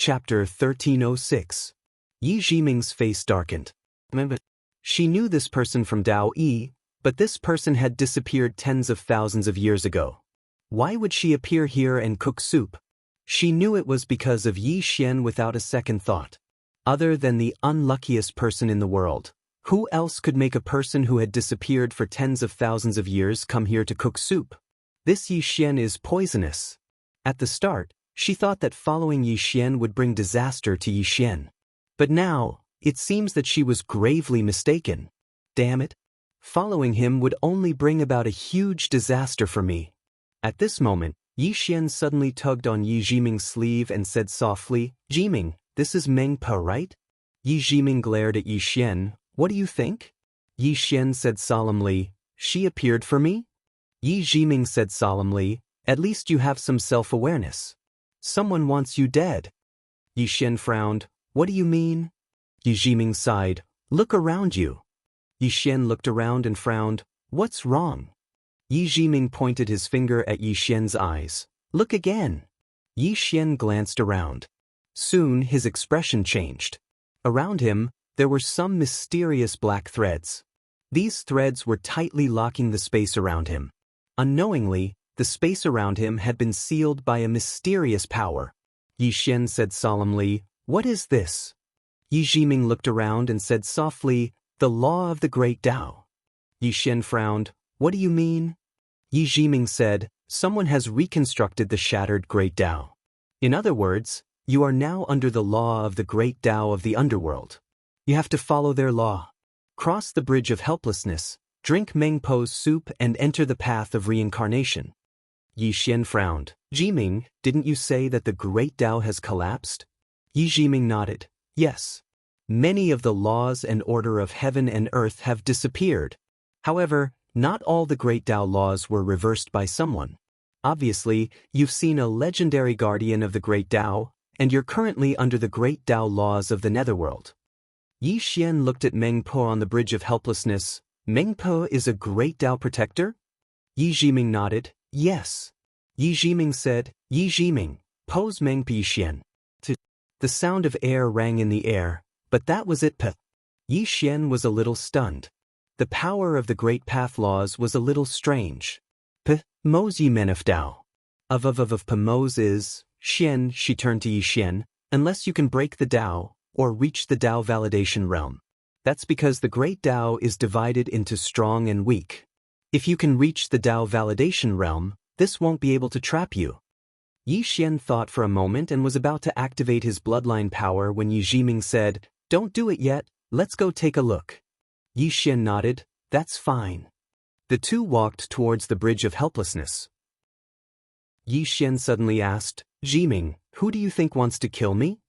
Chapter 1306. Yi Jiming's face darkened. She knew this person from Daoist, but this person had disappeared tens of thousands of years ago. Why would she appear here and cook soup? She knew it was because of Yi Xian without a second thought. Other than the unluckiest person in the world, who else could make a person who had disappeared for tens of thousands of years come here to cook soup? This Yi Xian is poisonous. At the start, she thought that following Yi Xian would bring disaster to Yi Xian. But now, it seems that she was gravely mistaken. Damn it. Following him would only bring about a huge disaster for me. At this moment, Yi Xian suddenly tugged on Yi Jiming's sleeve and said softly, "Jiming, this is Meng Po, right?" Yi Jiming glared at Yi Xian. "What do you think?" Yi Xian said solemnly, "She appeared for me?" Yi Jiming said solemnly, "At least you have some self-awareness. Someone wants you dead." Yi Xian frowned. "What do you mean?" Yi Jiming sighed. "Look around you." Yi Xian looked around and frowned. "What's wrong?" Yi Jiming pointed his finger at Yi Xian's eyes. "Look again." Yi Xian glanced around. Soon his expression changed. Around him, there were some mysterious black threads. These threads were tightly locking the space around him. Unknowingly, the space around him had been sealed by a mysterious power. Yi Xian said solemnly, "What is this?" Yi Jiming looked around and said softly, "The law of the great Tao." Yi Xian frowned. "What do you mean?" Yi Jiming said, "Someone has reconstructed the shattered great Tao. In other words, you are now under the law of the great Tao of the underworld. You have to follow their law. Cross the bridge of helplessness, drink Meng Po's soup and enter the path of reincarnation." Yi Xian frowned. "Jiming, didn't you say that the great Tao has collapsed?" Yi Jiming nodded. "Yes. Many of the laws and order of heaven and earth have disappeared. However, not all the great Tao laws were reversed by someone. Obviously, you've seen a legendary guardian of the great Tao, and you're currently under the great Tao laws of the netherworld." Yi Xian looked at Meng Po on the bridge of helplessness. "Meng Po is a great Tao protector?" Yi Jiming nodded. "Yes." Yi Jiming said, "Yi Jiming, pose Meng Po Yi Xian." The sound of air rang in the air, but that was it. Yi Xian was a little stunned. The power of the great path laws was a little strange. Mose Yi Men of Tao. Of Mose is, Xian, she turned to Yi Xian, unless you can break the Tao, or reach the Tao validation realm. That's because the great Tao is divided into strong and weak. If you can reach the Tao validation realm, this won't be able to trap you. Yi Xian thought for a moment and was about to activate his bloodline power when Yi Jiming said, "Don't do it yet, let's go take a look." Yi Xian nodded. "That's fine." The two walked towards the bridge of helplessness. Yi Xian suddenly asked, "Jiming, who do you think wants to kill me?"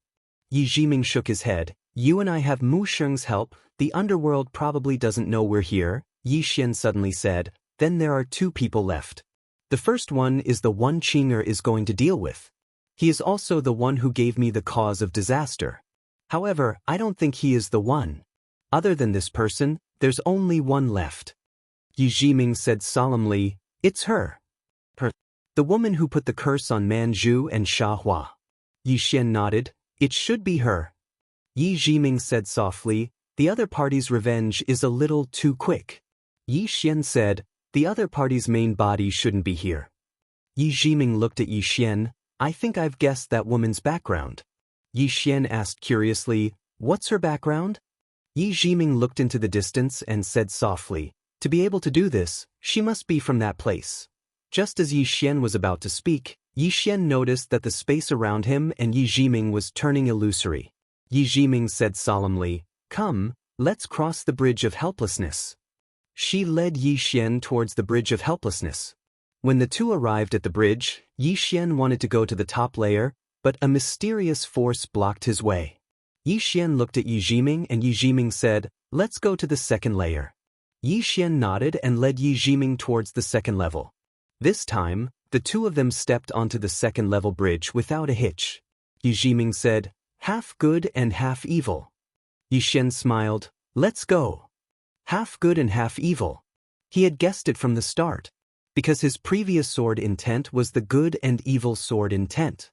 Yi Jiming shook his head. "You and I have Mu Sheng's help, the underworld probably doesn't know we're here." Yi Xian suddenly said, "Then there are two people left. The first one is the one Qinger is going to deal with. He is also the one who gave me the cause of disaster. However, I don't think he is the one. Other than this person, there's only one left." Yi Jiming said solemnly, "It's her. The woman who put the curse on Manju and Xiahua." Yi Xian nodded. "It should be her." Yi Jiming said softly, "The other party's revenge is a little too quick." Yi Xian said, "The other party's main body shouldn't be here." Yi Jiming looked at Yi Xian. "I think I've guessed that woman's background." Yi Xian asked curiously, "What's her background?" Yi Jiming looked into the distance and said softly, "To be able to do this, she must be from that place." Just as Yi Xian was about to speak, Yi Xian noticed that the space around him and Yi Jiming was turning illusory. Yi Jiming said solemnly, "Come, let's cross the bridge of helplessness." She led Yi Xian towards the bridge of helplessness. When the two arrived at the bridge, Yi Xian wanted to go to the top layer, but a mysterious force blocked his way. Yi Xian looked at Yi Jiming and Yi Jiming said, "Let's go to the second layer." Yi Xian nodded and led Yi Jiming towards the second level. This time, the two of them stepped onto the second level bridge without a hitch. Yi Jiming said, "Half good and half evil." Yi Xian smiled. "Let's go." Half good and half evil. He had guessed it from the start, because his previous sword intent was the good and evil sword intent.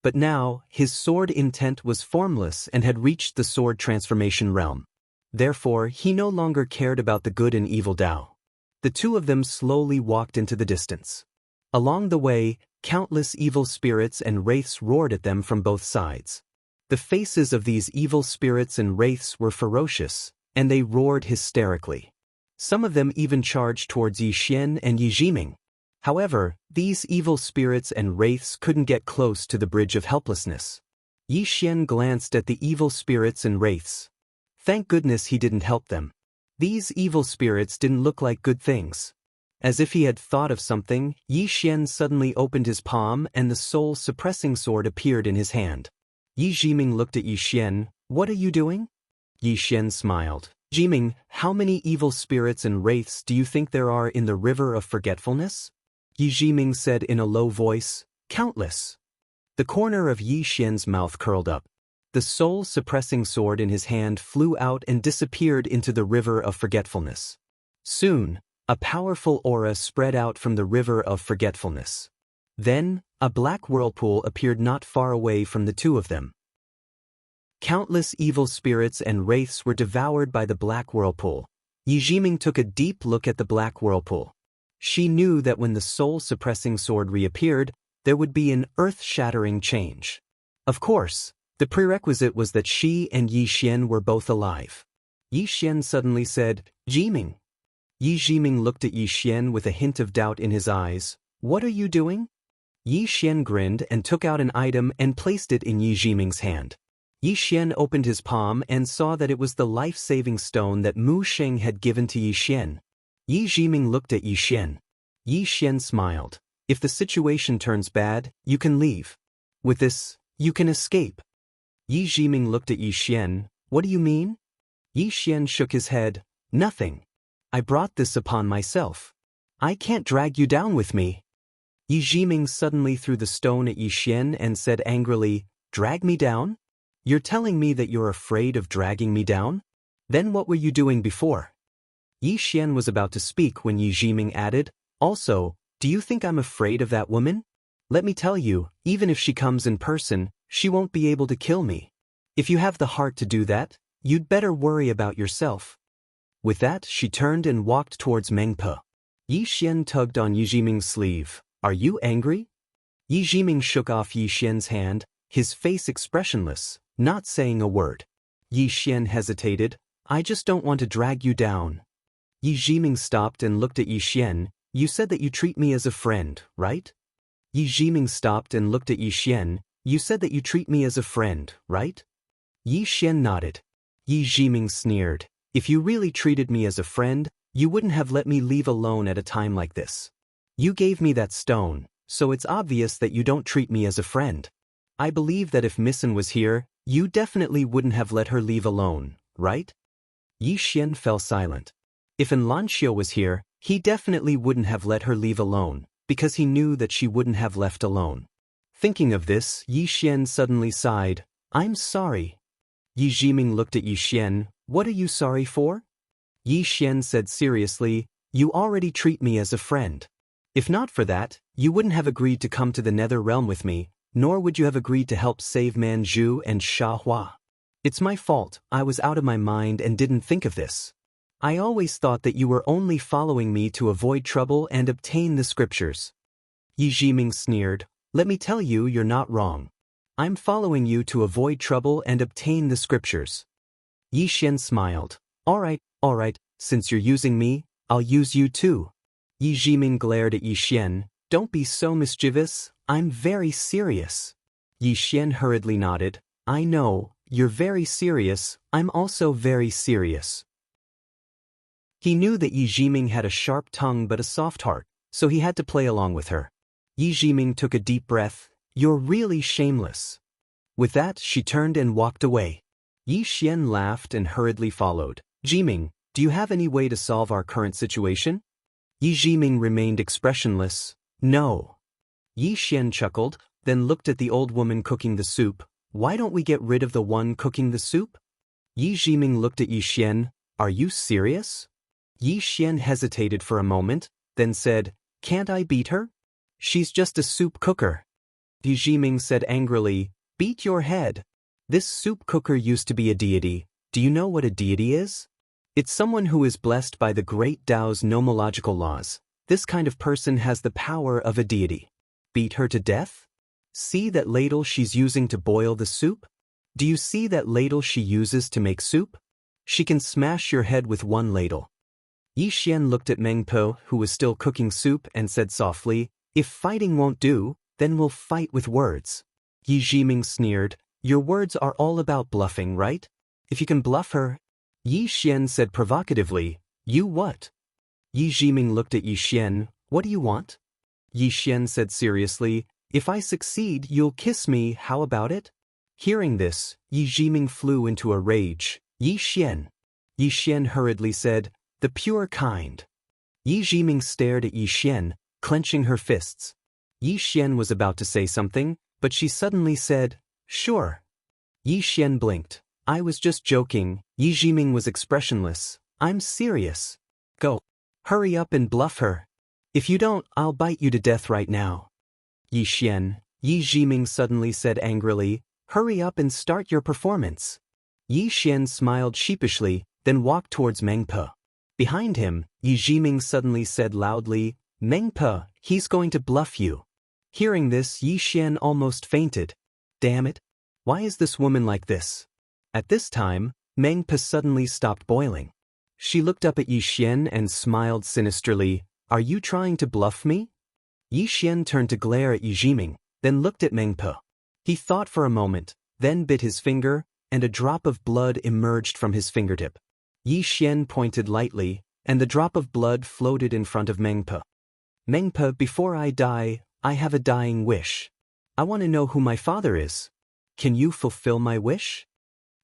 But now, his sword intent was formless and had reached the sword transformation realm. Therefore, he no longer cared about the good and evil Dao. The two of them slowly walked into the distance. Along the way, countless evil spirits and wraiths roared at them from both sides. The faces of these evil spirits and wraiths were ferocious, and they roared hysterically. Some of them even charged towards Yi Xian and Yi Jiming. However, these evil spirits and wraiths couldn't get close to the bridge of helplessness. Yi Xian glanced at the evil spirits and wraiths. Thank goodness he didn't help them. These evil spirits didn't look like good things. As if he had thought of something, Yi Xian suddenly opened his palm and the soul-suppressing sword appeared in his hand. Yi Jiming looked at Yi Xian. What are you doing? Yi Xian smiled. Jiming, how many evil spirits and wraiths do you think there are in the river of forgetfulness? Yi Jiming said in a low voice. Countless. The corner of Yi Xian's mouth curled up. The soul-suppressing sword in his hand flew out and disappeared into the river of forgetfulness. Soon, a powerful aura spread out from the river of forgetfulness. Then, a black whirlpool appeared not far away from the two of them. Countless evil spirits and wraiths were devoured by the black whirlpool. Yi Jiming took a deep look at the black whirlpool. She knew that when the soul-suppressing sword reappeared, there would be an earth-shattering change. Of course, the prerequisite was that she and Yi Xian were both alive. Yi Xian suddenly said, Jiming. Yi Jiming looked at Yi Xian with a hint of doubt in his eyes. What are you doing? Yi Xian grinned and took out an item and placed it in Yi Jiming's hand. Yi Xian opened his palm and saw that it was the life-saving stone that Mu Sheng had given to Yi Xian. Yi Jiming looked at Yi Xian. Yi Xian smiled. If the situation turns bad, you can leave. With this, you can escape. Yi Jiming looked at Yi Xian. What do you mean? Yi Xian shook his head. Nothing. I brought this upon myself. I can't drag you down with me. Yi Jiming suddenly threw the stone at Yi Xian and said angrily, Drag me down? You're telling me that you're afraid of dragging me down? Then what were you doing before? Yi Xian was about to speak when Yi Jiming added, Also, do you think I'm afraid of that woman? Let me tell you, even if she comes in person, she won't be able to kill me. If you have the heart to do that, you'd better worry about yourself. With that, she turned and walked towards Meng Pe. Yi Xian tugged on Yi Jiming's sleeve. Are you angry? Yi Jiming shook off Yi Xian's hand, his face expressionless, not saying a word. Yi Xian hesitated. I just don't want to drag you down. Yi Jiming stopped and looked at Yi Xian. You said that you treat me as a friend, right? Yi Jiming stopped and looked at Yi Xian. You said that you treat me as a friend, right? Yi Xian nodded. Yi Jiming sneered. If you really treated me as a friend, you wouldn't have let me leave alone at a time like this. You gave me that stone, so it's obvious that you don't treat me as a friend. I believe that if Missen was here, you definitely wouldn't have let her leave alone, right? Yi Xian fell silent. If Xianxia was here, he definitely wouldn't have let her leave alone, because he knew that she wouldn't have left alone. Thinking of this, Yi Xian suddenly sighed. I'm sorry. Yi Jiming looked at Yi Xian. What are you sorry for? Yi Xian said seriously, You already treat me as a friend. If not for that, you wouldn't have agreed to come to the Nether Realm with me, nor would you have agreed to help save Manju and Sha Hua. It's my fault, I was out of my mind and didn't think of this. I always thought that you were only following me to avoid trouble and obtain the scriptures. Yi Jiming sneered. Let me tell you, you're not wrong. I'm following you to avoid trouble and obtain the scriptures. Yi Xian smiled. All right, since you're using me, I'll use you too. Yi Jiming glared at Yi Xian. Don't be so mischievous, I'm very serious. Yi Xian hurriedly nodded. I know, you're very serious, I'm also very serious. He knew that Yi Jiming had a sharp tongue but a soft heart, so he had to play along with her. Yi Jiming took a deep breath. You're really shameless. With that, she turned and walked away. Yi Xian laughed and hurriedly followed. Jiming, do you have any way to solve our current situation? Yi Jiming remained expressionless. No. Yi Xian chuckled, then looked at the old woman cooking the soup. Why don't we get rid of the one cooking the soup? Yi Jiming looked at Yi Xian. Are you serious? Yi Xian hesitated for a moment, then said, Can't I beat her? She's just a soup cooker. Yi Jiming said angrily, beat your head. This soup cooker used to be a deity. Do you know what a deity is? It's someone who is blessed by the great Tao's nomological laws. This kind of person has the power of a deity. Beat her to death? See that ladle she's using to boil the soup? Do you see that ladle she uses to make soup? She can smash your head with one ladle. Yi Xian looked at Meng Po, who was still cooking soup, and said softly, if fighting won't do, then we'll fight with words. Yi Jiming sneered, your words are all about bluffing, right? If you can bluff her. Yi Xian said provocatively, you what? Yi Jiming looked at Yi Xian, what do you want? Yi Xian said seriously, if I succeed, you'll kiss me, how about it? Hearing this, Yi Jiming flew into a rage. Yi Xian. Yi Xian hurriedly said, the pure kind. Yi Jiming stared at Yi Xian, clenching her fists. Yi Xian was about to say something, but she suddenly said, sure. Yi Xian blinked. I was just joking. Yi Jiming was expressionless. I'm serious. Go. Hurry up and bluff her. If you don't, I'll bite you to death right now. Yi Xian, Yi Jiming suddenly said angrily, hurry up and start your performance. Yi Xian smiled sheepishly, then walked towards Meng Po. Behind him, Yi Jiming suddenly said loudly, Meng Po, he's going to bluff you. Hearing this, Yi Xian almost fainted. Damn it. Why is this woman like this? At this time, Meng Po suddenly stopped boiling. She looked up at Yi Xian and smiled sinisterly. Are you trying to bluff me? Yi Xian turned to glare at Yi Jiming, then looked at Meng Po. He thought for a moment, then bit his finger, and a drop of blood emerged from his fingertip. Yi Xian pointed lightly, and the drop of blood floated in front of Meng Po. Meng Po, before I die, I have a dying wish. I want to know who my father is. Can you fulfill my wish?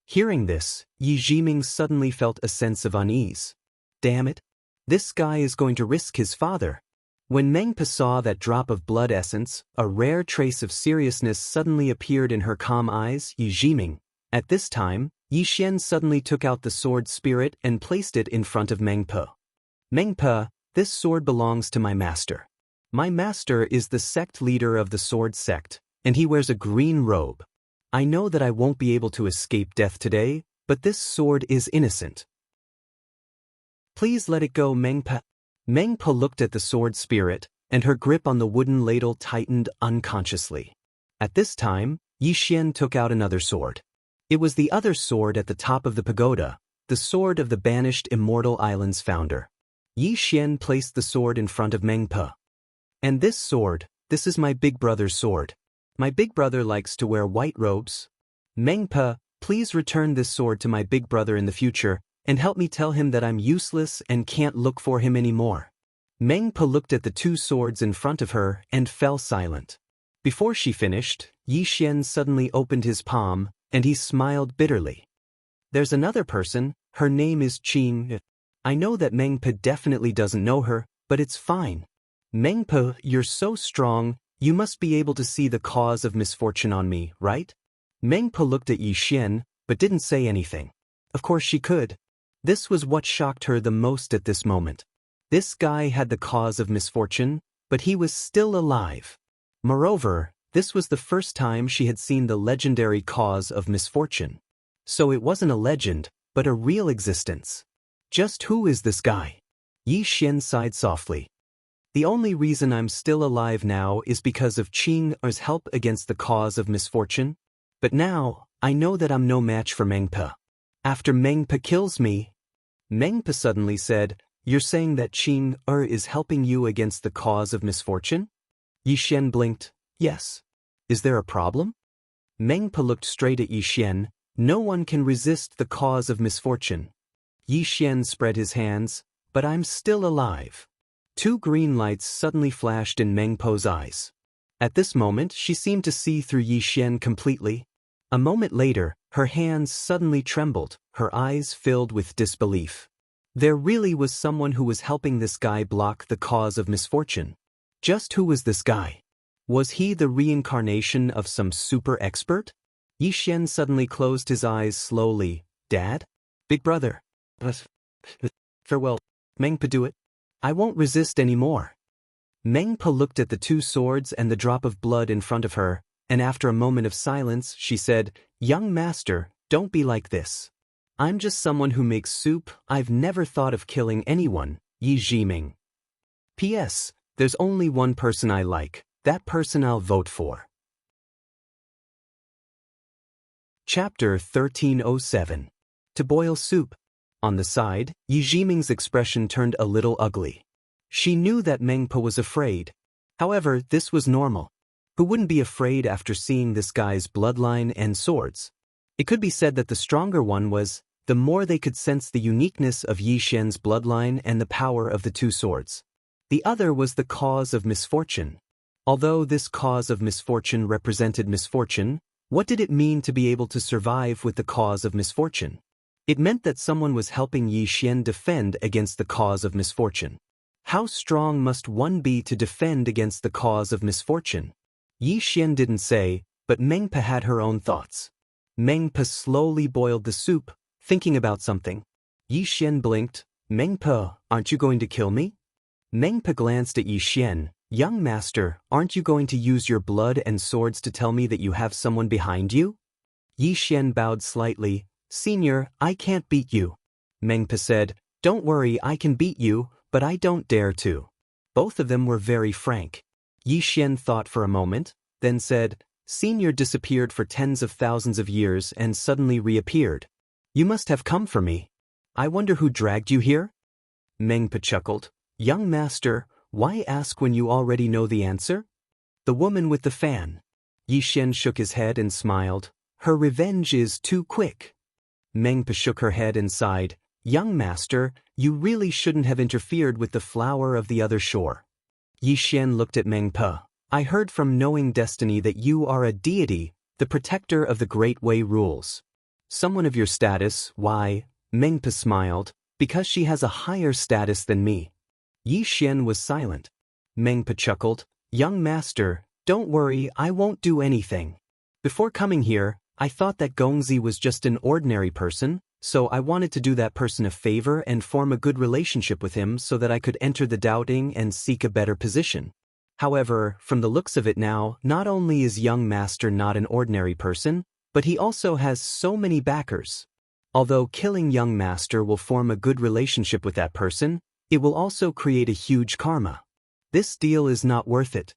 Hearing this, Yi Jiming suddenly felt a sense of unease. Damn it. This guy is going to risk his father. When Meng Po saw that drop of blood essence, a rare trace of seriousness suddenly appeared in her calm eyes. Yi Jiming. At this time, Yi Xian suddenly took out the sword spirit and placed it in front of Meng Po. Meng Po, this sword belongs to my master. My master is the sect leader of the sword sect, and he wears a green robe. I know that I won't be able to escape death today, but this sword is innocent. Please let it go, Meng Po. Meng Po looked at the sword spirit, and her grip on the wooden ladle tightened unconsciously. At this time, Yi Xian took out another sword. It was the other sword at the top of the pagoda, the sword of the banished Immortal Island's founder. Yi Xian placed the sword in front of Meng Po. And this sword, this is my big brother's sword. My big brother likes to wear white robes. Meng Po, please return this sword to my big brother in the future, and help me tell him that I'm useless and can't look for him anymore. Meng Po looked at the two swords in front of her and fell silent. Before she finished, Yi Xian suddenly opened his palm, and he smiled bitterly. There's another person, her name is Qing. I know that Meng Po definitely doesn't know her, but it's fine. Meng Po, you're so strong, you must be able to see the cause of misfortune on me, right? Meng Po looked at Yi Xian, but didn't say anything. Of course she could. This was what shocked her the most at this moment. This guy had the cause of misfortune, but he was still alive. Moreover, this was the first time she had seen the legendary cause of misfortune. So it wasn't a legend, but a real existence. Just who is this guy? Yi Xian sighed softly. The only reason I'm still alive now is because of Qing's help against the cause of misfortune. But now, I know that I'm no match for Meng Po. After Meng Po kills me, Meng Po suddenly said, you're saying that Qing is helping you against the cause of misfortune? Yi Xian blinked. Yes. Is there a problem? Meng Po looked straight at Yi Xian. No one can resist the cause of misfortune. Yi Xian spread his hands. But I'm still alive. Two green lights suddenly flashed in Meng Po's eyes. At this moment, she seemed to see through Yi Xian completely. A moment later, her hands suddenly trembled, her eyes filled with disbelief. There really was someone who was helping this guy block the cause of misfortune. Just who was this guy? Was he the reincarnation of some super expert? Yi Xian suddenly closed his eyes slowly. Dad? Big brother? Farewell. Meng Po, do it. I won't resist anymore. Meng Po looked at the two swords and the drop of blood in front of her, and after a moment of silence, she said, "Young master, don't be like this. I'm just someone who makes soup. I've never thought of killing anyone, Yi Jiming. P.S. There's only one person I like. That person I'll vote for." Chapter 1307. To boil soup. On the side, Yi Jiming's expression turned a little ugly. She knew that Mengpa was afraid. However, this was normal. Who wouldn't be afraid after seeing this guy's bloodline and swords? It could be said that the stronger one was, the more they could sense the uniqueness of Yi Xian's bloodline and the power of the two swords. The other was the cause of misfortune. Although this cause of misfortune represented misfortune, what did it mean to be able to survive with the cause of misfortune? It meant that someone was helping Yi Xian defend against the cause of misfortune. How strong must one be to defend against the cause of misfortune? Yi Xian didn't say, but Mengpa had her own thoughts. Mengpa slowly boiled the soup, thinking about something. Yi Xian blinked. "Mengpa, aren't you going to kill me?" Mengpa glanced at Yi Xian. "Young master, aren't you going to use your blood and swords to tell me that you have someone behind you?" Yi Xian bowed slightly. "Senior, I can't beat you." Mengpa said, "Don't worry, I can beat you, but I don't dare to." Both of them were very frank. Yi Xian thought for a moment, then said, "Senior disappeared for tens of thousands of years and suddenly reappeared. You must have come for me. I wonder who dragged you here?" Mengpa chuckled. "Young master, why ask when you already know the answer?" "The woman with the fan." Yi Xian shook his head and smiled. "Her revenge is too quick." Mengpa shook her head and sighed. "Young master, you really shouldn't have interfered with the flower of the other shore." Yi Xian looked at Mengpa. "I heard from knowing destiny that you are a deity, the protector of the Great Way rules. Someone of your status, why?" Mengpa smiled. "Because she has a higher status than me." Yi Xian was silent. Mengpa chuckled. "Young master, don't worry, I won't do anything. Before coming here, I thought that Gongzi was just an ordinary person, so I wanted to do that person a favor and form a good relationship with him so that I could enter the doubting and seek a better position. However, from the looks of it now, not only is young master not an ordinary person, but he also has so many backers. Although killing young master will form a good relationship with that person, it will also create a huge karma. This deal is not worth it."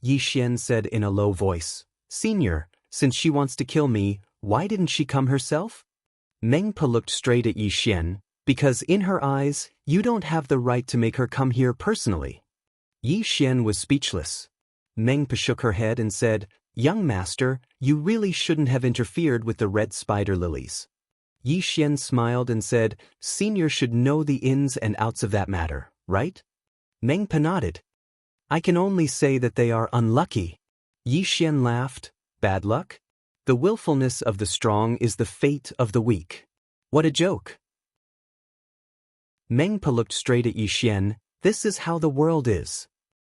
Yi Xian said in a low voice. "Senior, since she wants to kill me, why didn't she come herself?" Mengpa looked straight at Yi Xian. "Because in her eyes, you don't have the right to make her come here personally." Yi Xian was speechless. Mengpa shook her head and said, "Young master, you really shouldn't have interfered with the red spider lilies." Yi Xian smiled and said, "Senior should know the ins and outs of that matter, right?" Mengpa nodded. "I can only say that they are unlucky." Yi Xian laughed. "Bad luck? The willfulness of the strong is the fate of the weak." What a joke. Mengpa looked straight at Yi Xian. "This is how the world is."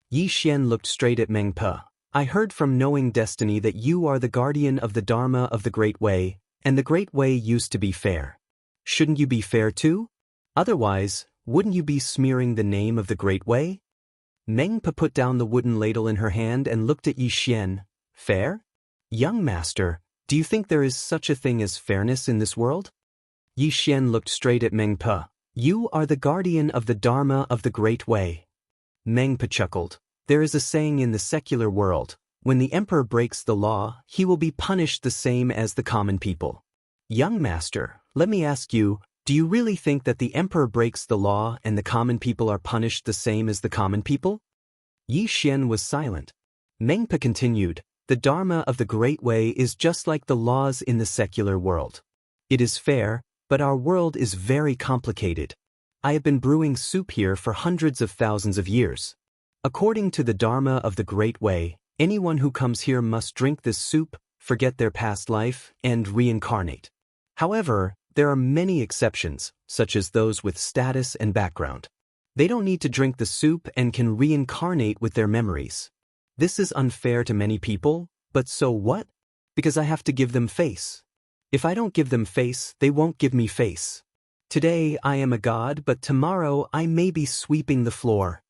Yi Xian looked straight at Mengpa. "I heard from knowing destiny that you are the guardian of the Dharma of the Great Way, and the Great Way used to be fair. Shouldn't you be fair too? Otherwise, wouldn't you be smearing the name of the Great Way?" Mengpa put down the wooden ladle in her hand and looked at Yi Xian. "Fair? Young master, do you think there is such a thing as fairness in this world?" Yi Xian looked straight at Mengpa. "You are the guardian of the Dharma of the Great Way." Mengpa chuckled. "There is a saying in the secular world, when the emperor breaks the law, he will be punished the same as the common people. Young master, let me ask you, do you really think that the emperor breaks the law and the common people are punished the same as the common people?" Yi Xian was silent. Mengpa continued, "The Dharma of the Great Way is just like the laws in the secular world. It is fair, but our world is very complicated. I have been brewing soup here for hundreds of thousands of years. According to the Dharma of the Great Way, anyone who comes here must drink this soup, forget their past life, and reincarnate. However, there are many exceptions, such as those with status and background. They don't need to drink the soup and can reincarnate with their memories. This is unfair to many people, but so what? Because I have to give them face. If I don't give them face, they won't give me face. Today I am a god, but tomorrow I may be sweeping the floor."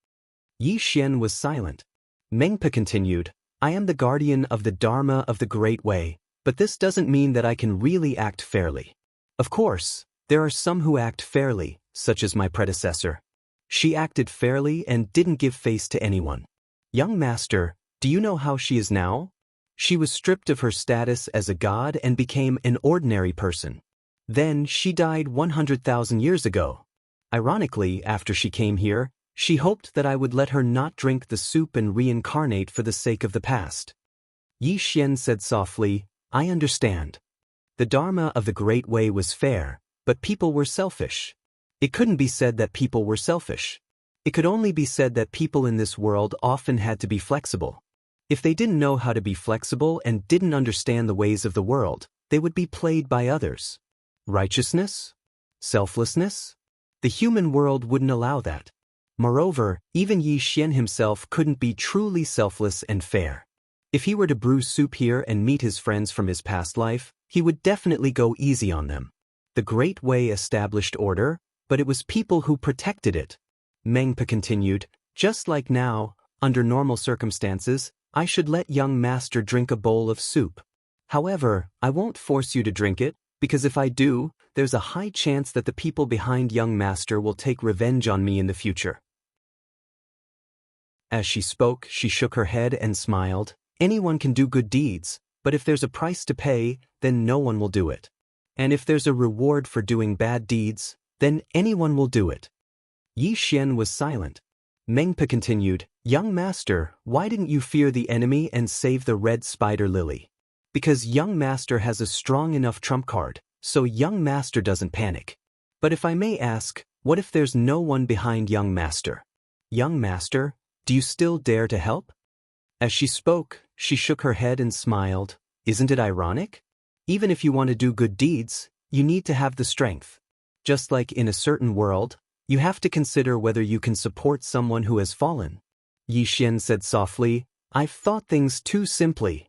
Yi Xian was silent. Mengpa continued, I am the guardian of the Dharma of the Great Way, but this doesn't mean that I can really act fairly. Of course, there are some who act fairly, such as my predecessor. She acted fairly and didn't give face to anyone. Young master, do you know how she is now? She was stripped of her status as a god and became an ordinary person. Then she died 100,000 years ago. Ironically, after she came here, she hoped that I would let her not drink the soup and reincarnate for the sake of the past. Yi Xian said softly, I understand. The Dharma of the Great Way was fair, but people were selfish. It couldn't be said that people were selfish. It could only be said that people in this world often had to be flexible. If they didn't know how to be flexible and didn't understand the ways of the world, they would be played by others. Righteousness? Selflessness? The human world wouldn't allow that. Moreover, even Yi Xian himself couldn't be truly selfless and fair. If he were to brew soup here and meet his friends from his past life, he would definitely go easy on them. The Great Way established order, but it was people who protected it. Mengpa continued, just like now, under normal circumstances, I should let young master drink a bowl of soup. However, I won't force you to drink it, because if I do, there's a high chance that the people behind young master will take revenge on me in the future. As she spoke, she shook her head and smiled. Anyone can do good deeds, but if there's a price to pay, then no one will do it. And if there's a reward for doing bad deeds, then anyone will do it. Yi Xian was silent. Mengpa continued, Young master, why didn't you fear the enemy and save the red spider lily? Because young master has a strong enough trump card, so young master doesn't panic. But if I may ask, what if there's no one behind young master? Young master, do you still dare to help? As she spoke, she shook her head and smiled. Isn't it ironic? Even if you want to do good deeds, you need to have the strength. Just like in a certain world, you have to consider whether you can support someone who has fallen. Yi Xian said softly, I've thought things too simply.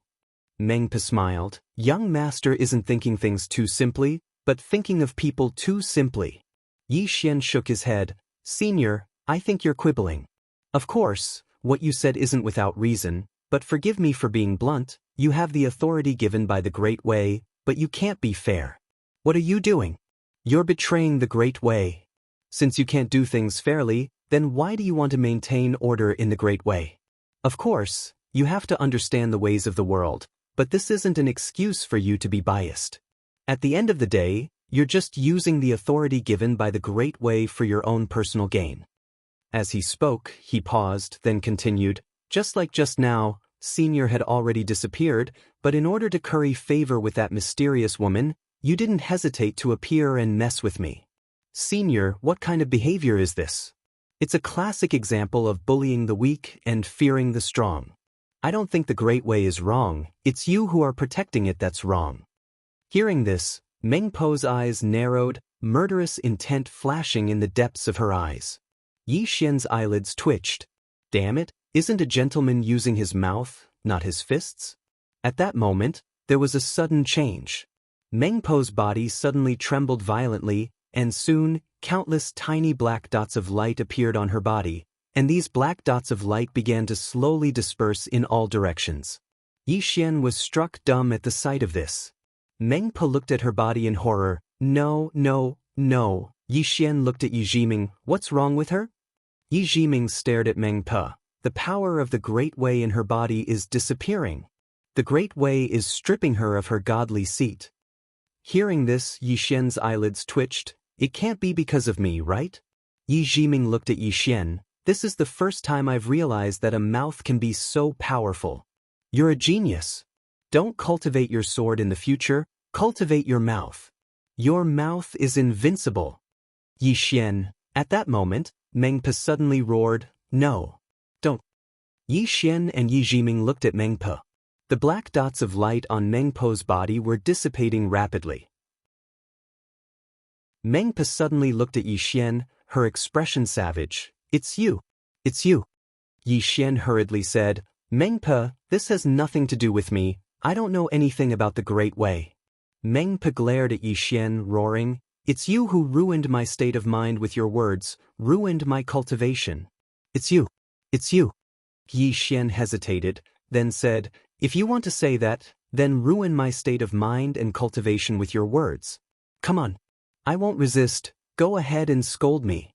Mengpa smiled. Young master isn't thinking things too simply, but thinking of people too simply. Yi Xian shook his head. Senior, I think you're quibbling. Of course, what you said isn't without reason, but forgive me for being blunt, you have the authority given by the Great Way, but you can't be fair. What are you doing? You're betraying the Great Way. Since you can't do things fairly, then why do you want to maintain order in the Great Way? Of course, you have to understand the ways of the world, but this isn't an excuse for you to be biased. At the end of the day, you're just using the authority given by the Great Way for your own personal gain. As he spoke, he paused, then continued, just like just now, Senior had already disappeared, but in order to curry favor with that mysterious woman, you didn't hesitate to appear and mess with me. Senior, what kind of behavior is this? It's a classic example of bullying the weak and fearing the strong. I don't think the Great Way is wrong, it's you who are protecting it that's wrong. Hearing this, Mengpo's eyes narrowed, murderous intent flashing in the depths of her eyes. Yi Xian's eyelids twitched. Damn it, isn't a gentleman using his mouth, not his fists? At that moment, there was a sudden change. Mengpo's body suddenly trembled violently, and soon, countless tiny black dots of light appeared on her body, and these black dots of light began to slowly disperse in all directions. Yi Xian was struck dumb at the sight of this. Mengpo looked at her body in horror. No, no, no. Yi Xian looked at Yi Jiming. What's wrong with her? Yi Jiming stared at Mengpa. The power of the Great Way in her body is disappearing. The Great Way is stripping her of her godly seat. Hearing this, Yi Xian's eyelids twitched. It can't be because of me, right? Yi Jiming looked at Yi Xian. This is the first time I've realized that a mouth can be so powerful. You're a genius. Don't cultivate your sword in the future, cultivate your mouth. Your mouth is invincible. Yi Xian. At that moment, Mengpa suddenly roared, No. Don't. Yi Xian and Yi Jiming looked at Mengpa. The black dots of light on Mengpo's body were dissipating rapidly. Mengpa suddenly looked at Yi Xian, her expression savage. It's you. It's you. Yi Xian hurriedly said, Mengpa, this has nothing to do with me. I don't know anything about the Great Way. Mengpa glared at Yi Xian, roaring, It's you who ruined my state of mind with your words, ruined my cultivation. It's you. It's you. Yi Xian hesitated. then said, "If you want to say that, then ruin my state of mind and cultivation with your words. Come on. I won't resist, go ahead and scold me."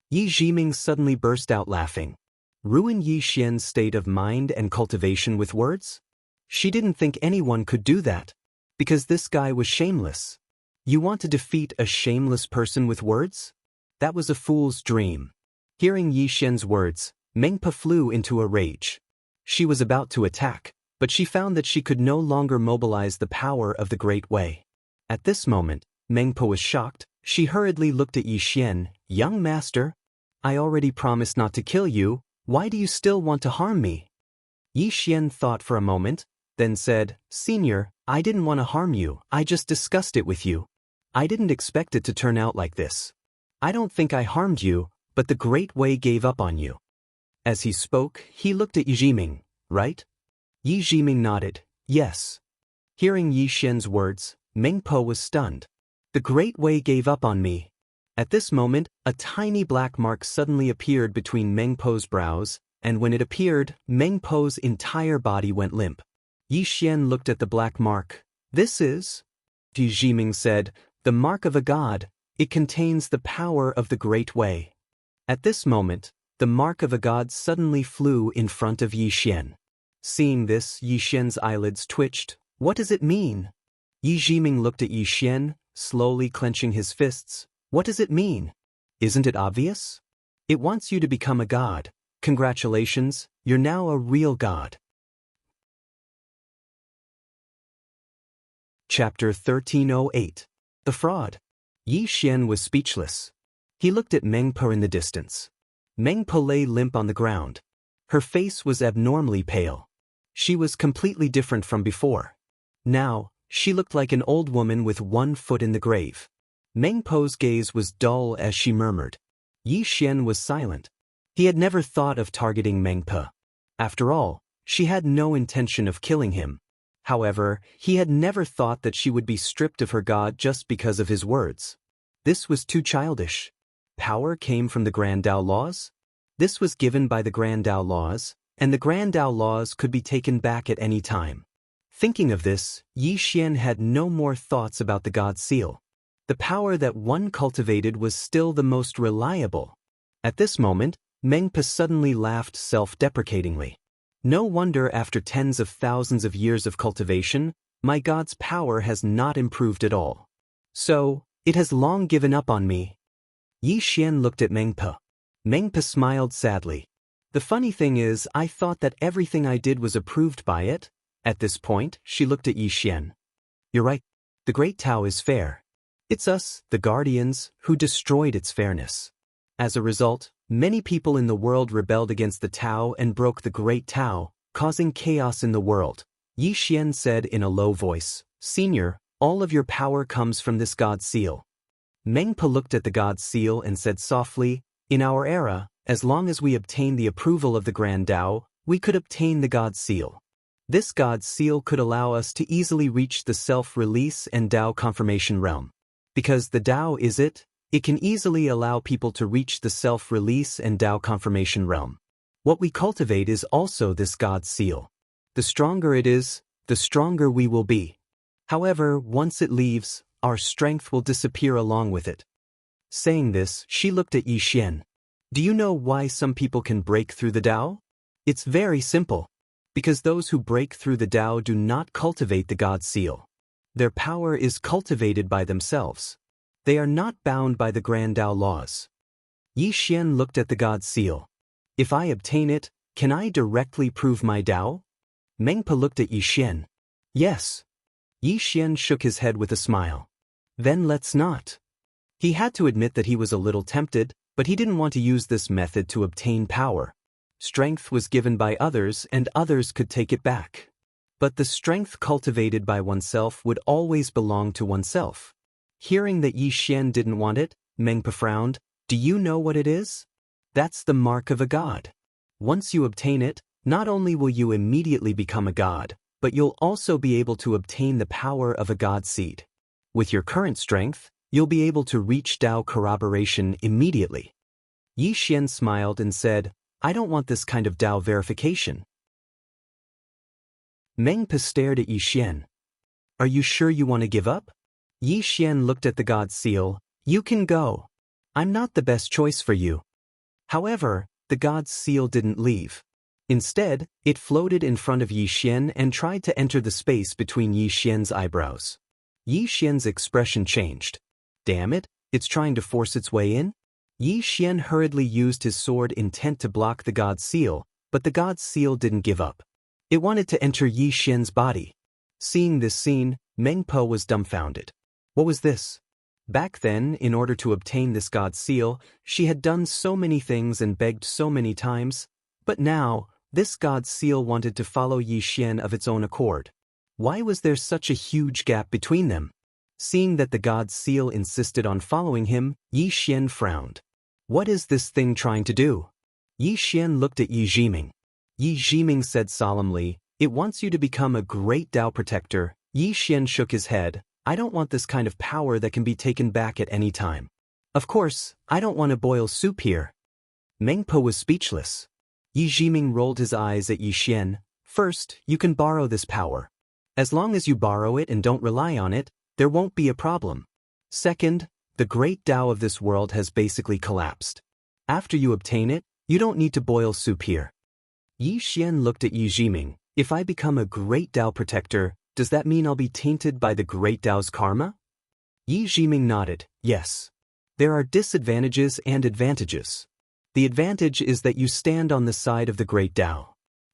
Yi Jiming suddenly burst out laughing. Ruin Yi Xian's state of mind and cultivation with words? She didn't think anyone could do that, because this guy was shameless. You want to defeat a shameless person with words? That was a fool's dream. Hearing Yi Xian's words, Mengpa flew into a rage. She was about to attack, but she found that she could no longer mobilize the power of the Great Way. At this moment, Mengpa was shocked. She hurriedly looked at Yi Xian. "Young master, I already promised not to kill you, why do you still want to harm me?" Yi Xian thought for a moment, then said, "Senior, I didn't want to harm you, I just discussed it with you. I didn't expect it to turn out like this. I don't think I harmed you, but the Great Way gave up on you." As he spoke, he looked at Yi Jiming, right? Yi Jiming nodded, yes. Hearing Yi Xian's words, Mengpo was stunned. "The Great Way gave up on me." At this moment, a tiny black mark suddenly appeared between Mengpo's brows, and when it appeared, Mengpo's entire body went limp. Yi Xian looked at the black mark. "This is," Yi Jiming said, "the mark of a god. It contains the power of the Great Way." At this moment, the mark of a god suddenly flew in front of Yi Xian. Seeing this, Yi Xian's eyelids twitched. "What does it mean?" Yi Jiming looked at Yi Xian, slowly clenching his fists. "What does it mean? Isn't it obvious? It wants you to become a god. Congratulations, you're now a real god." Chapter 1308. The Fraud. Yi Xian was speechless. He looked at Mengpo in the distance. Mengpo lay limp on the ground. Her face was abnormally pale. She was completely different from before. Now, she looked like an old woman with one foot in the grave. Mengpo's gaze was dull as she murmured. Yi Xian was silent. He had never thought of targeting Mengpo. After all, she had no intention of killing him. However, he had never thought that she would be stripped of her god just because of his words. This was too childish. Power came from the Grand Dao laws? This was given by the Grand Dao laws, and the Grand Dao laws could be taken back at any time. Thinking of this, Yi Xian had no more thoughts about the god seal. The power that one cultivated was still the most reliable. At this moment, Mengpa suddenly laughed self-deprecatingly. "No wonder after tens of thousands of years of cultivation, my god's power has not improved at all. So, it has long given up on me." Yi Xian looked at Mengpa. Mengpa smiled sadly. "The funny thing is, I thought that everything I did was approved by it." At this point, she looked at Yi Xian. "You're right. The Great Tao is fair. It's us, the Guardians, who destroyed its fairness. As a result, many people in the world rebelled against the Tao and broke the Great Tao, causing chaos in the world." Yi Xian said in a low voice, "Senior, all of your power comes from this god seal." Mengpa looked at the god seal and said softly, "In our era, as long as we obtain the approval of the Grand Tao, we could obtain the god seal. This god seal could allow us to easily reach the self-release and Tao confirmation realm. Because the Tao is it can easily allow people to reach the self-release and Tao confirmation realm. What we cultivate is also this god seal. The stronger it is, the stronger we will be. However, once it leaves, our strength will disappear along with it." Saying this, she looked at Yi Xian. "Do you know why some people can break through the Tao? It's very simple. Because those who break through the Tao do not cultivate the god seal. Their power is cultivated by themselves. They are not bound by the Grand Tao laws." Yi Xian looked at the god seal. "If I obtain it, can I directly prove my Tao?" Mengpa looked at Yi Xian. "Yes." Yi Xian shook his head with a smile. "Then let's not." He had to admit that he was a little tempted, but he didn't want to use this method to obtain power. Strength was given by others and others could take it back. But the strength cultivated by oneself would always belong to oneself. Hearing that Yi Xian didn't want it, Mengpa frowned. "Do you know what it is? That's the mark of a god. Once you obtain it, not only will you immediately become a god, but you'll also be able to obtain the power of a god seed. With your current strength, you'll be able to reach Tao corroboration immediately." Yi Xian smiled and said, "I don't want this kind of Tao verification." Mengpa stared at Yi Xian. Are you sure you want to give up? Yi Xian looked at the god seal. You can go. I'm not the best choice for you. However, the god's seal didn't leave. Instead, it floated in front of Yi Xian and tried to enter the space between Yi Xian's eyebrows. Yi Xian's expression changed. Damn it, it's trying to force its way in? Yi Xian hurriedly used his sword intent to block the god's seal, but the god's seal didn't give up. It wanted to enter Yi Xian's body. Seeing this scene, Mengpa was dumbfounded. What was this? Back then, in order to obtain this god's seal, she had done so many things and begged so many times, but now, this god's seal wanted to follow Yi Xian of its own accord. Why was there such a huge gap between them? Seeing that the god's seal insisted on following him, Yi Xian frowned. What is this thing trying to do? Yi Xian looked at Yi Jiming. Yi Jiming said solemnly, it wants you to become a great Dao protector. Yi Xian shook his head. I don't want this kind of power that can be taken back at any time. Of course, I don't want to boil soup here. Mengpa was speechless. Yi Jiming rolled his eyes at Yi Xian. First, you can borrow this power. As long as you borrow it and don't rely on it, there won't be a problem. Second, the great Dao of this world has basically collapsed. After you obtain it, you don't need to boil soup here. Yi Xian looked at Yi Jiming. If I become a great Dao protector, does that mean I'll be tainted by the great Dao's karma? Yi Jiming nodded, yes. There are disadvantages and advantages. The advantage is that you stand on the side of the great Dao.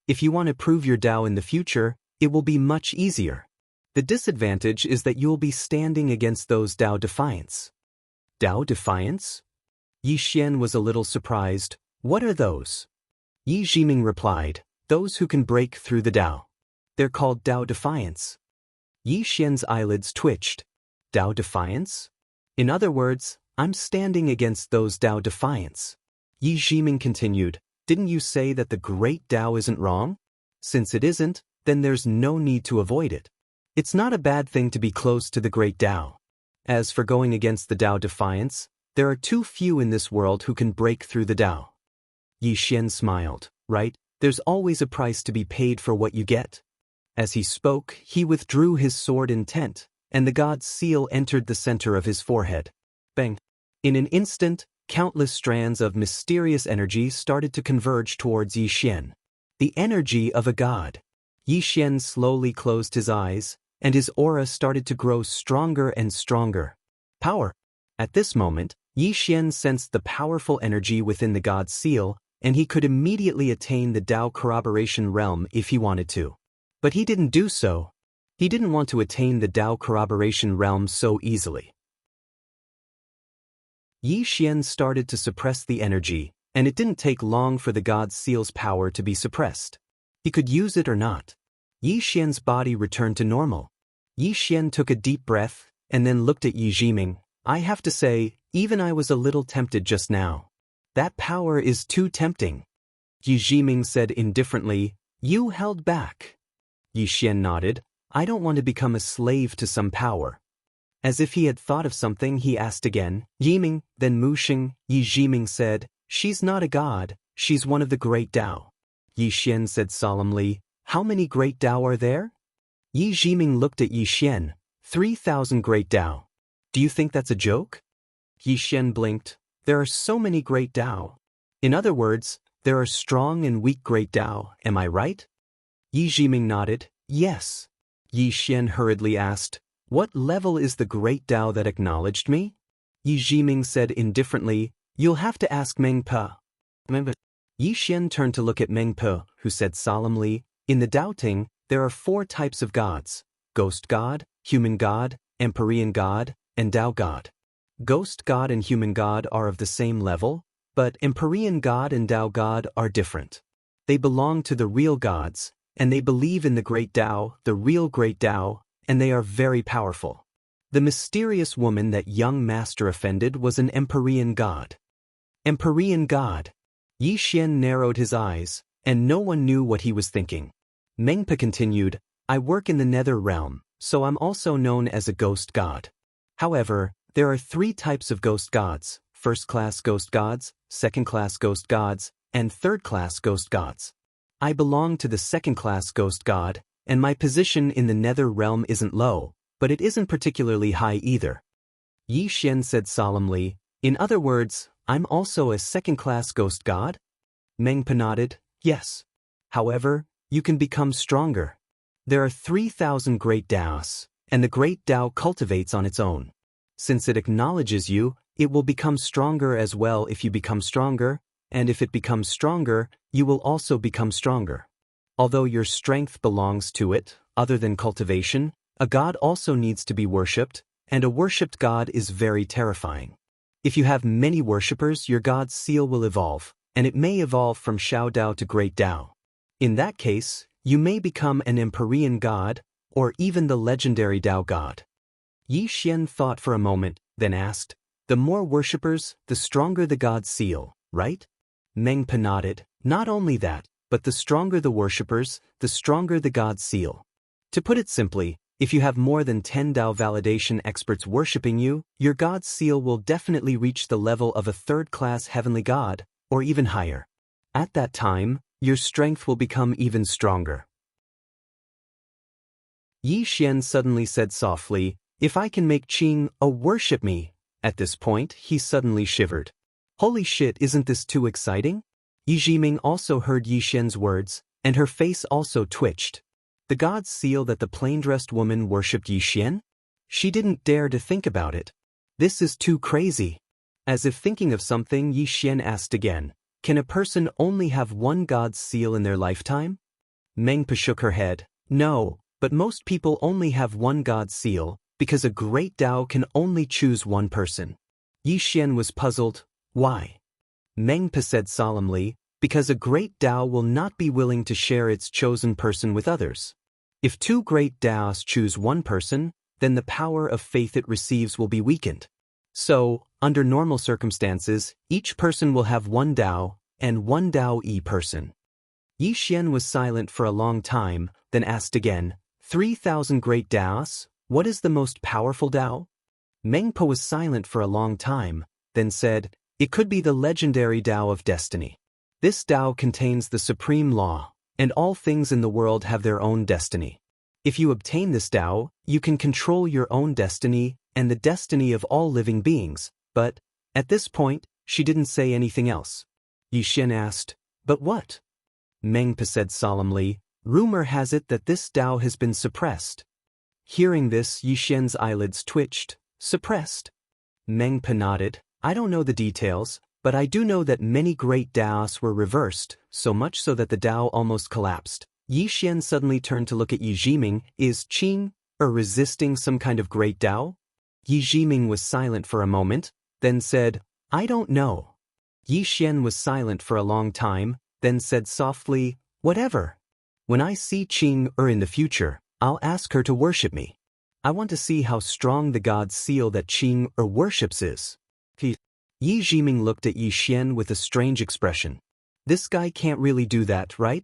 If you want to prove your Dao in the future, it will be much easier. The disadvantage is that you will be standing against those Dao defiance. Dao defiance? Yi Xian was a little surprised. What are those? Yi Jiming replied, those who can break through the Dao. They're called Dao defiance. Yi Xian's eyelids twitched. Dao defiance? In other words, I'm standing against those Dao defiance. Yi Jiming continued, didn't you say that the great Dao isn't wrong? Since it isn't, then there's no need to avoid it. It's not a bad thing to be close to the great Dao. As for going against the Dao defiance, there are too few in this world who can break through the Dao. Yi Xian smiled, right? There's always a price to be paid for what you get. As he spoke, he withdrew his sword intent, and the god's seal entered the center of his forehead. Bang! In an instant, countless strands of mysterious energy started to converge towards Yi Xian. The energy of a god. Yi Xian slowly closed his eyes, and his aura started to grow stronger and stronger. Power! At this moment, Yi Xian sensed the powerful energy within the god's seal, and he could immediately attain the Dao corroboration realm if he wanted to. But he didn't do so. He didn't want to attain the Dao corroboration realm so easily. Yi Xian started to suppress the energy, and it didn't take long for the god's seal's power to be suppressed. He could use it or not. Yi Xian's body returned to normal. Yi Xian took a deep breath, and then looked at Yi Jiming. I have to say, even I was a little tempted just now. That power is too tempting. Yi Jiming said indifferently, you held back. Yi Xian nodded, I don't want to become a slave to some power. As if he had thought of something, he asked again, Jiming, then Muxing. Yi Jiming said, she's not a god, she's one of the great Dao. Yi Xian said solemnly, how many great Dao are there? Yi Jiming looked at Yi Xian, 3,000 great Dao. Do you think that's a joke? Yi Xian blinked, there are so many great Dao. In other words, there are strong and weak great Dao, am I right? Yi Jiming nodded, yes. Yi Xian hurriedly asked, what level is the great Dao that acknowledged me? Yi Jiming said indifferently, you'll have to ask Mengpa. Yi Xian turned to look at Mengpa, who said solemnly, in the Dao Ting, there are 4 types of gods: Ghost God, Human God, Empyrean God, and Dao God. Ghost God and Human God are of the same level, but Empyrean God and Dao God are different. They belong to the real gods, and they believe in the great Dao, the real great Dao, and they are very powerful. The mysterious woman that young master offended was an Empyrean God. Empyrean God. Yi Xian narrowed his eyes, and no one knew what he was thinking. Mengpa continued, I work in the nether realm, so I'm also known as a ghost god. However, there are 3 types of ghost gods: first-class ghost gods, second-class ghost gods, and third-class ghost gods. I belong to the second-class ghost god, and my position in the nether realm isn't low, but it isn't particularly high either. Yi Xian said solemnly, in other words, I'm also a second-class ghost god? Mengpa nodded, yes. However, you can become stronger. There are 3,000 great Daoists, and the great Dao cultivates on its own. Since it acknowledges you, it will become stronger as well if you become stronger, and if it becomes stronger, you will also become stronger. Although your strength belongs to it, other than cultivation, a god also needs to be worshipped, and a worshipped god is very terrifying. If you have many worshippers, your god's seal will evolve, and it may evolve from Xiao Dao to Great Dao. In that case, you may become an Empyrean god, or even the legendary Dao god. Yi Xian thought for a moment, then asked, the more worshippers, the stronger the god's seal, right? Mengpa nodded, not only that, but the stronger the worshippers, the stronger the god's seal. To put it simply, if you have more than 10 Dao validation experts worshipping you, your god's seal will definitely reach the level of a third-class heavenly god, or even higher. At that time, your strength will become even stronger. Yi Xian suddenly said softly, if I can make Qing worship me. At this point, he suddenly shivered. Holy shit, isn't this too exciting? Yi Jiming also heard Yi Xian's words, and her face also twitched. The god's seal that the plain-dressed woman worshipped Yi Xian? She didn't dare to think about it. This is too crazy. As if thinking of something, Yi Xian asked again, can a person only have one god's seal in their lifetime? Mengpa shook her head, no, but most people only have one god's seal, because a great Dao can only choose one person. Yi Xian was puzzled, why? Mengpa said solemnly, because a great Dao will not be willing to share its chosen person with others. If two great Daos choose one person, then the power of faith it receives will be weakened. So, under normal circumstances, each person will have one Dao, and one Dao-y person. Yi Xian was silent for a long time, then asked again, 3,000 great Daos, what is the most powerful Dao? Mengpa was silent for a long time, then said, it could be the legendary Dao of destiny. This Dao contains the supreme law, and all things in the world have their own destiny. If you obtain this Dao, you can control your own destiny and the destiny of all living beings, but, at this point, she didn't say anything else. Yi Xian asked, but what? Mengpa said solemnly, rumor has it that this Dao has been suppressed. Hearing this, Yi Xian's eyelids twitched, suppressed. Mengpa nodded, I don't know the details, but I do know that many great Daos were reversed, so much so that the Dao almost collapsed. Yi Xian suddenly turned to look at Yi Jiming, is Qing resisting some kind of great Dao? Yi Jiming was silent for a moment, then said, I don't know. Yi Xian was silent for a long time, then said softly, whatever. When I see Qing in the future, I'll ask her to worship me. I want to see how strong the god's seal that Qing worships is. Yi Jiming looked at Yi Xian with a strange expression. This guy can't really do that, right?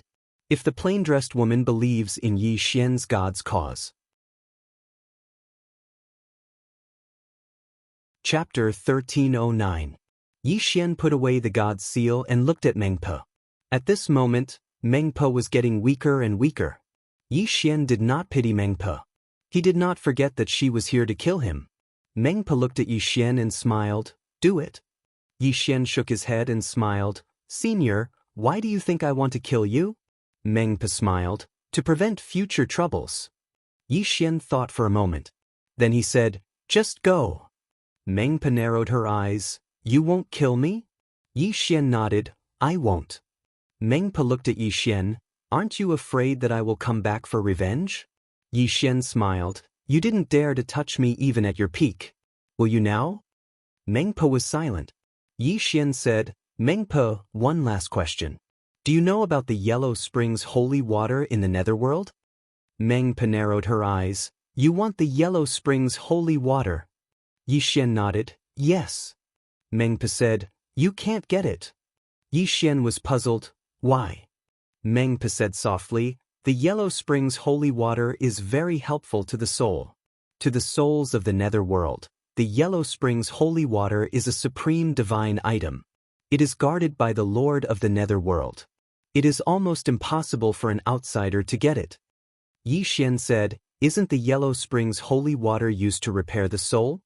If the plain-dressed woman believes in Yi Xian's god's cause. Chapter 1309. Yi Xian put away the god's seal and looked at Mengpa. At this moment, Mengpa was getting weaker and weaker. Yi Xian did not pity Mengpa. He did not forget that she was here to kill him. Mengpa looked at Yi Xian and smiled, do it. Yi Xian shook his head and smiled, Senior, why do you think I want to kill you? Mengpa smiled, to prevent future troubles. Yi Xian thought for a moment. Then he said, just go. Mengpa narrowed her eyes, you won't kill me? Yi Xian nodded, I won't. Mengpa looked at Yi Xian, aren't you afraid that I will come back for revenge? Yi Xian smiled, you didn't dare to touch me even at your peak. Will you now? Mengpa was silent. Yi Xian said, Mengpa, one last question. Do you know about the Yellow Springs holy water in the netherworld? Mengpa narrowed her eyes, you want the Yellow Springs holy water? Yi Xian nodded, yes. Mengpa said, you can't get it. Yi Xian was puzzled, why? Mengpa said softly, the Yellow Springs holy water is very helpful to the soul. To the souls of the netherworld, the Yellow Springs holy water is a supreme divine item. It is guarded by the Lord of the netherworld. It is almost impossible for an outsider to get it. Yi Xian said, "Isn't the yellow spring's holy water used to repair the soul?"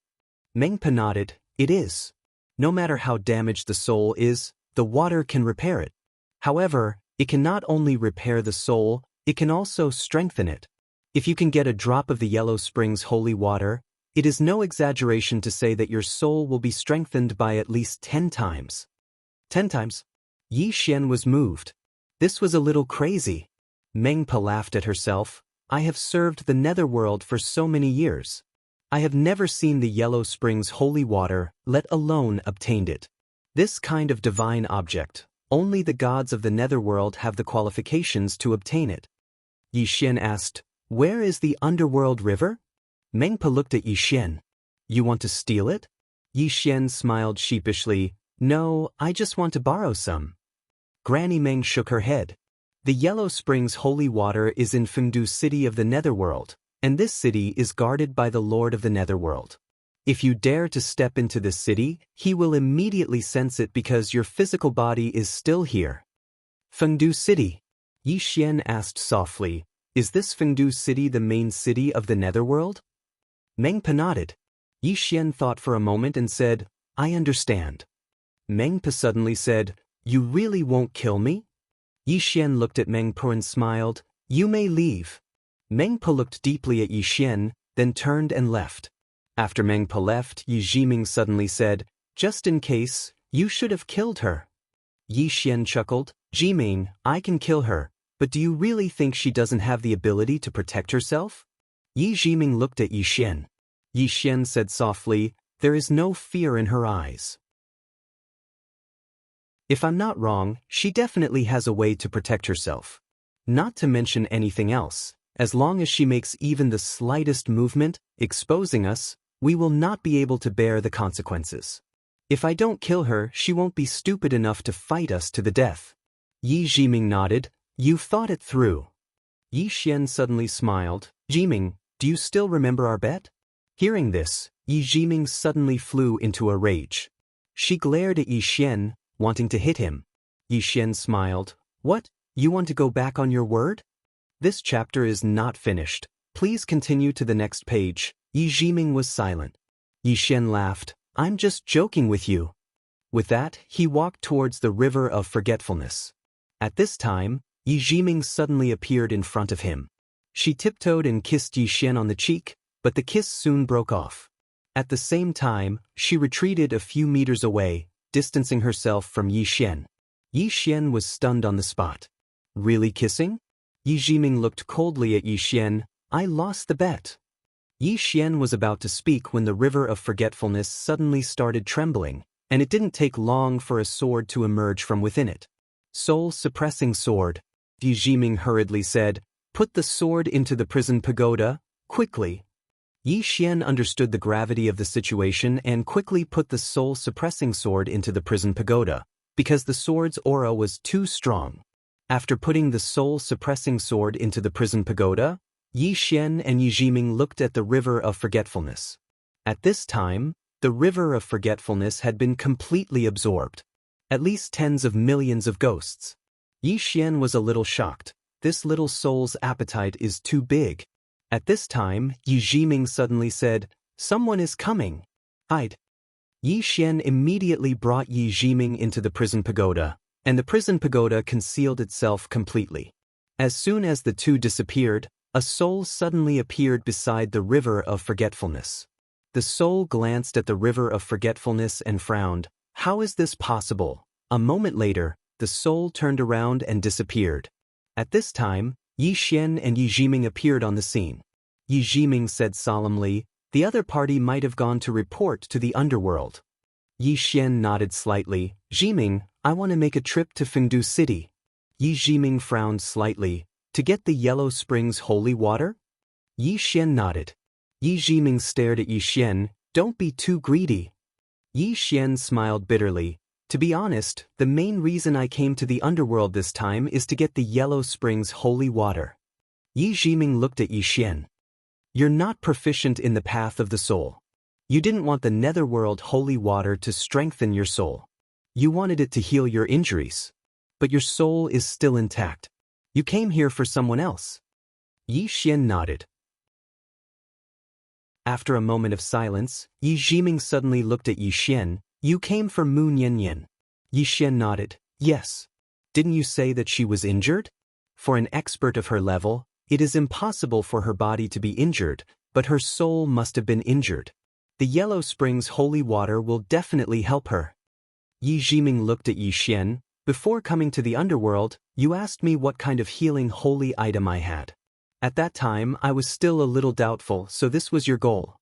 Mengpa nodded, "It is. No matter how damaged the soul is, the water can repair it. However, it can not only repair the soul, it can also strengthen it. If you can get a drop of the yellow spring's holy water, it is no exaggeration to say that your soul will be strengthened by at least 10 times. 10 times? Yi Xian was moved. This was a little crazy. Mengpa laughed at herself. I have served the netherworld for so many years. I have never seen the yellow spring's holy water, let alone obtained it. This kind of divine object, only the gods of the netherworld have the qualifications to obtain it. Yi Xian asked, "Where is the underworld river?" Mengpa looked at Yi Xian. "You want to steal it?" Yi Xian smiled sheepishly. "No, I just want to borrow some." Granny Meng shook her head. The yellow spring's holy water is in Fengdu city of the netherworld, and this city is guarded by the Lord of the netherworld. If you dare to step into this city, he will immediately sense it because your physical body is still here. Fengdu city? Yi Xian asked softly. Is this Fengdu city the main city of the netherworld? Mengpa nodded. Yi Xian thought for a moment and said, I understand. Mengpa suddenly said, You really won't kill me? Yi Xian looked at Mengpa and smiled. You may leave. Mengpa looked deeply at Yi Xian, then turned and left. After Mengpa left, Yi Jiming suddenly said, Just in case, you should have killed her. Yi Xian chuckled, Jiming, I can kill her, but do you really think she doesn't have the ability to protect herself? Yi Jiming looked at Yi Xian. Yi Xian said softly, There is no fear in her eyes. If I'm not wrong, she definitely has a way to protect herself. Not to mention anything else, as long as she makes even the slightest movement, exposing us, we will not be able to bear the consequences. If I don't kill her, she won't be stupid enough to fight us to the death. Yi Jiming nodded. You've thought it through. Yi Xian suddenly smiled. Jiming, do you still remember our bet? Hearing this, Yi Jiming suddenly flew into a rage. She glared at Yi Xian, wanting to hit him. Yi Xian smiled. What? You want to go back on your word? This chapter is not finished. Please continue to the next page. Yi Jiming was silent. Yi Xian laughed. I'm just joking with you. With that, he walked towards the river of forgetfulness. At this time, Yi Jiming suddenly appeared in front of him. She tiptoed and kissed Yi Xian on the cheek, but the kiss soon broke off. At the same time, she retreated a few meters away, distancing herself from Yi Xian. Yi Xian was stunned on the spot. Really kissing? Yi Jiming looked coldly at Yi Xian. I lost the bet. Yi Xian was about to speak when the river of forgetfulness suddenly started trembling, and it didn't take long for a sword to emerge from within it. Soul-suppressing sword. Yi Jiming hurriedly said, Put the sword into the prison pagoda, quickly. Yi Xian understood the gravity of the situation and quickly put the soul-suppressing sword into the prison pagoda, because the sword's aura was too strong. After putting the soul-suppressing sword into the prison pagoda, Yi Xian and Yi Jiming looked at the river of forgetfulness. At this time, the river of forgetfulness had been completely absorbed. At least tens of millions of ghosts. Yi Xian was a little shocked. This little soul's appetite is too big. At this time, Yi Jiming suddenly said, Someone is coming. Hide. Yi Xian immediately brought Yi Jiming into the prison pagoda, and the prison pagoda concealed itself completely. As soon as the two disappeared, a soul suddenly appeared beside the river of forgetfulness. The soul glanced at the river of forgetfulness and frowned. How is this possible? A moment later, the soul turned around and disappeared. At this time, Yi Xian and Yi Jiming appeared on the scene. Yi Jiming said solemnly, The other party might have gone to report to the underworld. Yi Xian nodded slightly. Jiming, I want to make a trip to Fengdu City. Yi Jiming frowned slightly. To get the Yellow Springs holy water? Yi Xian nodded. Yi Jiming stared at Yi Xian. Don't be too greedy. Yi Xian smiled bitterly. To be honest, the main reason I came to the underworld this time is to get the Yellow Springs holy water. Yi Jiming looked at Yi Xian. You're not proficient in the path of the soul. You didn't want the netherworld holy water to strengthen your soul. You wanted it to heal your injuries. But your soul is still intact. You came here for someone else. Yi Xian nodded. After a moment of silence, Yi Jiming suddenly looked at Yi Xian. You came from Mu Nianyan. Yi Xian nodded. Yes. Didn't you say that she was injured? For an expert of her level, it is impossible for her body to be injured, but her soul must have been injured. The Yellow Springs holy water will definitely help her. Yi Jiming looked at Yi Xian. Before coming to the underworld, you asked me what kind of healing holy item I had. At that time, I was still a little doubtful, so this was your goal.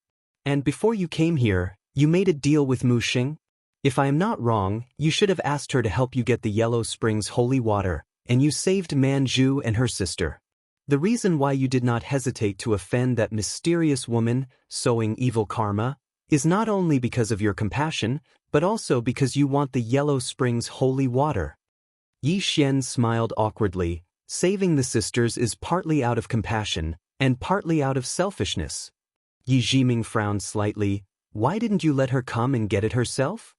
And before you came here, you made a deal with Mu Xing? If I am not wrong, you should have asked her to help you get the Yellow Springs holy water, and you saved Manju and her sister. The reason why you did not hesitate to offend that mysterious woman, sowing evil karma, is not only because of your compassion, but also because you want the Yellow Springs holy water. Yi Xian smiled awkwardly. Saving the sisters is partly out of compassion, and partly out of selfishness. Yi Jiming frowned slightly. Why didn't you let her come and get it herself?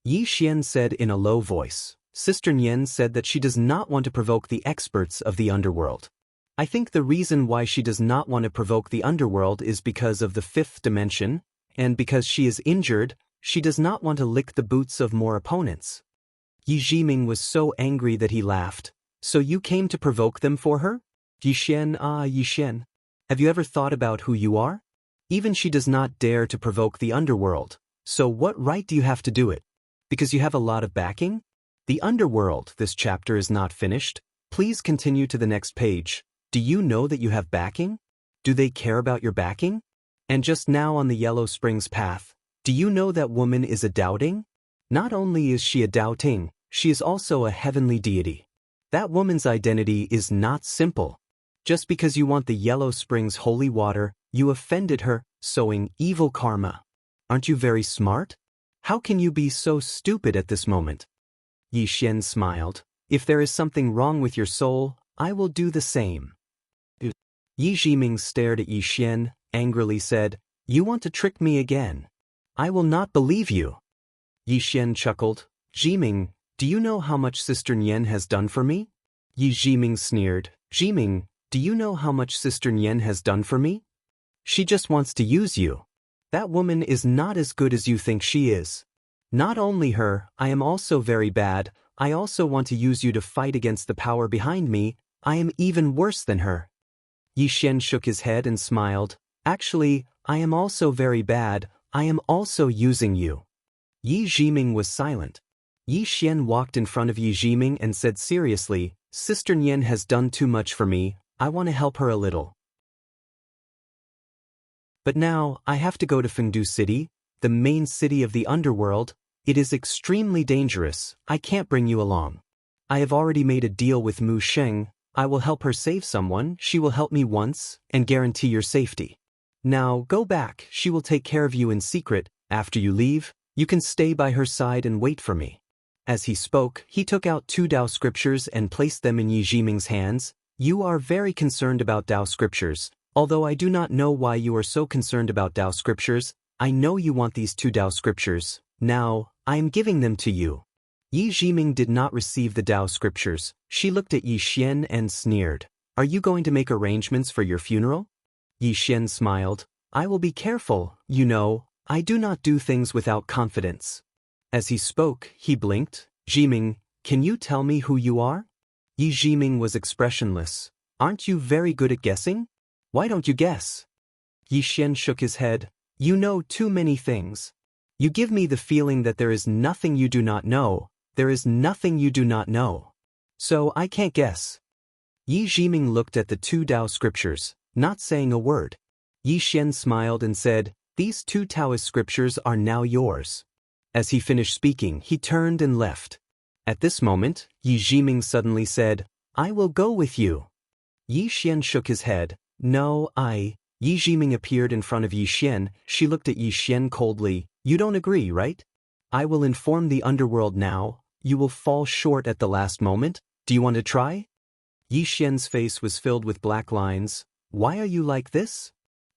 Yi Xian said in a low voice. Sister Nian said that she does not want to provoke the experts of the underworld. I think the reason why she does not want to provoke the underworld is because of the fifth dimension, and because she is injured, she does not want to lick the boots of more opponents. Yi Jiming was so angry that he laughed. So you came to provoke them for her? Yi Xian, Yi Xian. Have you ever thought about who you are? Even she does not dare to provoke the underworld. So what right do you have to do it? Because you have a lot of backing? The underworld, this chapter is not finished. Please continue to the next page. Do you know that you have backing? Do they care about your backing? And just now on the Yellow Springs path, do you know that woman is a doubting? Not only is she a doubting, she is also a heavenly deity. That woman's identity is not simple. Just because you want the Yellow Springs holy water, you offended her, sowing evil karma. Aren't you very smart? How can you be so stupid at this moment? Yi Xian smiled. If there is something wrong with your soul, I will do the same. Yi Jiming stared at Yi Xian, angrily said, You want to trick me again. I will not believe you. Yi Xian chuckled. Jiming, do you know how much Sister Nian has done for me? Yi Jiming sneered. Jiming, do you know how much Sister Nian has done for me? She just wants to use you. That woman is not as good as you think she is. Not only her, I am also very bad. I also want to use you to fight against the power behind me. I am even worse than her. Yi Xian shook his head and smiled. Actually, I am also very bad. I am also using you. Yi Jiming was silent. Yi Xian walked in front of Yi Jiming and said seriously, Sister Nian has done too much for me, I want to help her a little. But now, I have to go to Fengdu City, the main city of the underworld. It is extremely dangerous, I can't bring you along. I have already made a deal with Mu Xing. I will help her save someone, she will help me once, and guarantee your safety. Now, go back, she will take care of you in secret. After you leave, you can stay by her side and wait for me. As he spoke, he took out 2 Dao scriptures and placed them in Yi Jiming's hands. You are very concerned about Dao scriptures. Although I do not know why you are so concerned about Dao scriptures, I know you want these 2 Dao scriptures. Now, I am giving them to you. Yi Jiming did not receive the Dao scriptures. She looked at Yi Xian and sneered. Are you going to make arrangements for your funeral? Yi Xian smiled. I will be careful, you know, I do not do things without confidence. As he spoke, he blinked. Jiming, can you tell me who you are? Yi Jiming was expressionless. Aren't you very good at guessing? Why don't you guess? Yi Xian shook his head. You know too many things. You give me the feeling that there is nothing you do not know. There is nothing you do not know. So I can't guess. Yi Jiming looked at the 2 Dao scriptures, not saying a word. Yi Xian smiled and said, These 2 Taoist scriptures are now yours. As he finished speaking, he turned and left. At this moment, Yi Jiming suddenly said, I will go with you. Yi Xian shook his head. No, Yi Jiming appeared in front of Yi Xian. She looked at Yi Xian coldly. You don't agree, right? I will inform the underworld now. You will fall short at the last moment. Do you want to try? Yi Xian's face was filled with black lines. Why are you like this?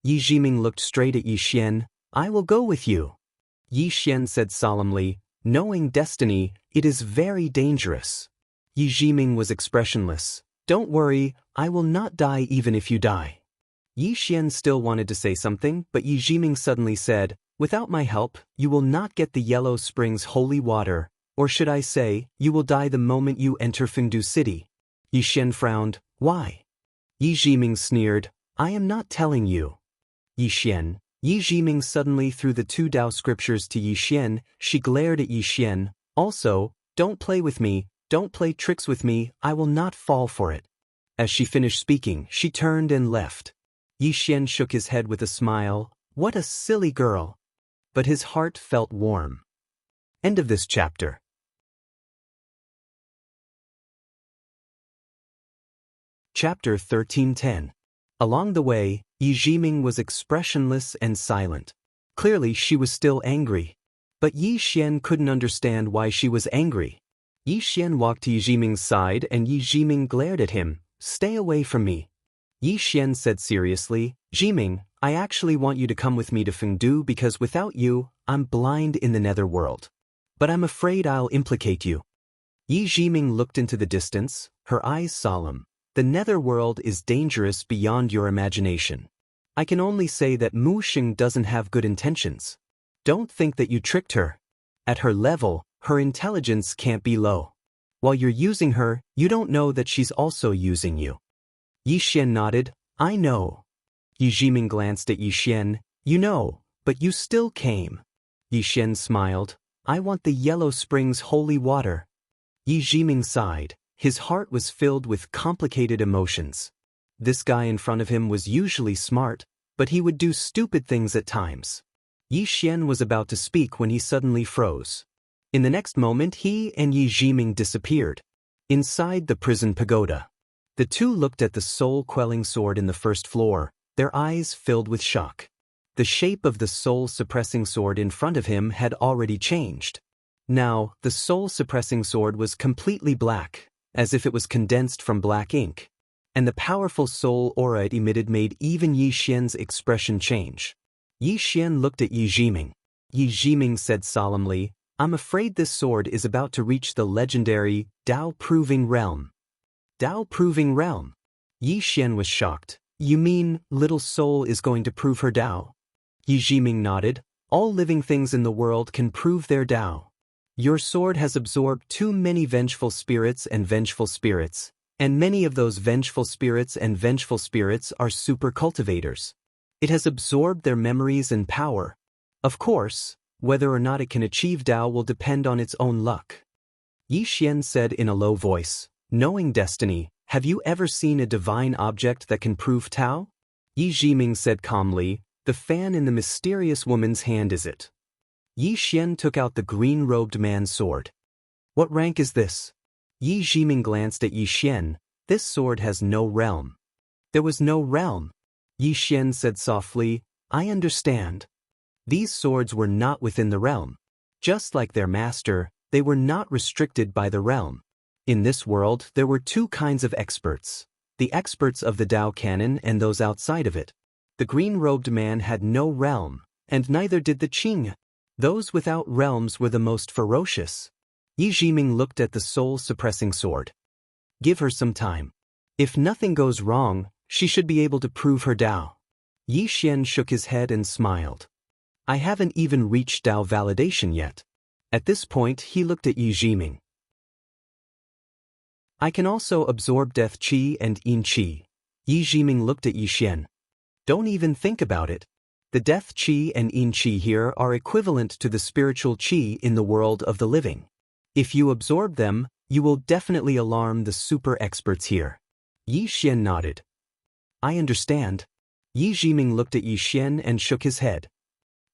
Yi Jiming looked straight at Yi Xian. I will go with you. Yi Xian said solemnly, knowing destiny, it is very dangerous. Yi Jiming was expressionless. Don't worry, I will not die even if you die. Yi Xian still wanted to say something, but Yi Jiming suddenly said, without my help, you will not get the Yellow Springs holy water, or should I say, you will die the moment you enter Fengdu City. Yi Xian frowned, why? Yi Jiming sneered, I am not telling you. Yi Xian. Yi Jiming suddenly threw the 2 Dao scriptures to Yi Xian. She glared at Yi Xian. Also, don't play with me, don't play tricks with me, I will not fall for it. As she finished speaking, she turned and left. Yi Xian shook his head with a smile. What a silly girl. But his heart felt warm. End of this chapter. Chapter 13:10. Along the way, Yi Jiming was expressionless and silent. Clearly she was still angry. But Yi Xian couldn't understand why she was angry. Yi Xian walked to Yi Jiming's side and Yi Jiming glared at him. Stay away from me. Yi Xian said seriously, Jiming, I actually want you to come with me to Fengdu because without you, I'm blind in the netherworld. But I'm afraid I'll implicate you. Yi Jiming looked into the distance, her eyes solemn. The netherworld is dangerous beyond your imagination. I can only say that Mu Xing doesn't have good intentions. Don't think that you tricked her. At her level, her intelligence can't be low. While you're using her, you don't know that she's also using you. Yi Xian nodded, I know. Yi Jiming glanced at Yi Xian, you know, but you still came. Yi Xian smiled, I want the Yellow Springs holy water. Yi Jiming sighed. His heart was filled with complicated emotions. This guy in front of him was usually smart, but he would do stupid things at times. Yi Xian was about to speak when he suddenly froze. In the next moment he and Yi Jiming disappeared. Inside the prison pagoda. The two looked at the soul-quelling sword in the first floor, their eyes filled with shock. The shape of the soul-suppressing sword in front of him had already changed. Now, the soul-suppressing sword was completely black, as if it was condensed from black ink. And the powerful soul aura it emitted made even Yi Xian's expression change. Yi Xian looked at Yi Jiming. Yi Jiming said solemnly, I'm afraid this sword is about to reach the legendary Dao-proving realm. Dao-proving realm? Yi Xian was shocked. You mean, little soul is going to prove her Dao? Yi Jiming nodded. All living things in the world can prove their Dao. Your sword has absorbed too many vengeful spirits, and many of those vengeful spirits are super cultivators. It has absorbed their memories and power. Of course, whether or not it can achieve Dao will depend on its own luck. Yi Xian said in a low voice, knowing destiny, have you ever seen a divine object that can prove Tao? Yi Jiming said calmly, the fan in the mysterious woman's hand is it. Yi Xian took out the green-robed man's sword. What rank is this? Yi Jiming glanced at Yi Xian. This sword has no realm. There was no realm. Yi Xian said softly, I understand. These swords were not within the realm. Just like their master, they were not restricted by the realm. In this world, there were 2 kinds of experts. The experts of the Dao canon and those outside of it. The green-robed man had no realm, and neither did the Qing. Those without realms were the most ferocious. Yi Jiming looked at the soul-suppressing sword. Give her some time. If nothing goes wrong, she should be able to prove her Dao. Yi Xian shook his head and smiled. I haven't even reached Dao validation yet. At this point he looked at Yi Jiming. I can also absorb death qi and yin qi. Yi Jiming looked at Yi Xian. Don't even think about it. The death qi and yin qi here are equivalent to the spiritual qi in the world of the living. If you absorb them, you will definitely alarm the super experts here. Yi Xian nodded. I understand. Yi Jiming looked at Yi Xian and shook his head.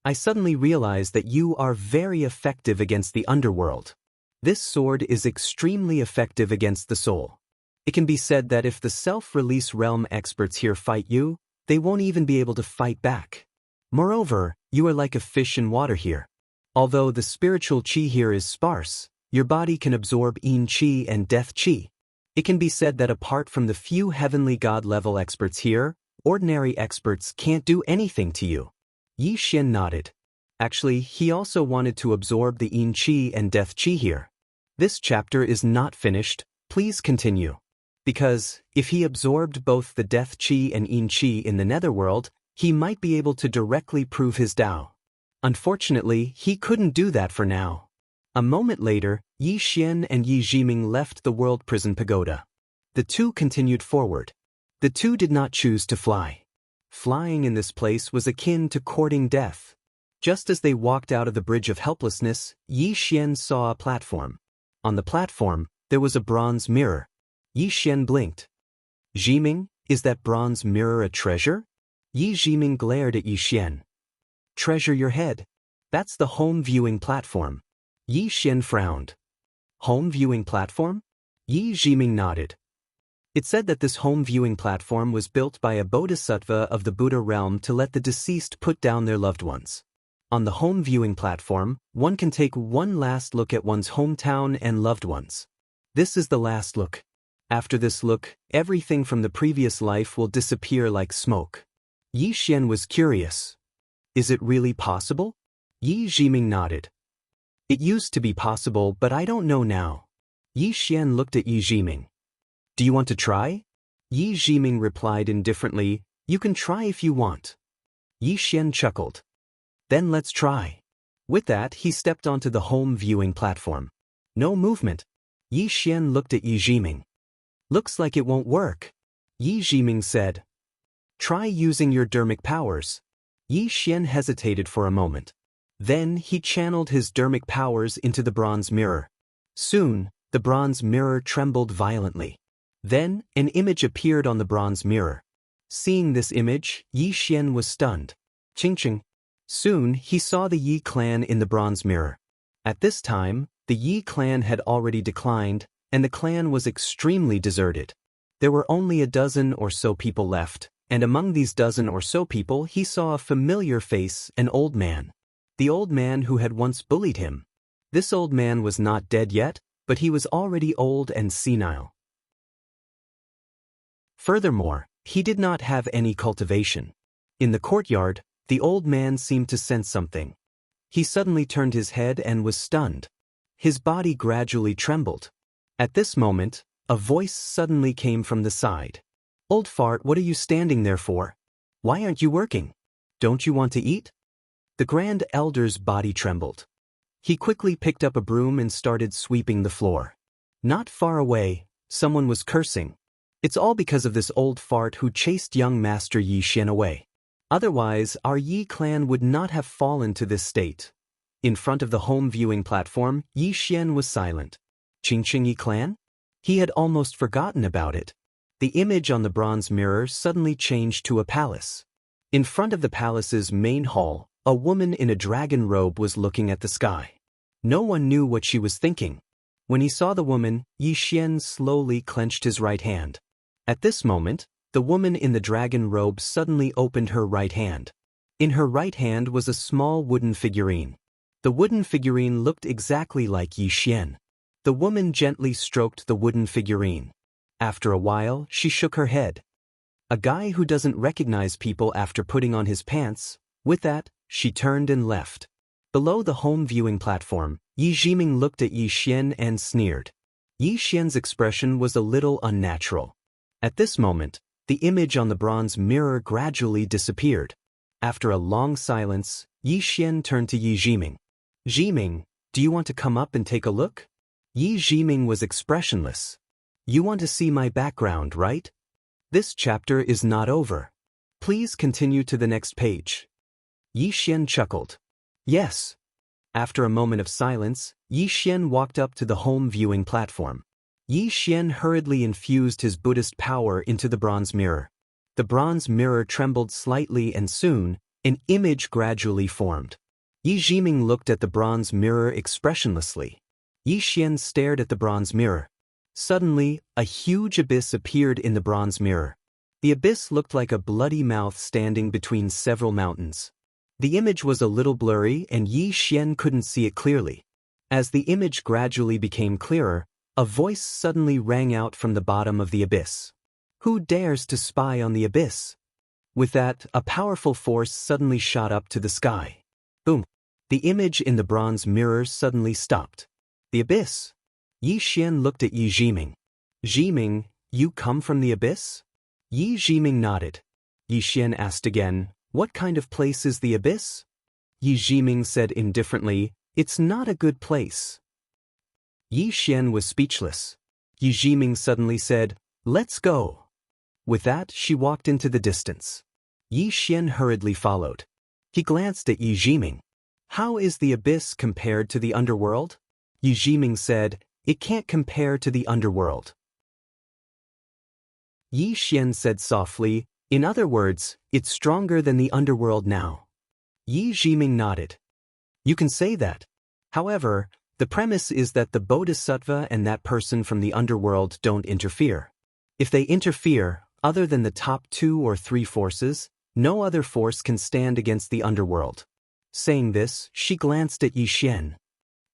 I suddenly realized that you are very effective against the underworld. This sword is extremely effective against the soul. It can be said that if the self-release realm experts here fight you, they won't even be able to fight back. Moreover, you are like a fish in water here. Although the spiritual qi here is sparse, your body can absorb yin qi and death qi. It can be said that apart from the few heavenly god-level experts here, ordinary experts can't do anything to you. Yi Xian nodded. Actually, he also wanted to absorb the yin qi and death qi here. This chapter is not finished, please continue. Because, if he absorbed both the death qi and yin qi in the netherworld, he might be able to directly prove his Dao. Unfortunately, he couldn't do that for now. A moment later, Yi Xian and Yi Jiming left the World Prison Pagoda. The two continued forward. The two did not choose to fly. Flying in this place was akin to courting death. Just as they walked out of the Bridge of Helplessness, Yi Xian saw a platform. On the platform, there was a bronze mirror. Yi Xian blinked. Jiming, is that bronze mirror a treasure? Yi Jiming glared at Yi Xian. Treasure your head. That's the home viewing platform. Yi Xian frowned. Home viewing platform? Yi Jiming nodded. It said that this home viewing platform was built by a bodhisattva of the Buddha realm to let the deceased put down their loved ones. On the home viewing platform, one can take one last look at one's hometown and loved ones. This is the last look. After this look, everything from the previous life will disappear like smoke. Yi Xian was curious. Is it really possible? Yi Jiming nodded. It used to be possible, but I don't know now. Yi Xian looked at Yi Jiming. Do you want to try? Yi Jiming replied indifferently, you can try if you want. Yi Xian chuckled. Then let's try. With that, he stepped onto the home viewing platform. No movement. Yi Xian looked at Yi Jiming. Looks like it won't work. Yi Jiming said. Try using your dermic powers. Yi Xian hesitated for a moment. Then he channeled his dermic powers into the bronze mirror. Soon, the bronze mirror trembled violently. Then, an image appeared on the bronze mirror. Seeing this image, Yi Xian was stunned. Ching. Soon, he saw the Yi clan in the bronze mirror. At this time, the Yi clan had already declined, and the clan was extremely deserted. There were only a dozen or so people left, and among these dozen or so people he saw a familiar face, an old man. The old man who had once bullied him. This old man was not dead yet, but he was already old and senile. Furthermore, he did not have any cultivation. In the courtyard, the old man seemed to sense something. He suddenly turned his head and was stunned. His body gradually trembled. At this moment, a voice suddenly came from the side. Old fart, what are you standing there for? Why aren't you working? Don't you want to eat? The Grand Elder's body trembled. He quickly picked up a broom and started sweeping the floor. Not far away, someone was cursing. It's all because of this old fart who chased young Master Yi Xian away. Otherwise, our Yi clan would not have fallen to this state. In front of the home viewing platform, Yi Xian was silent. Ching Yi clan? He had almost forgotten about it. The image on the bronze mirror suddenly changed to a palace. In front of the palace's main hall, a woman in a dragon robe was looking at the sky. No one knew what she was thinking. When he saw the woman, Yi Xian slowly clenched his right hand. At this moment, the woman in the dragon robe suddenly opened her right hand. In her right hand was a small wooden figurine. The wooden figurine looked exactly like Yi Xian. The woman gently stroked the wooden figurine. After a while, she shook her head. A guy who doesn't recognize people after putting on his pants. With that, she turned and left. Below the home viewing platform, Yi Jiming looked at Yi Xian and sneered. Yi Xian's expression was a little unnatural. At this moment, the image on the bronze mirror gradually disappeared. After a long silence, Yi Xian turned to Yi Jiming. Jiming, do you want to come up and take a look? Yi Jiming was expressionless. You want to see my background, right? This chapter is not over. Please continue to the next page. Yi Xian chuckled. Yes. After a moment of silence, Yi Xian walked up to the home viewing platform. Yi Xian hurriedly infused his Buddhist power into the bronze mirror. The bronze mirror trembled slightly and soon, an image gradually formed. Yi Jiming looked at the bronze mirror expressionlessly. Yi Xian stared at the bronze mirror. Suddenly, a huge abyss appeared in the bronze mirror. The abyss looked like a bloody mouth standing between several mountains. The image was a little blurry and Yi Xian couldn't see it clearly. As the image gradually became clearer, a voice suddenly rang out from the bottom of the abyss. Who dares to spy on the abyss? With that, a powerful force suddenly shot up to the sky. Boom! The image in the bronze mirror suddenly stopped. The abyss. Yi Xian looked at Yi Jiming. Jiming, You come from the abyss? Yi Jiming nodded. Yi Xian asked again, what kind of place is the abyss? Yi Jiming said indifferently, it's not a good place. Yi Xian was speechless. Yi Jiming suddenly said, let's go. With that, she walked into the distance. Yi Xian hurriedly followed. He glanced at Yi Jiming. How is the abyss compared to the underworld? Yi Jiming said, it can't compare to the underworld. Yi Xian said softly, in other words, it's stronger than the underworld now. Yi Jiming nodded. You can say that. However, the premise is that the bodhisattva and that person from the underworld don't interfere. If they interfere, other than the top 2 or 3 forces, no other force can stand against the underworld. Saying this, she glanced at Yi Xian.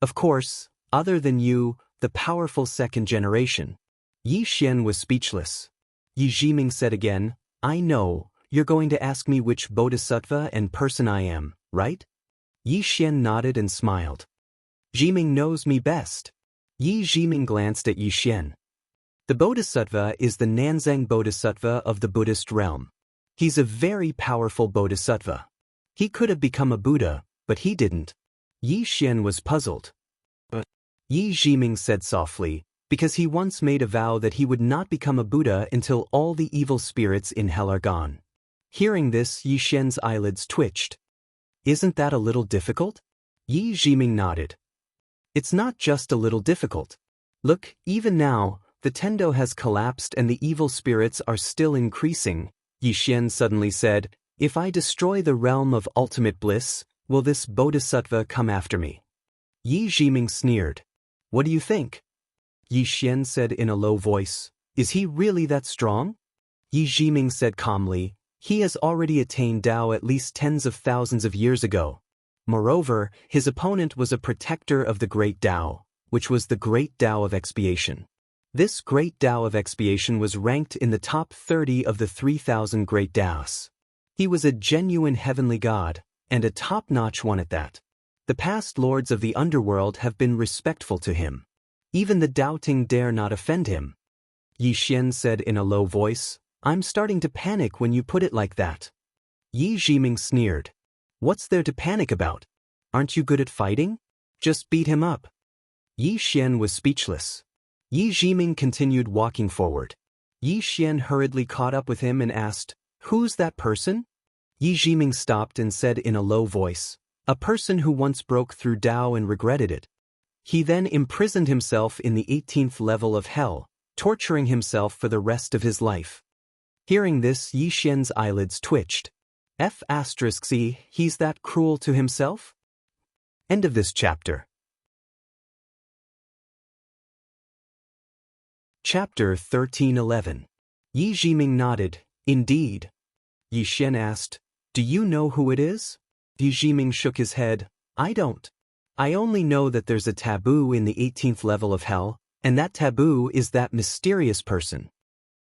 Of course, other than you, the powerful second generation. Yi Xian was speechless. Yi Jiming said again, I know, you're going to ask me which bodhisattva and person I am, right? Yi Xian nodded and smiled. Jiming knows me best. Yi Jiming glanced at Yi Xian. The bodhisattva is the Nanzang bodhisattva of the Buddhist realm. He's a very powerful bodhisattva. He could have become a Buddha, but he didn't. Yi Xian was puzzled. But Yi Jiming said softly, because he once made a vow that he would not become a Buddha until all the evil spirits in hell are gone. Hearing this, Yi Xian's eyelids twitched. Isn't that a little difficult? Yi Jiming nodded. It's not just a little difficult. Look, even now, the Tendo has collapsed and the evil spirits are still increasing. Yi Xian suddenly said, if I destroy the realm of ultimate bliss, will this bodhisattva come after me? Yi Jiming sneered. What do you think? Yi Xian said in a low voice, is he really that strong? Yi Jiming said calmly, he has already attained Tao at least tens of thousands of years ago. Moreover, his opponent was a protector of the Great Tao, which was the Great Tao of Expiation. This Great Tao of Expiation was ranked in the top 30 of the 3,000 Great Taoists. He was a genuine heavenly god, and a top-notch one at that. The past lords of the underworld have been respectful to him. Even the doubting dare not offend him. Yi Xian said in a low voice, I'm starting to panic when you put it like that. Yi Jiming sneered. What's there to panic about? Aren't you good at fighting? Just beat him up. Yi Xian was speechless. Yi Jiming continued walking forward. Yi Xian hurriedly caught up with him and asked, who's that person? Yi Jiming stopped and said in a low voice, a person who once broke through Tao and regretted it. He then imprisoned himself in the 18th level of hell, torturing himself for the rest of his life. Hearing this, Yi Xian's eyelids twitched. F***, he's that cruel to himself? End of this chapter. Chapter 1311. Yi Jiming nodded, indeed. Yi Xian asked, do you know who it is? Yi Jiming shook his head, I don't. I only know that there's a taboo in the 18th level of hell, and that taboo is that mysterious person.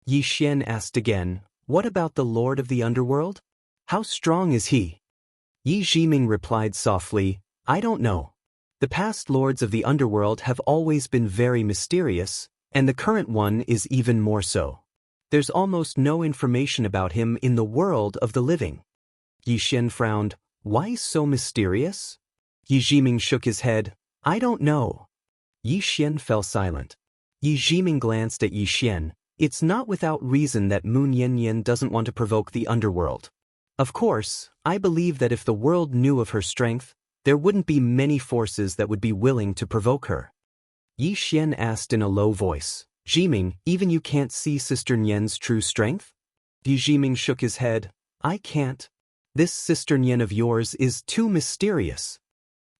Yi Xian asked again, what about the Lord of the Underworld? How strong is he? Yi Jiming replied softly, I don't know. The past lords of the underworld have always been very mysterious, and the current one is even more so. There's almost no information about him in the world of the living. Yi Xian frowned, why so mysterious? Yi Jiming shook his head, I don't know. Yi Xian fell silent. Yi Jiming glanced at Yi Xian. It's not without reason that Moon Yanyan doesn't want to provoke the underworld. Of course, I believe that if the world knew of her strength, there wouldn't be many forces that would be willing to provoke her. Yi Xian asked in a low voice, Jiming, even you can't see Sister Nian's true strength? Yi Jiming shook his head, I can't. This Sister Nian of yours is too mysterious.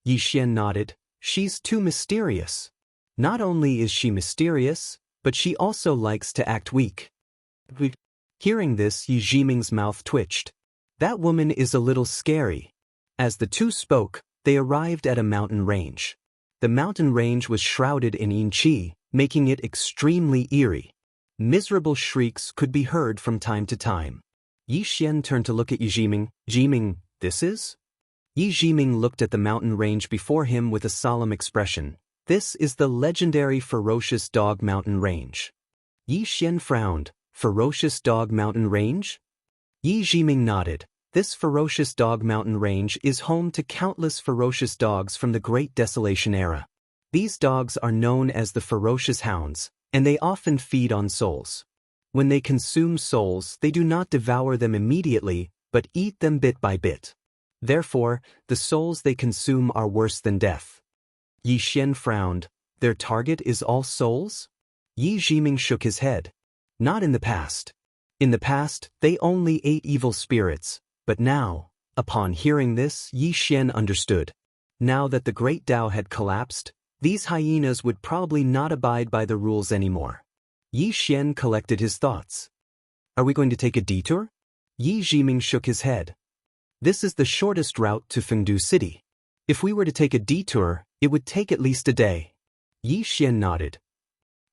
Yi Xian nodded, she's too mysterious. Not only is she mysterious, but she also likes to act weak. Hearing this, Yi Jiming's mouth twitched. That woman is a little scary. As the two spoke, they arrived at a mountain range. The mountain range was shrouded in yin qi, making it extremely eerie. Miserable shrieks could be heard from time to time. Yi Xian turned to look at Yi Jiming. Jiming, this is? Yi Jiming looked at the mountain range before him with a solemn expression. This is the legendary ferocious dog mountain range. Yi Xian frowned. Ferocious Dog Mountain Range? Yi Jiming nodded. This ferocious dog mountain range is home to countless ferocious dogs from the Great Desolation era. These dogs are known as the ferocious hounds, and they often feed on souls. When they consume souls, they do not devour them immediately, but eat them bit by bit. Therefore, the souls they consume are worse than death. Yi Xian frowned. Their target is all souls? Yi Jiming shook his head. Not in the past. In the past, they only ate evil spirits, but now, upon hearing this, Yi Xian understood. Now that the great Tao had collapsed, these hyenas would probably not abide by the rules anymore. Yi Xian collected his thoughts. Are we going to take a detour? Yi Jiming shook his head. This is the shortest route to Fengdu City. If we were to take a detour, it would take at least a day. Yi Xian nodded.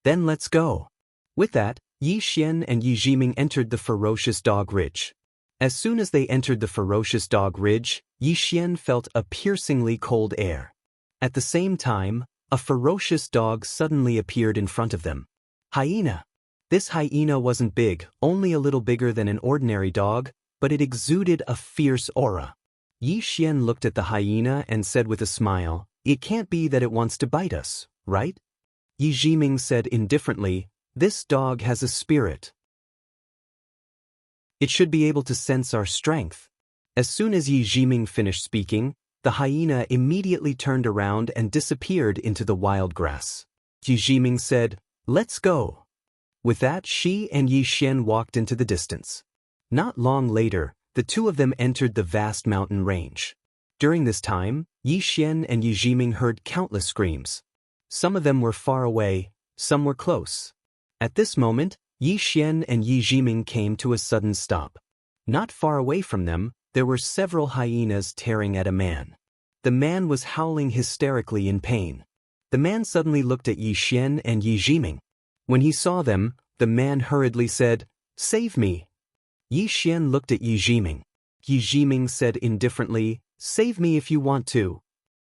Then let's go. With that, Yi Xian and Yi Jiming entered the ferocious dog ridge. As soon as they entered the ferocious dog ridge, Yi Xian felt a piercingly cold air. At the same time, a ferocious dog suddenly appeared in front of them. Hyena. This hyena wasn't big, only a little bigger than an ordinary dog, but it exuded a fierce aura. Yi Xian looked at the hyena and said with a smile, "It can't be that it wants to bite us, right?" Yi Jiming said indifferently, "This dog has a spirit. It should be able to sense our strength." As soon as Yi Jiming finished speaking, the hyena immediately turned around and disappeared into the wild grass. Yi Jiming said, "Let's go." With that, she and Yi Xian walked into the distance. Not long later, the two of them entered the vast mountain range. During this time, Yi Xian and Yi Jiming heard countless screams. Some of them were far away, some were close. At this moment, Yi Xian and Yi Jiming came to a sudden stop. Not far away from them, there were several hyenas tearing at a man. The man was howling hysterically in pain. The man suddenly looked at Yi Xian and Yi Jiming. When he saw them, the man hurriedly said, "Save me." Yi Xian looked at Yi Jiming. Yi Jiming said indifferently, "Save me if you want to."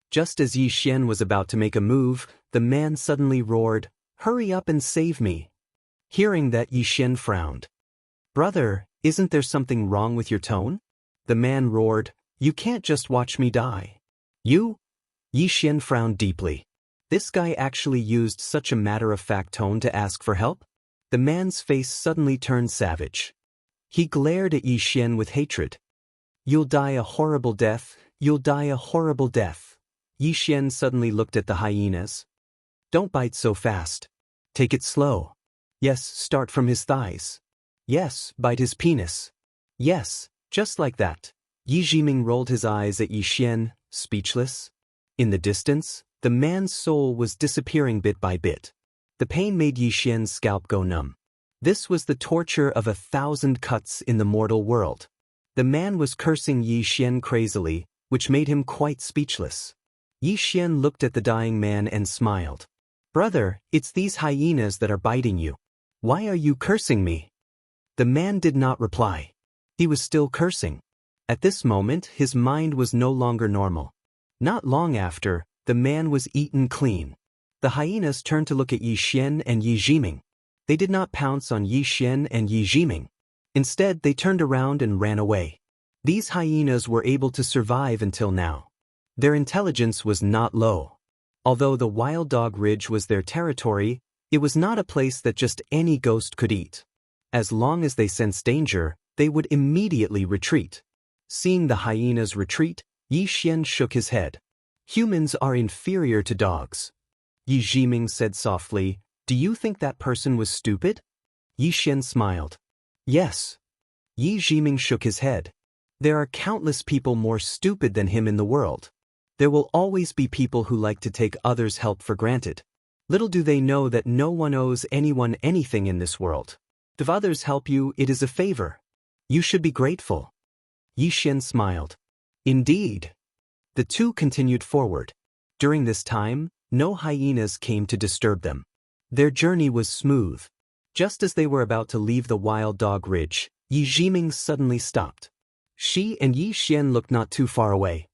Just as Yi Xian was about to make a move, the man suddenly roared, "Hurry up and save me." Hearing that, Yi Xian frowned. "Brother, isn't there something wrong with your tone?" The man roared, "You can't just watch me die." "You?" Yi Xian frowned deeply. This guy actually used such a matter-of-fact tone to ask for help? The man's face suddenly turned savage. He glared at Yi Xian with hatred. "You'll die a horrible death, you'll die a horrible death." Yi Xian suddenly looked at the hyenas. "Don't bite so fast. Take it slow. Yes, start from his thighs. Yes, bite his penis. Yes, just like that." Yi Jiming rolled his eyes at Yi Xian, speechless. In the distance, the man's soul was disappearing bit by bit. The pain made Yi Xian's scalp go numb. This was the torture of 1,000 cuts in the mortal world. The man was cursing Yi Xian crazily, which made him quite speechless. Yi Xian looked at the dying man and smiled. "Brother, it's these hyenas that are biting you. Why are you cursing me?" The man did not reply. He was still cursing. At this moment, his mind was no longer normal. Not long after, the man was eaten clean. The hyenas turned to look at Yi Xian and Yi Jiming. They did not pounce on Yi Xian and Yi Jiming. Instead, they turned around and ran away. These hyenas were able to survive until now. Their intelligence was not low. Although the Wild Dog Ridge was their territory, it was not a place that just any ghost could eat. As long as they sensed danger, they would immediately retreat. Seeing the hyenas retreat, Yi Xian shook his head. "Humans are inferior to dogs." Yi Jiming said softly, "Do you think that person was stupid?" Yi Xian smiled. "Yes." Yi Jiming shook his head. "There are countless people more stupid than him in the world. There will always be people who like to take others' help for granted. Little do they know that no one owes anyone anything in this world. If others help you, it is a favor. You should be grateful." Yi Xian smiled. "Indeed." The two continued forward. During this time, no hyenas came to disturb them. Their journey was smooth. Just as they were about to leave the Wild Dog Ridge, Yi Jiming suddenly stopped. She and Yi Xian looked not too far away.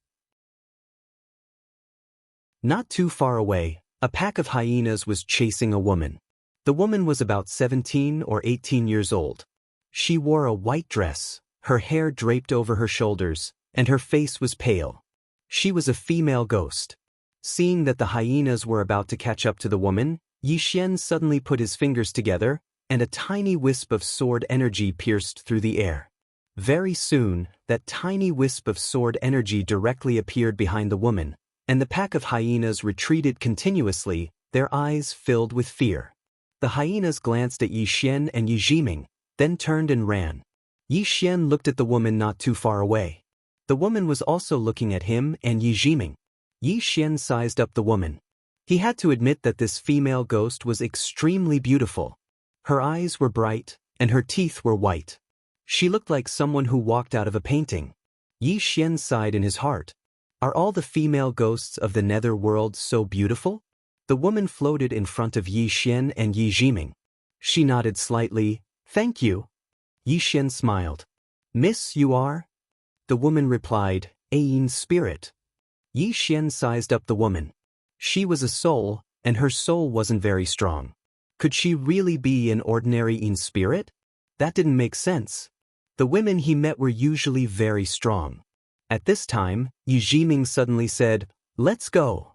Not too far away, a pack of hyenas was chasing a woman. The woman was about 17 or 18 years old. She wore a white dress, her hair draped over her shoulders, and her face was pale. She was a female ghost. Seeing that the hyenas were about to catch up to the woman, Yixian suddenly put his fingers together, and a tiny wisp of sword energy pierced through the air. Very soon, that tiny wisp of sword energy directly appeared behind the woman, and the pack of hyenas retreated continuously, their eyes filled with fear. The hyenas glanced at Yixian and Yizhiming, then turned and ran. Yixian looked at the woman not too far away. The woman was also looking at him and Yizhiming. Yixian sized up the woman. He had to admit that this female ghost was extremely beautiful. Her eyes were bright, and her teeth were white. She looked like someone who walked out of a painting. Yixian sighed in his heart. Are all the female ghosts of the nether world so beautiful? The woman floated in front of Yixian and Yizhiming. She nodded slightly. Thank you. Yixian smiled. Miss, you are? The woman replied, Ain spirit. Yixian sized up the woman. She was a soul, and her soul wasn't very strong. Could she really be an ordinary Yin spirit? That didn't make sense. The women he met were usually very strong. At this time, Yizhiming suddenly said, Let's go.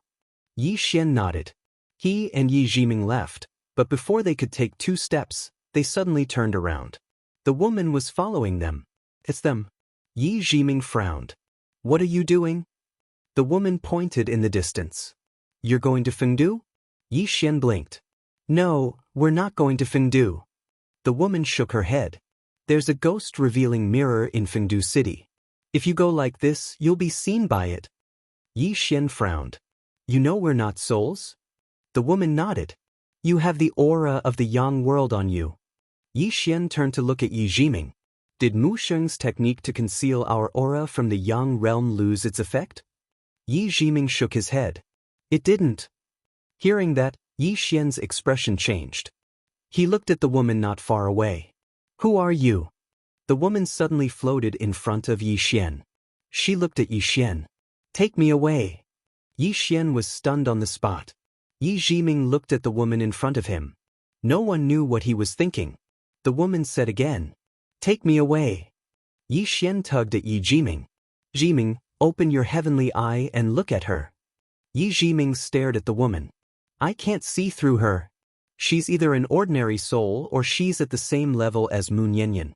Yixian nodded. He and Yizhiming left, but before they could take 2 steps, they suddenly turned around. The woman was following them. It's them. Yizhiming frowned. What are you doing? The woman pointed in the distance. You're going to Fengdu? Yixian blinked. No, we're not going to Fengdu. The woman shook her head. There's a ghost revealing mirror in Fengdu City. If you go like this, you'll be seen by it. Yixian frowned. You know we're not souls? The woman nodded. You have the aura of the Yang world on you. Yixian turned to look at Yizhiming. Did Mu Sheng's technique to conceal our aura from the Yang realm lose its effect? Yizhiming shook his head. It didn't. Hearing that, Yixian's expression changed. He looked at the woman not far away. Who are you? The woman suddenly floated in front of Yixian. She looked at Yixian. Take me away. Yixian was stunned on the spot. Yizhiming looked at the woman in front of him. No one knew what he was thinking. The woman said again, Take me away. Yixian tugged at Yizhiming. Yizhiming, open your heavenly eye and look at her. Yizhiming stared at the woman. I can't see through her. She's either an ordinary soul or she's at the same level as Moon Yanyan.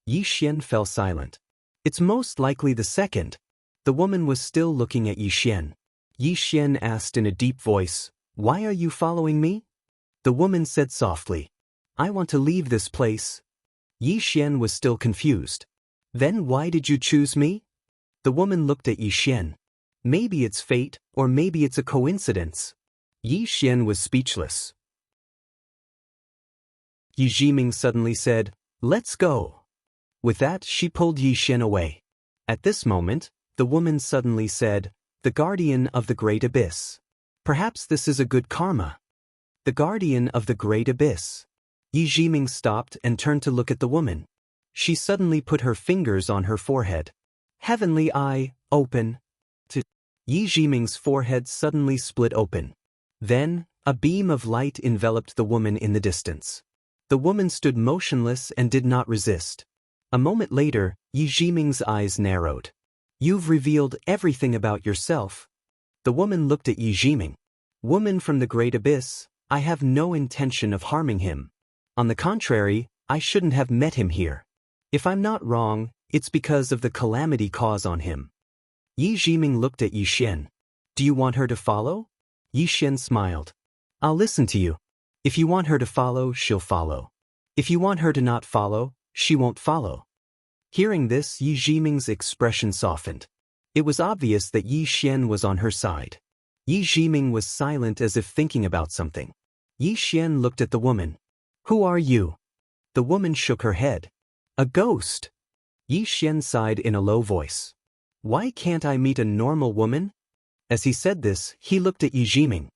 Yixian fell silent. It's most likely the second. The woman was still looking at Yixian. Yixian asked in a deep voice, Why are you following me? The woman said softly, I want to leave this place. Yixian was still confused. Then why did you choose me? The woman looked at Yixian. Maybe it's fate, or maybe it's a coincidence. Yixian was speechless. Yizhiming suddenly said, Let's go. With that, she pulled Yixian away. At this moment, the woman suddenly said, The guardian of the great abyss. Perhaps this is a good karma. The guardian of the great abyss. Yizhiming stopped and turned to look at the woman. She suddenly put her fingers on her forehead. Heavenly eye, open. Yizhiming's forehead suddenly split open. Then, a beam of light enveloped the woman in the distance. The woman stood motionless and did not resist. A moment later, Yizhiming's eyes narrowed. You've revealed everything about yourself. The woman looked at Yizhiming. Woman from the great abyss, I have no intention of harming him. On the contrary, I shouldn't have met him here. If I'm not wrong, it's because of the calamity caused on him. Yizhiming looked at Yixian. Do you want her to follow? Yixian smiled. I'll listen to you. If you want her to follow, she'll follow. If you want her to not follow, she won't follow. Hearing this, Yizhiming's expression softened. It was obvious that Yixian was on her side. Yizhiming was silent as if thinking about something. Yixian looked at the woman. Who are you? The woman shook her head. A ghost. Yixian sighed in a low voice. Why can't I meet a normal woman? As he said this, he looked at Yizhiming.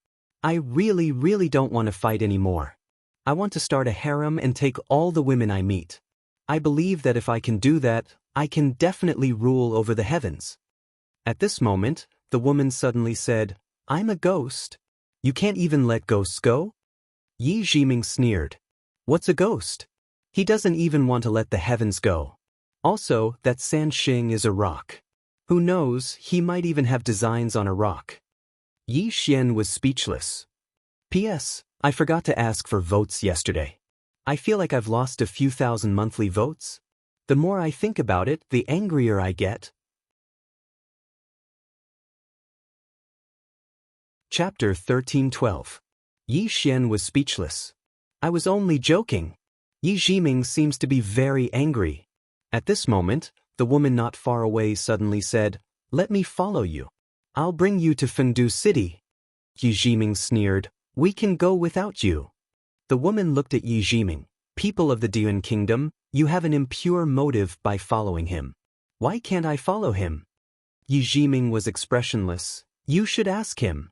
I really don't want to fight anymore. I want to start a harem and take all the women I meet. I believe that if I can do that, I can definitely rule over the heavens. At this moment, the woman suddenly said, I'm a ghost. You can't even let ghosts go? Yi Jiming sneered. What's a ghost? He doesn't even want to let the heavens go. Also, that Sanxing is a rock. Who knows, he might even have designs on a rock. Yi Xian was speechless. P.S. I forgot to ask for votes yesterday. I feel like I've lost a few thousand monthly votes. The more I think about it, the angrier I get. Chapter 13:12. Yi Xian was speechless. I was only joking. Yi Jiming seems to be very angry. At this moment, the woman not far away suddenly said, "Let me follow you. I'll bring you to Fengdu City." Yi Jiming sneered, "We can go without you." The woman looked at Yi Jiming. "People of the Dian Kingdom, you have an impure motive by following him. Why can't I follow him?" Yi Jiming was expressionless. "You should ask him."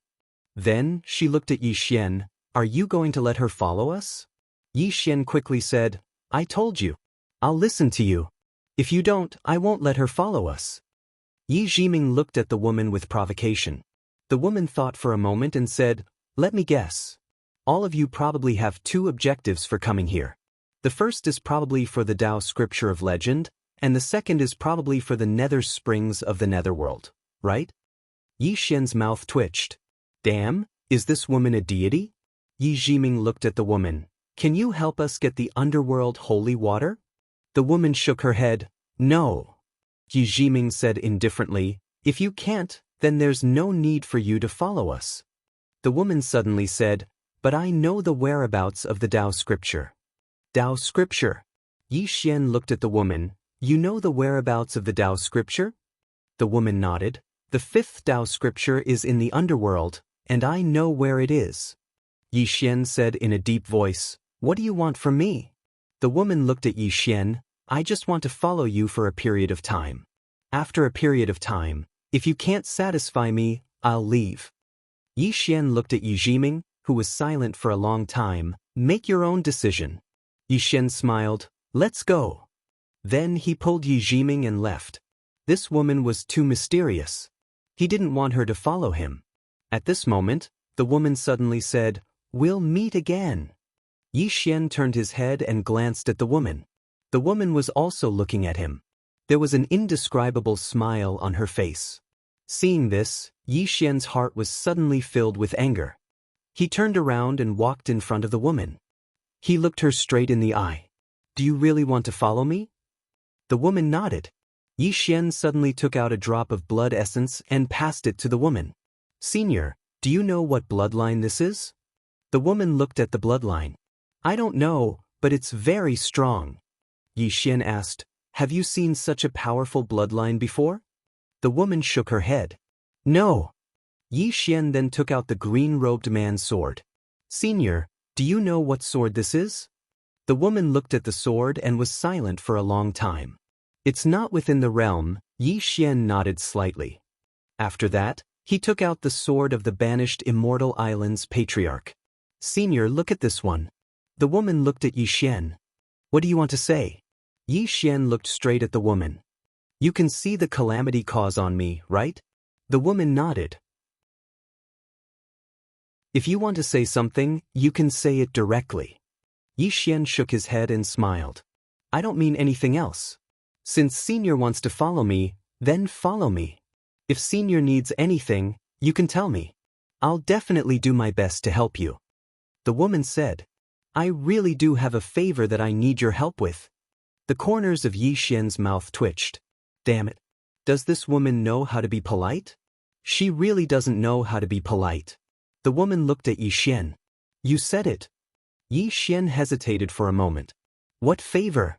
Then, she looked at Yi Xian. "Are you going to let her follow us?" Yi Xian quickly said, "I told you. I'll listen to you. If you don't, I won't let her follow us." Yi Jiming looked at the woman with provocation. The woman thought for a moment and said, "Let me guess. All of you probably have two objectives for coming here. The first is probably for the Dao scripture of legend, and the second is probably for the nether springs of the netherworld, right?" Yi Xian's mouth twitched. "Damn, is this woman a deity?" Yi Jiming looked at the woman. "Can you help us get the underworld holy water?" The woman shook her head. "No." Yi Jiming said indifferently, "If you can't, then there's no need for you to follow us." The woman suddenly said, "But I know the whereabouts of the Dao scripture." "Dao scripture?" Yi Xian looked at the woman. "You know the whereabouts of the Dao scripture?" The woman nodded. "The fifth Dao scripture is in the underworld, and I know where it is." Yi Xian said in a deep voice, "What do you want from me?" The woman looked at Yi Xian. "I just want to follow you for a period of time. After a period of time, if you can't satisfy me, I'll leave." Yi Xian looked at Yi Jiming, who was silent for a long time. "Make your own decision." Yi Xian smiled. "Let's go." Then he pulled Yi Jiming and left. This woman was too mysterious. He didn't want her to follow him. At this moment, the woman suddenly said, "We'll meet again." Yi Xian turned his head and glanced at the woman. The woman was also looking at him. There was an indescribable smile on her face. Seeing this, Yi Xian's heart was suddenly filled with anger. He turned around and walked in front of the woman. He looked her straight in the eye. "Do you really want to follow me?" The woman nodded. Yi Xian suddenly took out a drop of blood essence and passed it to the woman. "Senior, do you know what bloodline this is?" The woman looked at the bloodline. "I don't know, but it's very strong." Yi Xian asked, "Have you seen such a powerful bloodline before?" The woman shook her head. "No." Yi Xian then took out the green-robed man's sword. "Senior, do you know what sword this is?" The woman looked at the sword and was silent for a long time. "It's not within the realm." Yi Xian nodded slightly. After that, he took out the sword of the banished Immortal Island's patriarch. "Senior, look at this one." The woman looked at Yi Xian. "What do you want to say?" Yi Xian looked straight at the woman. "You can see the calamity cause on me, right?" The woman nodded. "If you want to say something, you can say it directly." Yi Xian shook his head and smiled. "I don't mean anything else. Since Senior wants to follow me, then follow me. If Senior needs anything, you can tell me. I'll definitely do my best to help you." The woman said, "I really do have a favor that I need your help with." The corners of Yi Xian's mouth twitched. Damn it. Does this woman know how to be polite? She really doesn't know how to be polite. The woman looked at Yi Xian. "You said it." Yi Xian hesitated for a moment. "What favor?"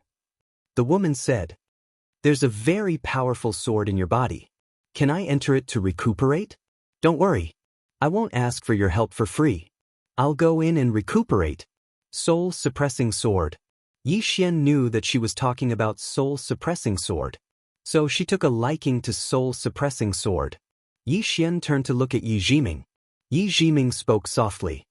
The woman said, "There's a very powerful sword in your body. Can I enter it to recuperate?" "Don't worry. I won't ask for your help for free. I'll go in and recuperate." Soul-suppressing sword. Yi Xian knew that she was talking about soul-suppressing sword. So she took a liking to soul-suppressing sword. Yi Xian turned to look at Yi Jiming. Yi Jiming spoke softly.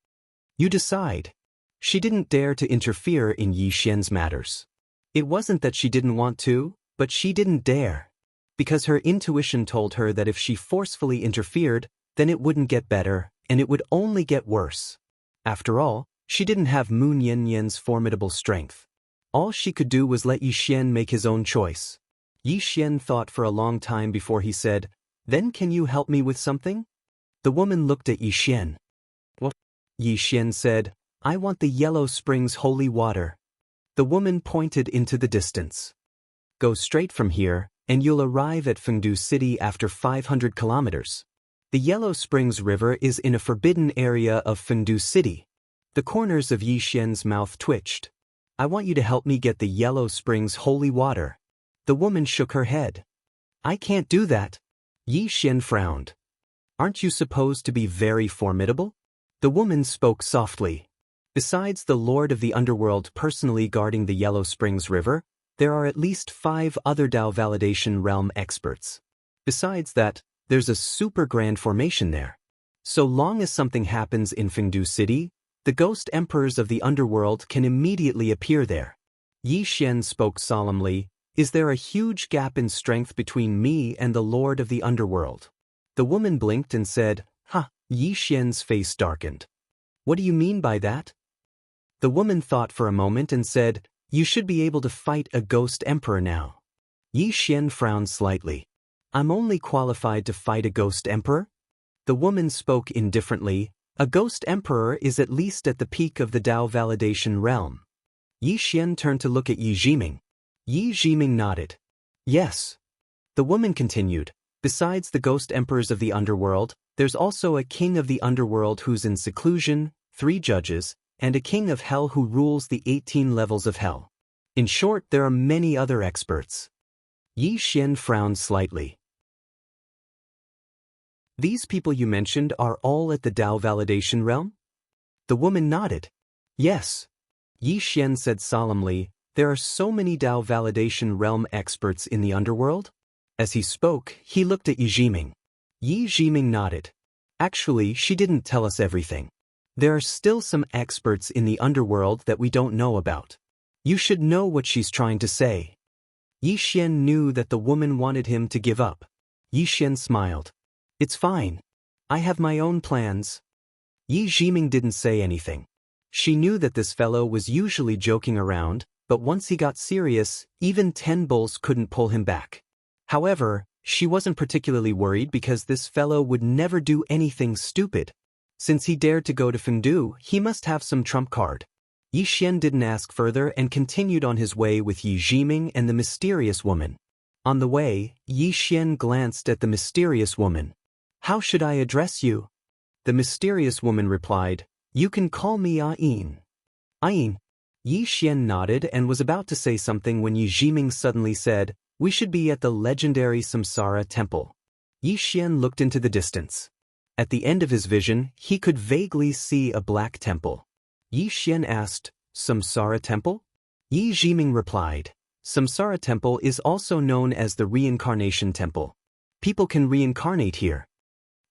"You decide." She didn't dare to interfere in Yi Xian's matters. It wasn't that she didn't want to, but she didn't dare. Because her intuition told her that if she forcefully interfered, then it wouldn't get better, and it would only get worse. After all, She didn't have Moon Yanyan's formidable strength. All she could do was let Yi Xian make his own choice. Yi Xian thought for a long time before he said, "Then can you help me with something?" The woman looked at Yi Xian. "What?" Yi Xian said, "I want the Yellow Springs holy water." The woman pointed into the distance. "Go straight from here, and you'll arrive at Fengdu City after 500 kilometers. The Yellow Springs River is in a forbidden area of Fengdu City." The corners of Yi Xian's mouth twitched. "I want you to help me get the Yellow Springs holy water." The woman shook her head. "I can't do that." Yi Xian frowned. "Aren't you supposed to be very formidable?" The woman spoke softly. "Besides the Lord of the Underworld personally guarding the Yellow Springs River, there are at least 5 other Dao Validation Realm experts. Besides that, there's a super grand formation there. So long as something happens in Fengdu City, the ghost emperors of the underworld can immediately appear there." Yi Xian spoke solemnly. "Is there a huge gap in strength between me and the Lord of the Underworld?" The woman blinked and said, "Huh." Yi Xian's face darkened. "What do you mean by that?" The woman thought for a moment and said, "You should be able to fight a ghost emperor now." Yi Xian frowned slightly. "I'm only qualified to fight a ghost emperor?" The woman spoke indifferently. "A ghost emperor is at least at the peak of the Dao Validation Realm." Yi Xian turned to look at Yi Jiming. Yi Jiming nodded. "Yes." The woman continued, "Besides the ghost emperors of the underworld, there's also a king of the underworld who's in seclusion, 3 judges, and a king of hell who rules the 18 levels of hell. In short, there are many other experts." Yi Xian frowned slightly. "These people you mentioned are all at the Dao Validation Realm?" The woman nodded. "Yes." Yi Xian said solemnly, "There are so many Dao Validation Realm experts in the underworld?" As he spoke, he looked at Yi Jiming. Yi Jiming nodded. "Actually, she didn't tell us everything. There are still some experts in the underworld that we don't know about. You should know what she's trying to say." Yi Xian knew that the woman wanted him to give up. Yi Xian smiled. "It's fine. I have my own plans." Yi Jiming didn't say anything. She knew that this fellow was usually joking around, but once he got serious, even 10 bulls couldn't pull him back. However, she wasn't particularly worried because this fellow would never do anything stupid. Since he dared to go to Fengdu, he must have some trump card. Yi Xian didn't ask further and continued on his way with Yi Jiming and the mysterious woman. On the way, Yi Xian glanced at the mysterious woman. "How should I address you?" The mysterious woman replied, "You can call me Ayin." "Ayin." Yi Xian nodded and was about to say something when Yi Jiming suddenly said, "We should be at the legendary Samsara Temple." Yi Xian looked into the distance. At the end of his vision, he could vaguely see a black temple. Yi Xian asked, "Samsara Temple?" Yi Jiming replied, "Samsara Temple is also known as the Reincarnation Temple. People can reincarnate here."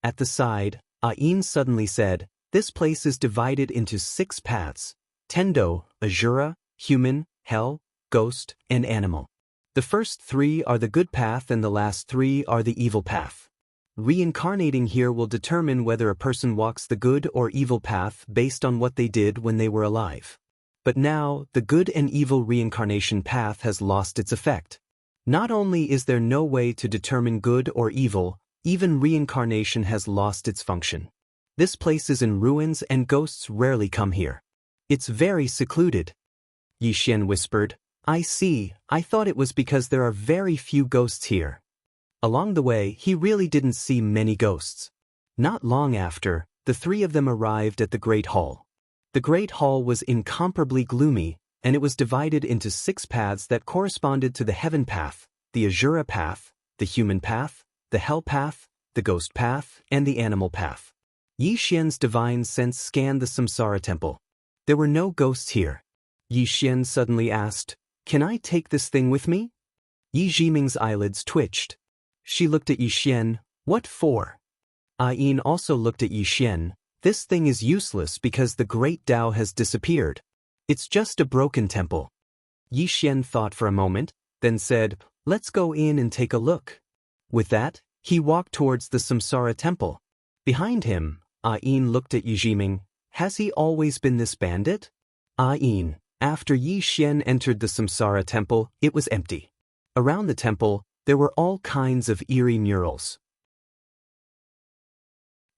At the side, Ayin suddenly said, "This place is divided into 6 paths: Tendo, Azura, Human, Hell, Ghost, and Animal. The first 3 are the good path and the last 3 are the evil path. Reincarnating here will determine whether a person walks the good or evil path based on what they did when they were alive. But now, the good and evil reincarnation path has lost its effect. Not only is there no way to determine good or evil, even reincarnation has lost its function. This place is in ruins and ghosts rarely come here. It's very secluded." Yi Xian whispered, "I see. I thought it was because there are very few ghosts here." Along the way, he really didn't see many ghosts. Not long after, the 3 of them arrived at the Great Hall. The Great Hall was incomparably gloomy, and it was divided into 6 paths that corresponded to the Heaven Path, the Azura Path, the Human Path, the Hell Path, the Ghost Path, and the Animal Path. Yi Xian's divine sense scanned the Samsara Temple. There were no ghosts here. Yi Xian suddenly asked, "Can I take this thing with me?" Yi Jiming's eyelids twitched. She looked at Yi Xian. "What for?" Ayin also looked at Yi Xian. "This thing is useless because the great Dao has disappeared. It's just a broken temple." Yi Xian thought for a moment, then said, "Let's go in and take a look." With that, he walked towards the Samsara Temple. Behind him, Ayin looked at Yi Jiming. Has he always been this bandit? Yin. After Yi Xian entered the Samsara temple, it was empty. Around the temple, there were all kinds of eerie murals.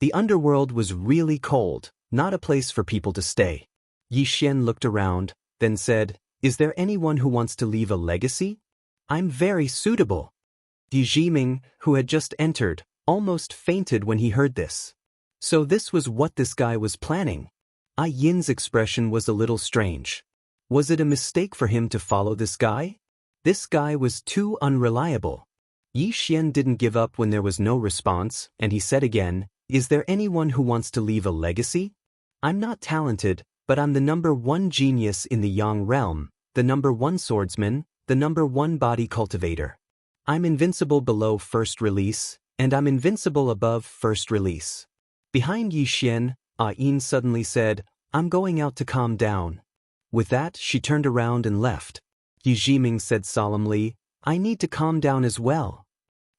The underworld was really cold, not a place for people to stay. Yi Xian looked around, then said, "Is there anyone who wants to leave a legacy? I'm very suitable." Yi Jiming, who had just entered, almost fainted when he heard this. So this was what this guy was planning. Yin's expression was a little strange. Was it a mistake for him to follow this guy? This guy was too unreliable. Yi Xian didn't give up when there was no response, and he said again, "Is there anyone who wants to leave a legacy? I'm not talented, but I'm the #1 genius in the Yang realm, the #1 swordsman, the #1 body cultivator. I'm invincible below first release, and I'm invincible above first release." Behind Yi Xian, Yin suddenly said, "I'm going out to calm down." With that, she turned around and left. Yi Jiming said solemnly, "I need to calm down as well."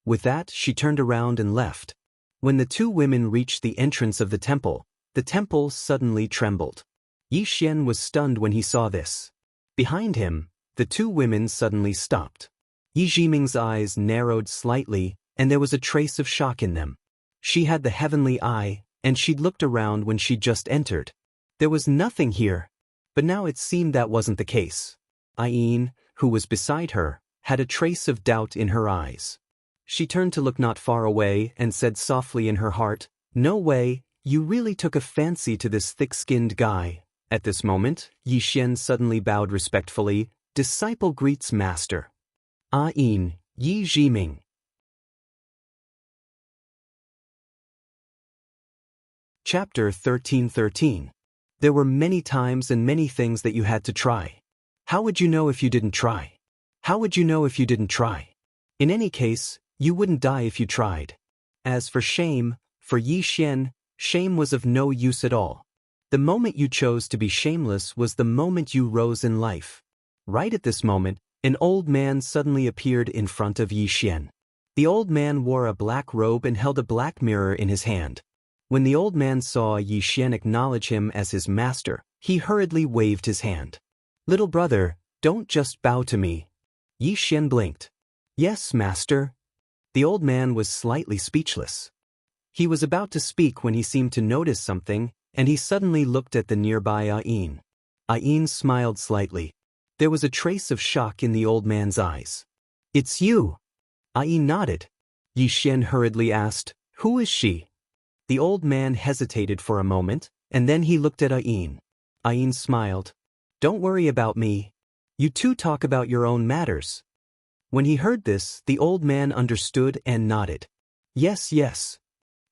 With that, she turned around and left. When the two women reached the entrance of the temple suddenly trembled. Yi Xian was stunned when he saw this. Behind him, the two women suddenly stopped. Yi Jiming's eyes narrowed slightly, and there was a trace of shock in them. She had the heavenly eye, and she'd looked around when she'd just entered. There was nothing here. But now it seemed that wasn't the case. Yin, who was beside her, had a trace of doubt in her eyes. She turned to look not far away and said softly in her heart, "No way, you really took a fancy to this thick-skinned guy." At this moment, Yi Xian suddenly bowed respectfully, "Disciple greets master." Yin, Yi Jiming. Chapter 13:13. There were many times and many things that you had to try. How would you know if you didn't try? How would you know if you didn't try? In any case, you wouldn't die if you tried. As for shame, for Yi Xian, shame was of no use at all. The moment you chose to be shameless was the moment you rose in life. Right at this moment, an old man suddenly appeared in front of Yi Xian. The old man wore a black robe and held a black mirror in his hand. When the old man saw Yi Xian acknowledge him as his master, he hurriedly waved his hand. "Little brother, don't just bow to me." Yi Xian blinked. "Yes, master." The old man was slightly speechless. He was about to speak when he seemed to notice something, and he suddenly looked at the nearby Yin. Yin smiled slightly. There was a trace of shock in the old man's eyes. "It's you." Yin nodded. Yi Xian hurriedly asked, "Who is she?" The old man hesitated for a moment, and then he looked at Yin. Yin smiled. "Don't worry about me. You two talk about your own matters." When he heard this, the old man understood and nodded. "Yes, yes."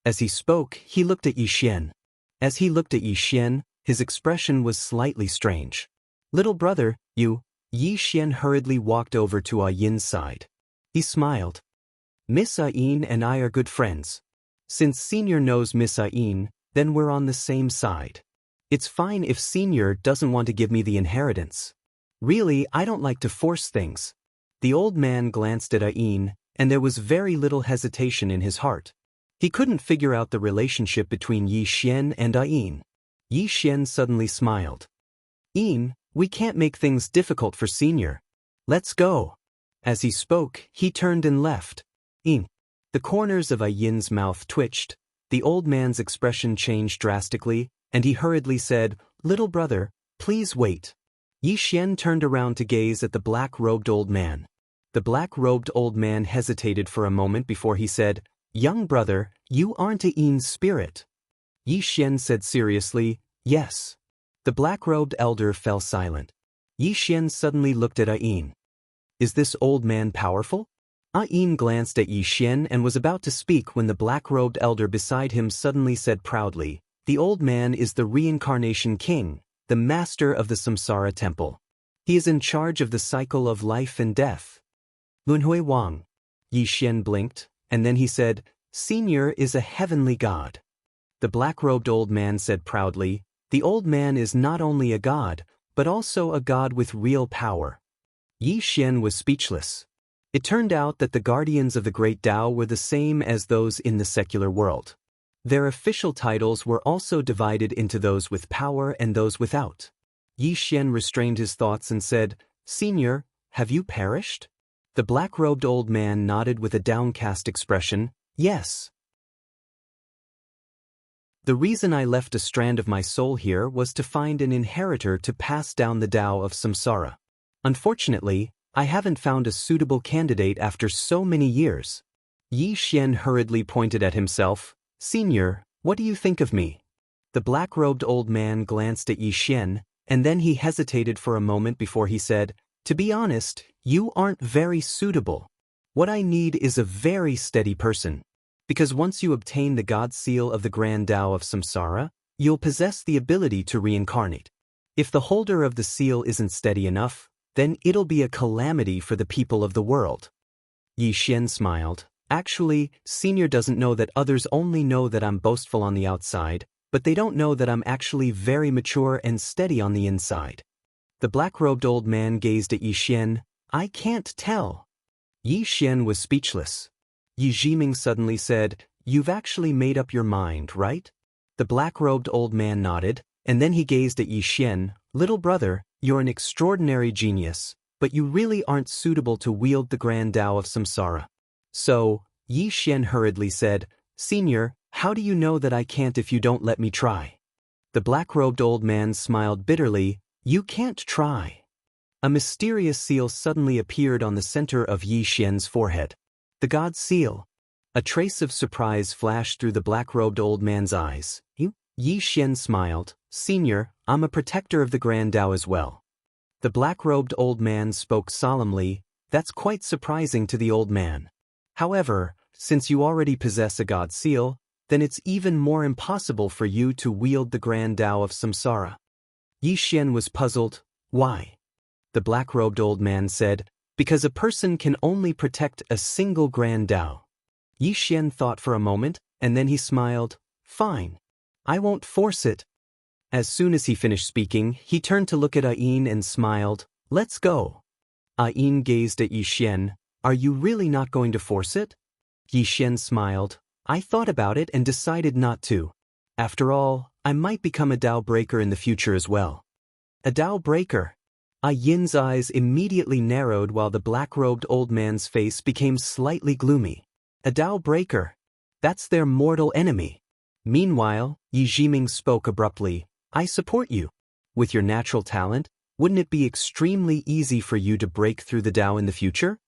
As he spoke, he looked at Yi Xian. As he looked at Yi Xian, his expression was slightly strange. "Little brother, you..." Yi Xian hurriedly walked over to Yin's side. He smiled. "Miss Yin and I are good friends. Since Senior knows Miss Yin, then we're on the same side. It's fine if Senior doesn't want to give me the inheritance. Really, I don't like to force things." The old man glanced at Yin, and there was very little hesitation in his heart. He couldn't figure out the relationship between Yi Xian and Yin. Yi Xian suddenly smiled. "Yin, we can't make things difficult for Senior. Let's go." As he spoke, he turned and left. "Yin." The corners of Yin's mouth twitched, the old man's expression changed drastically, and he hurriedly said, "Little brother, please wait." Yi Xian turned around to gaze at the black-robed old man. The black-robed old man hesitated for a moment before he said, "Young brother, you aren't Yin's spirit." Yi Xian said seriously, "Yes." The black-robed elder fell silent. Yi Xian suddenly looked at Yin. "Is this old man powerful?" Yin glanced at Yi Xian and was about to speak when the black-robed elder beside him suddenly said proudly, "The old man is the reincarnation king, the master of the Samsara temple. He is in charge of the cycle of life and death." "Lunhui Wang." Yi Xian blinked, and then he said, "Senior is a heavenly god." The black-robed old man said proudly, "The old man is not only a god, but also a god with real power." Yi Xian was speechless. It turned out that the guardians of the great Tao were the same as those in the secular world. Their official titles were also divided into those with power and those without. Yi Xian restrained his thoughts and said, "Senior, have you perished?" The black-robed old man nodded with a downcast expression, "Yes. The reason I left a strand of my soul here was to find an inheritor to pass down the Tao of Samsara. Unfortunately, I haven't found a suitable candidate after so many years." Yi Xian hurriedly pointed at himself, "Senior, what do you think of me?" The black-robed old man glanced at Yi Xian, and then he hesitated for a moment before he said, "To be honest, you aren't very suitable. What I need is a very steady person. Because once you obtain the God Seal of the Grand Tao of Samsara, you'll possess the ability to reincarnate. If the holder of the seal isn't steady enough, then it'll be a calamity for the people of the world." Yi Xian smiled. "Actually, Senior doesn't know that others only know that I'm boastful on the outside, but they don't know that I'm actually very mature and steady on the inside." The black-robed old man gazed at Yi Xian. "I can't tell." Yi Xian was speechless. Yi Jiming suddenly said, "You've actually made up your mind, right?" The black-robed old man nodded, and then he gazed at Yi Xian. "Little brother, you're an extraordinary genius, but you really aren't suitable to wield the Grand Tao of Samsara." "So," Yi Xian hurriedly said, "Senior, how do you know that I can't if you don't let me try?" The black-robed old man smiled bitterly. "You can't try." A mysterious seal suddenly appeared on the center of Yi Xian's forehead. The God Seal. A trace of surprise flashed through the black-robed old man's eyes. Yi Xian smiled. "Senior, I'm a protector of the Grand Tao as well." The black-robed old man spoke solemnly. "That's quite surprising to the old man. However, since you already possess a God Seal, then it's even more impossible for you to wield the Grand Tao of Samsara." Yi Xian was puzzled. "Why?" The black-robed old man said, "Because a person can only protect a single Grand Tao." Yi Xian thought for a moment, and then he smiled. "Fine. I won't force it." As soon as he finished speaking, he turned to look at Ayin and smiled. "Let's go." Ayin gazed at Yi Xian. "Are you really not going to force it?" Yi Xian smiled. "I thought about it and decided not to. After all, I might become a Tao breaker in the future as well." "A Tao breaker?" Ayin's eyes immediately narrowed while the black-robed old man's face became slightly gloomy. "A Tao breaker? That's their mortal enemy." Meanwhile, Yi Jiming spoke abruptly. "I support you. With your natural talent, wouldn't it be extremely easy for you to break through the Tao in the future?"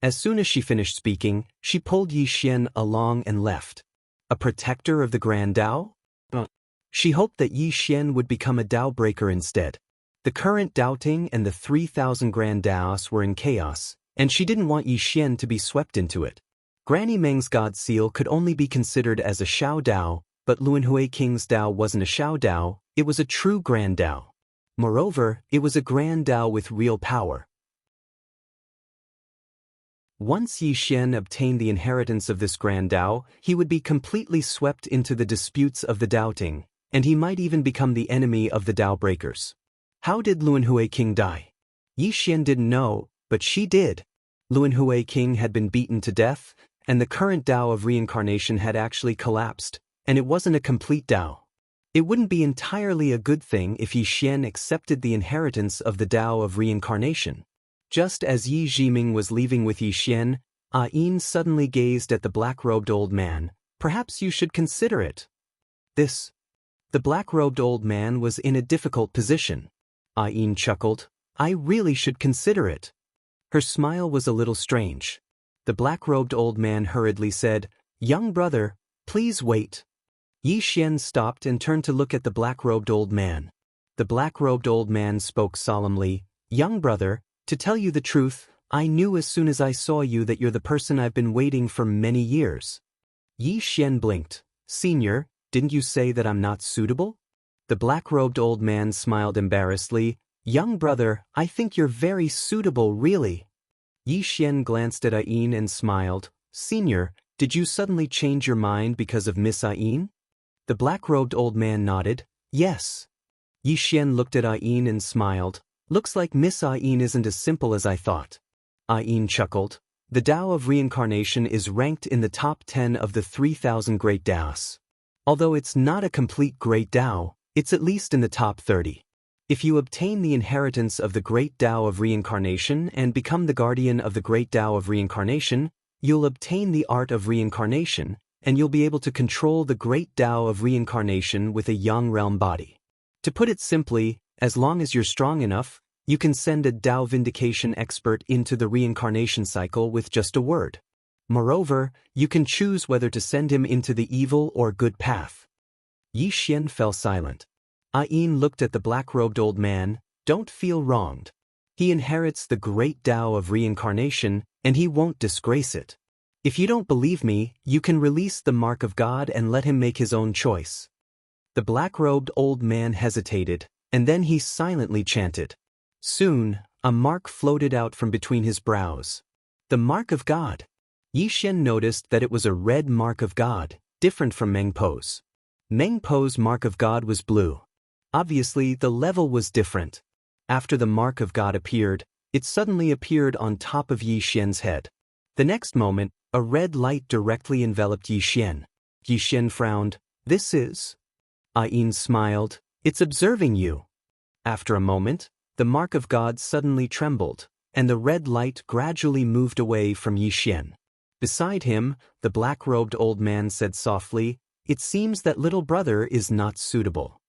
As soon as she finished speaking, she pulled Yi Xian along and left. A protector of the Grand Tao? She hoped that Yi Xian would become a Tao breaker instead. The current doubting and the 3,000 Grand Daoists were in chaos, and she didn't want Yi Xian to be swept into it. Granny Meng's God Seal could only be considered as a Xiao Dao, but Luanhui King's Dao wasn't a Xiao Dao, it was a true Grand Dao. Moreover, it was a Grand Dao with real power. Once Yi Xian obtained the inheritance of this Grand Dao, he would be completely swept into the disputes of the doubting, and he might even become the enemy of the Tao breakers. How did Luanhui King die? Yi Xian didn't know, but she did. Luanhui King had been beaten to death, and the current Tao of reincarnation had actually collapsed, and it wasn't a complete Tao. It wouldn't be entirely a good thing if Yi Xian accepted the inheritance of the Tao of reincarnation. Just as Yi Jiming was leaving with Yi Xian, Ayin suddenly gazed at the black-robed old man. "Perhaps you should consider it." The black-robed old man was in a difficult position. Ayin chuckled. "I really should consider it." Her smile was a little strange. The black-robed old man hurriedly said, "Young brother, please wait." Yi Xian stopped and turned to look at the black-robed old man. The black-robed old man spoke solemnly. "Young brother, to tell you the truth, I knew as soon as I saw you that you're the person I've been waiting for many years." Yi Xian blinked. "Senior, didn't you say that I'm not suitable?" The black-robed old man smiled embarrassedly. "Young brother, I think you're very suitable, really." Yi Xian glanced at Ayin and smiled. "Senior, did you suddenly change your mind because of Miss Ayin?" The black-robed old man nodded. "Yes." Yi Xian looked at Ayin and smiled. "Looks like Miss Ayin isn't as simple as I thought." Ayin chuckled. "The Tao of reincarnation is ranked in the top 10 of the 3,000 great Daoists. Although it's not a complete Great Tao, it's at least in the top 30. If you obtain the inheritance of the Great Tao of Reincarnation and become the guardian of the Great Tao of Reincarnation, you'll obtain the art of reincarnation, and you'll be able to control the Great Tao of Reincarnation with a Yang realm body. To put it simply, as long as you're strong enough, you can send a Tao vindication expert into the reincarnation cycle with just a word. Moreover, you can choose whether to send him into the evil or good path. Yi Xian fell silent. Ayin looked at the black-robed old man. Don't feel wronged. He inherits the Great Tao of Reincarnation, and he won't disgrace it. If you don't believe me, you can release the mark of God and let him make his own choice. The black-robed old man hesitated, and then he silently chanted. Soon, a mark floated out from between his brows. The mark of God. Yi Xian noticed that it was a red mark of God, different from Meng Po's. Meng Po's mark of God was blue. Obviously, the level was different. After the mark of God appeared, it suddenly appeared on top of Yi Xian's head. The next moment, a red light directly enveloped Yi Xian. Yi Xian frowned. This is... Ayin smiled. It's observing you. After a moment, the mark of God suddenly trembled, and the red light gradually moved away from Yi Xian. Beside him, the black-robed old man said softly, It seems that little brother is not suitable.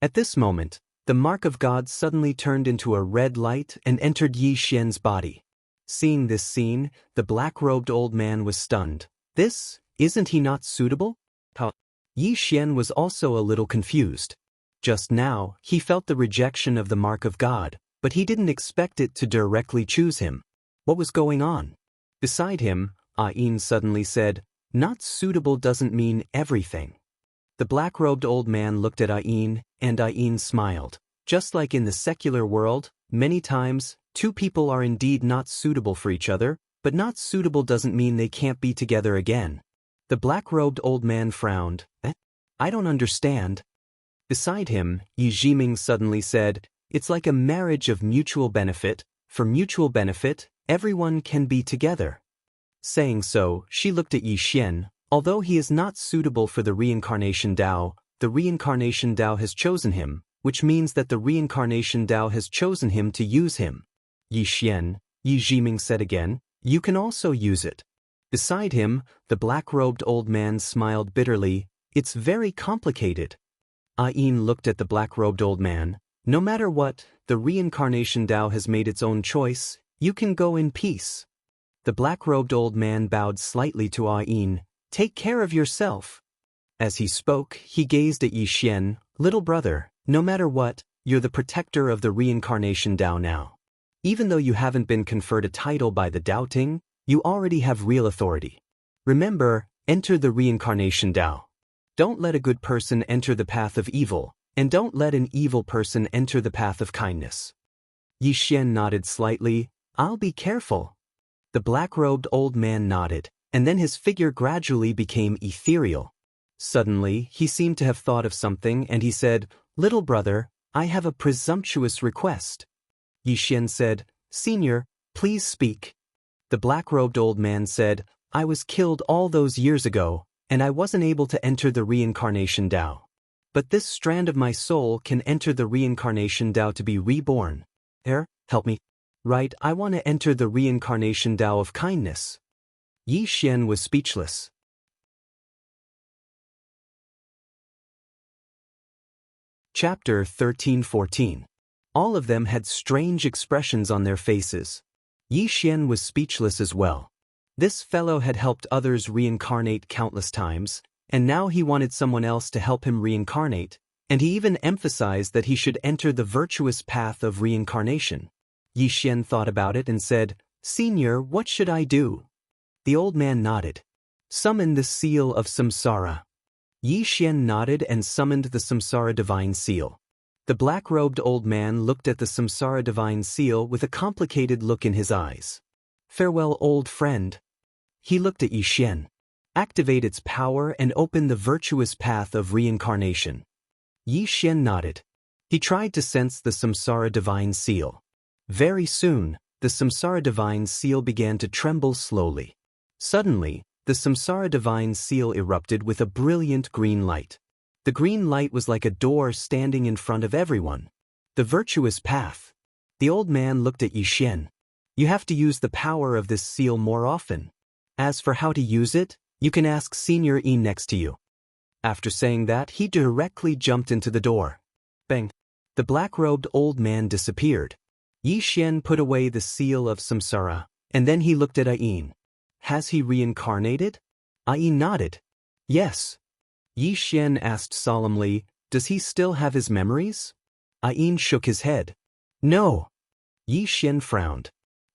At this moment, the mark of God suddenly turned into a red light and entered Yi Xian's body. Seeing this scene, the black-robed old man was stunned. Isn't he not suitable? Yi Xian was also a little confused. Just now, he felt the rejection of the mark of God, but he didn't expect it to directly choose him. What was going on? Beside him, Ayin suddenly said, Not suitable doesn't mean everything. The black-robed old man looked at Ayin, and Ayin smiled. Just like in the secular world, many times, two people are indeed not suitable for each other, but not suitable doesn't mean they can't be together again. The black-robed old man frowned. I don't understand. Beside him, Yi Jiming suddenly said, It's like a marriage of mutual benefit. For mutual benefit, everyone can be together. Saying so, she looked at Yi Xian. Although he is not suitable for the reincarnation Tao, the reincarnation Tao has chosen him, which means that the reincarnation Tao has chosen him to use him. Yi Xian, Yi Jiming said again, You can also use it. Beside him, the black-robed old man smiled bitterly. It's very complicated. Ayin looked at the black-robed old man. No matter what, the reincarnation Tao has made its own choice. You can go in peace. The black-robed old man bowed slightly to Ayin. Take care of yourself. As he spoke, he gazed at Yi Xian. Little brother, no matter what, you're the protector of the reincarnation Tao now. Even though you haven't been conferred a title by the Daoting, you already have real authority. Remember, enter the reincarnation Tao. Don't let a good person enter the path of evil, and don't let an evil person enter the path of kindness. Yi Xian nodded slightly. I'll be careful. The black-robed old man nodded, and then his figure gradually became ethereal. Suddenly, he seemed to have thought of something, and he said, Little brother, I have a presumptuous request. Yi Xian said, Senior, please speak. The black-robed old man said, I was killed all those years ago, and I wasn't able to enter the reincarnation Tao. But this strand of my soul can enter the reincarnation Tao to be reborn. Help me. Right, I want to enter the reincarnation Tao of kindness. Yi Xian was speechless. Chapter 13-14. All of them had strange expressions on their faces. Yi Xian was speechless as well. This fellow had helped others reincarnate countless times, and now he wanted someone else to help him reincarnate, and he even emphasized that he should enter the virtuous path of reincarnation. Yi Xian thought about it and said, Senior, what should I do? The old man nodded. Summon the seal of samsara. Yi Xian nodded and summoned the samsara divine seal. The black-robed old man looked at the samsara divine seal with a complicated look in his eyes. Farewell, old friend. He looked at Yi Xian. Activate its power and open the virtuous path of reincarnation. Yi Xian nodded. He tried to sense the samsara divine seal. Very soon, the samsara divine seal began to tremble slowly. Suddenly, the Samsara divine seal erupted with a brilliant green light. The green light was like a door standing in front of everyone. The virtuous path. The old man looked at Yi Xian. You have to use the power of this seal more often. As for how to use it, you can ask Senior Yi next to you. After saying that, he directly jumped into the door. Bang! The black-robed old man disappeared. Yi Xian put away the seal of Samsara, and then he looked at Ayin. Has he reincarnated? Ayin nodded. Yes. Yi Xian asked solemnly, does he still have his memories? Ayin shook his head. No. Yi Xian frowned.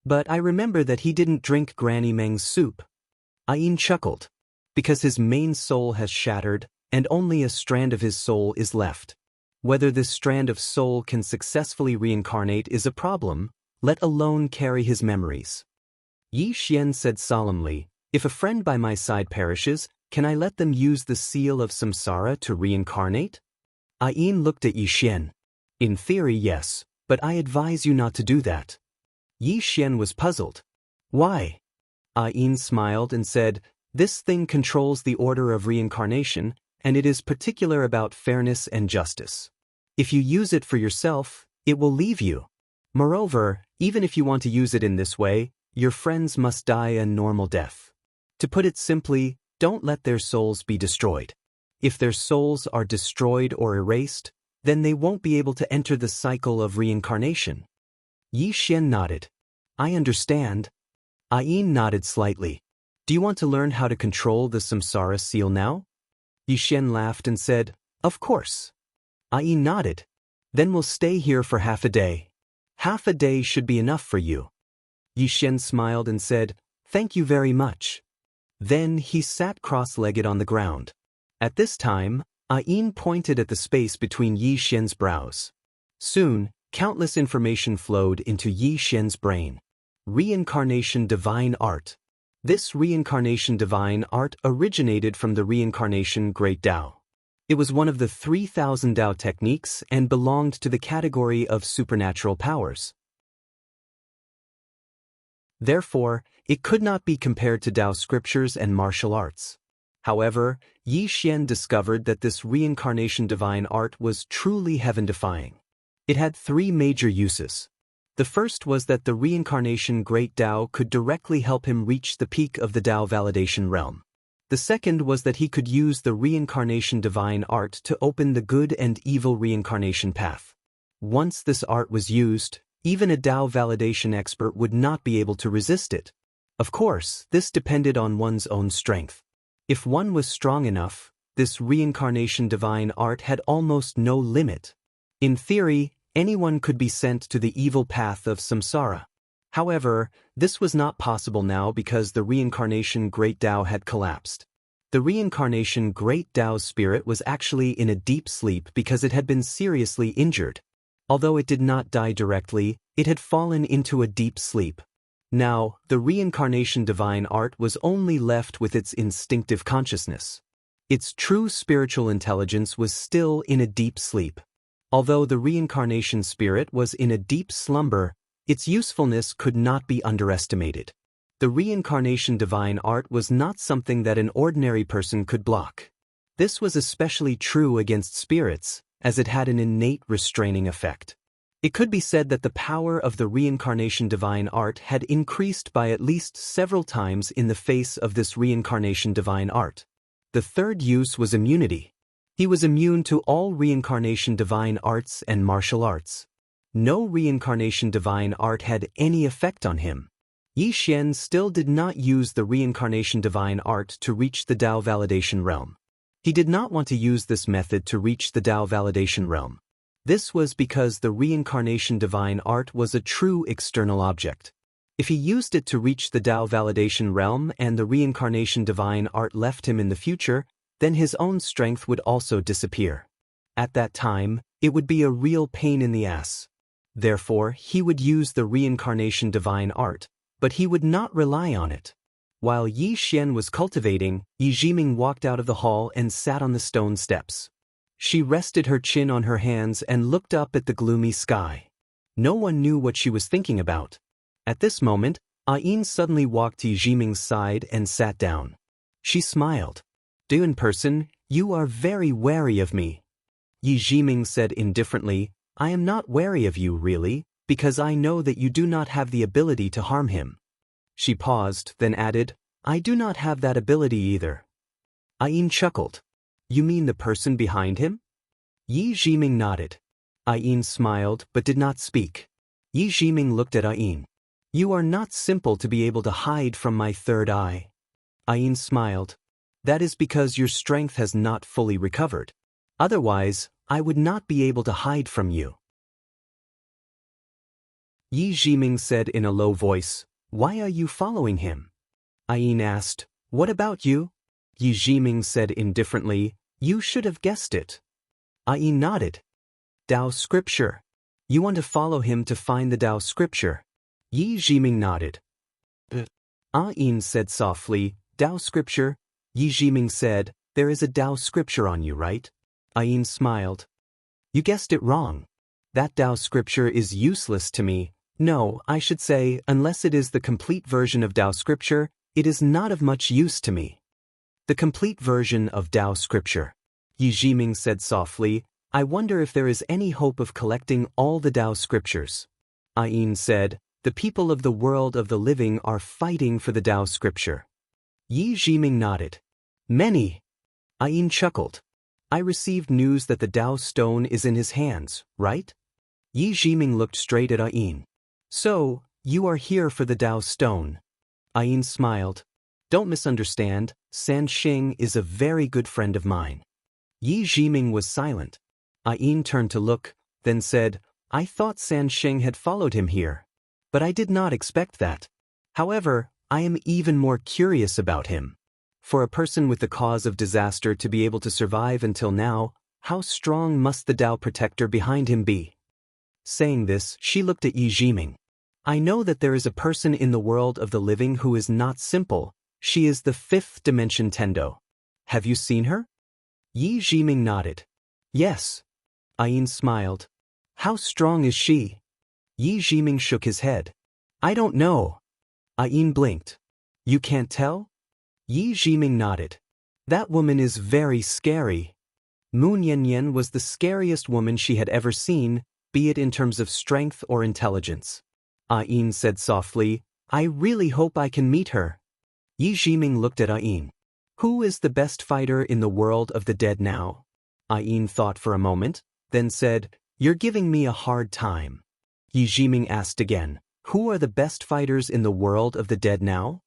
But I remember that he didn't drink Granny Meng's soup. Ayin chuckled. Because his main soul has shattered, and only a strand of his soul is left. Whether this strand of soul can successfully reincarnate is a problem, let alone carry his memories. Yi Xian said solemnly, if a friend by my side perishes, can I let them use the seal of Samsara to reincarnate? Ayin looked at Yi Xian. In theory, yes, but I advise you not to do that. Yi Xian was puzzled. Why? Ayin smiled and said, this thing controls the order of reincarnation, and it is particular about fairness and justice. If you use it for yourself, it will leave you. Moreover, even if you want to use it in this way, your friends must die a normal death. To put it simply, don't let their souls be destroyed. If their souls are destroyed or erased, then they won't be able to enter the cycle of reincarnation. Yi Xian nodded. I understand. Ayin nodded slightly. Do you want to learn how to control the Samsara seal now? Yi Xian laughed and said, of course. Ayin nodded. Then we'll stay here for half a day. Half a day should be enough for you. Yi Xian smiled and said, thank you very much. Then he sat cross-legged on the ground. At this time, Ayin pointed at the space between Yi Xian's brows. Soon, countless information flowed into Yi Xian's brain. Reincarnation divine art. This reincarnation divine art originated from the reincarnation Great Tao. It was one of the 3,000 Tao techniques and belonged to the category of supernatural powers. Therefore, it could not be compared to Tao scriptures and martial arts. However, Yi Xian discovered that this reincarnation divine art was truly heaven-defying. It had three major uses. The first was that the reincarnation Great Tao could directly help him reach the peak of the Tao validation realm. The second was that he could use the reincarnation divine art to open the good and evil reincarnation path. Once this art was used, even a Tao validation expert would not be able to resist it. Of course, this depended on one's own strength. If one was strong enough, this reincarnation divine art had almost no limit. In theory, anyone could be sent to the evil path of samsara. However, this was not possible now because the reincarnation Great Tao had collapsed. The reincarnation Great Tao's spirit was actually in a deep sleep because it had been seriously injured. Although it did not die directly, it had fallen into a deep sleep. Now, the reincarnation divine art was only left with its instinctive consciousness. Its true spiritual intelligence was still in a deep sleep. Although the reincarnation spirit was in a deep slumber, its usefulness could not be underestimated. The reincarnation divine art was not something that an ordinary person could block. This was especially true against spirits, as it had an innate restraining effect. It could be said that the power of the reincarnation divine art had increased by at least several times in the face of this reincarnation divine art. The third use was immunity. He was immune to all reincarnation divine arts and martial arts. No reincarnation divine art had any effect on him. Yi Xian still did not use the reincarnation divine art to reach the Tao validation realm. He did not want to use this method to reach the Tao validation realm. This was because the reincarnation divine art was a true external object. If he used it to reach the Tao validation realm and the reincarnation divine art left him in the future, then his own strength would also disappear. At that time, it would be a real pain in the ass. Therefore, he would use the reincarnation divine art, but he would not rely on it. While Yi Xian was cultivating, Yi Jiming walked out of the hall and sat on the stone steps. She rested her chin on her hands and looked up at the gloomy sky. No one knew what she was thinking about. At this moment, Ayin suddenly walked to Yi Jiming's side and sat down. She smiled. "Do in person, you are very wary of me." Yi Jiming said indifferently, "I am not wary of you really, because I know that you do not have the ability to harm him." She paused, then added, "I do not have that ability either." Ayin chuckled. "You mean the person behind him?" Yi Jiming nodded. Ayin smiled but did not speak. Yi Jiming looked at Ayin. "You are not simple to be able to hide from my third eye." Ayin smiled. "That is because your strength has not fully recovered. Otherwise, I would not be able to hide from you." Yi Jiming said in a low voice, "Why are you following him?" Ayin asked, "What about you?" Yi Jiming said indifferently, "You should have guessed it." Ayin nodded. "Dao scripture. You want to follow him to find the Dao scripture." Yi Jiming nodded. Ayin said softly, "Dao scripture?" Yi Jiming said, "There is a Dao scripture on you, right?" Ayin smiled. "You guessed it wrong. That Dao scripture is useless to me. No, I should say, unless it is the complete version of Dao scripture, it is not of much use to me." "The complete version of Dao scripture," Yi Jiming said softly. "I wonder if there is any hope of collecting all the Dao scriptures." Ayin said, "The people of the world of the living are fighting for the Dao scripture." Yi Jiming nodded. "Many." Ayin chuckled. "I received news that the Dao stone is in his hands, right?" Yi Jiming looked straight at Ayin. "So, you are here for the Dao stone." Ayin smiled. "Don't misunderstand, Sanxing is a very good friend of mine." Yi Jiming was silent. Ayin turned to look, then said, "I thought Sanxing had followed him here. But I did not expect that. However, I am even more curious about him. For a person with the cause of disaster to be able to survive until now, how strong must the Dao protector behind him be?" Saying this, she looked at Yi Jiming. "I know that there is a person in the world of the living who is not simple. She is the fifth dimension Tendo. Have you seen her?" Yi Jiming nodded. "Yes." Ayin smiled. "How strong is she?" Yi Jiming shook his head. "I don't know." Ayin blinked. "You can't tell?" Yi Jiming nodded. "That woman is very scary." Moon Yanyan was the scariest woman she had ever seen, be it in terms of strength or intelligence. Ayin said softly, "I really hope I can meet her." Yi Jiming looked at Ayin. "Who is the best fighter in the world of the dead now?" Ayin thought for a moment, then said, "You're giving me a hard time." Yi Jiming asked again, "Who are the best fighters in the world of the dead now?"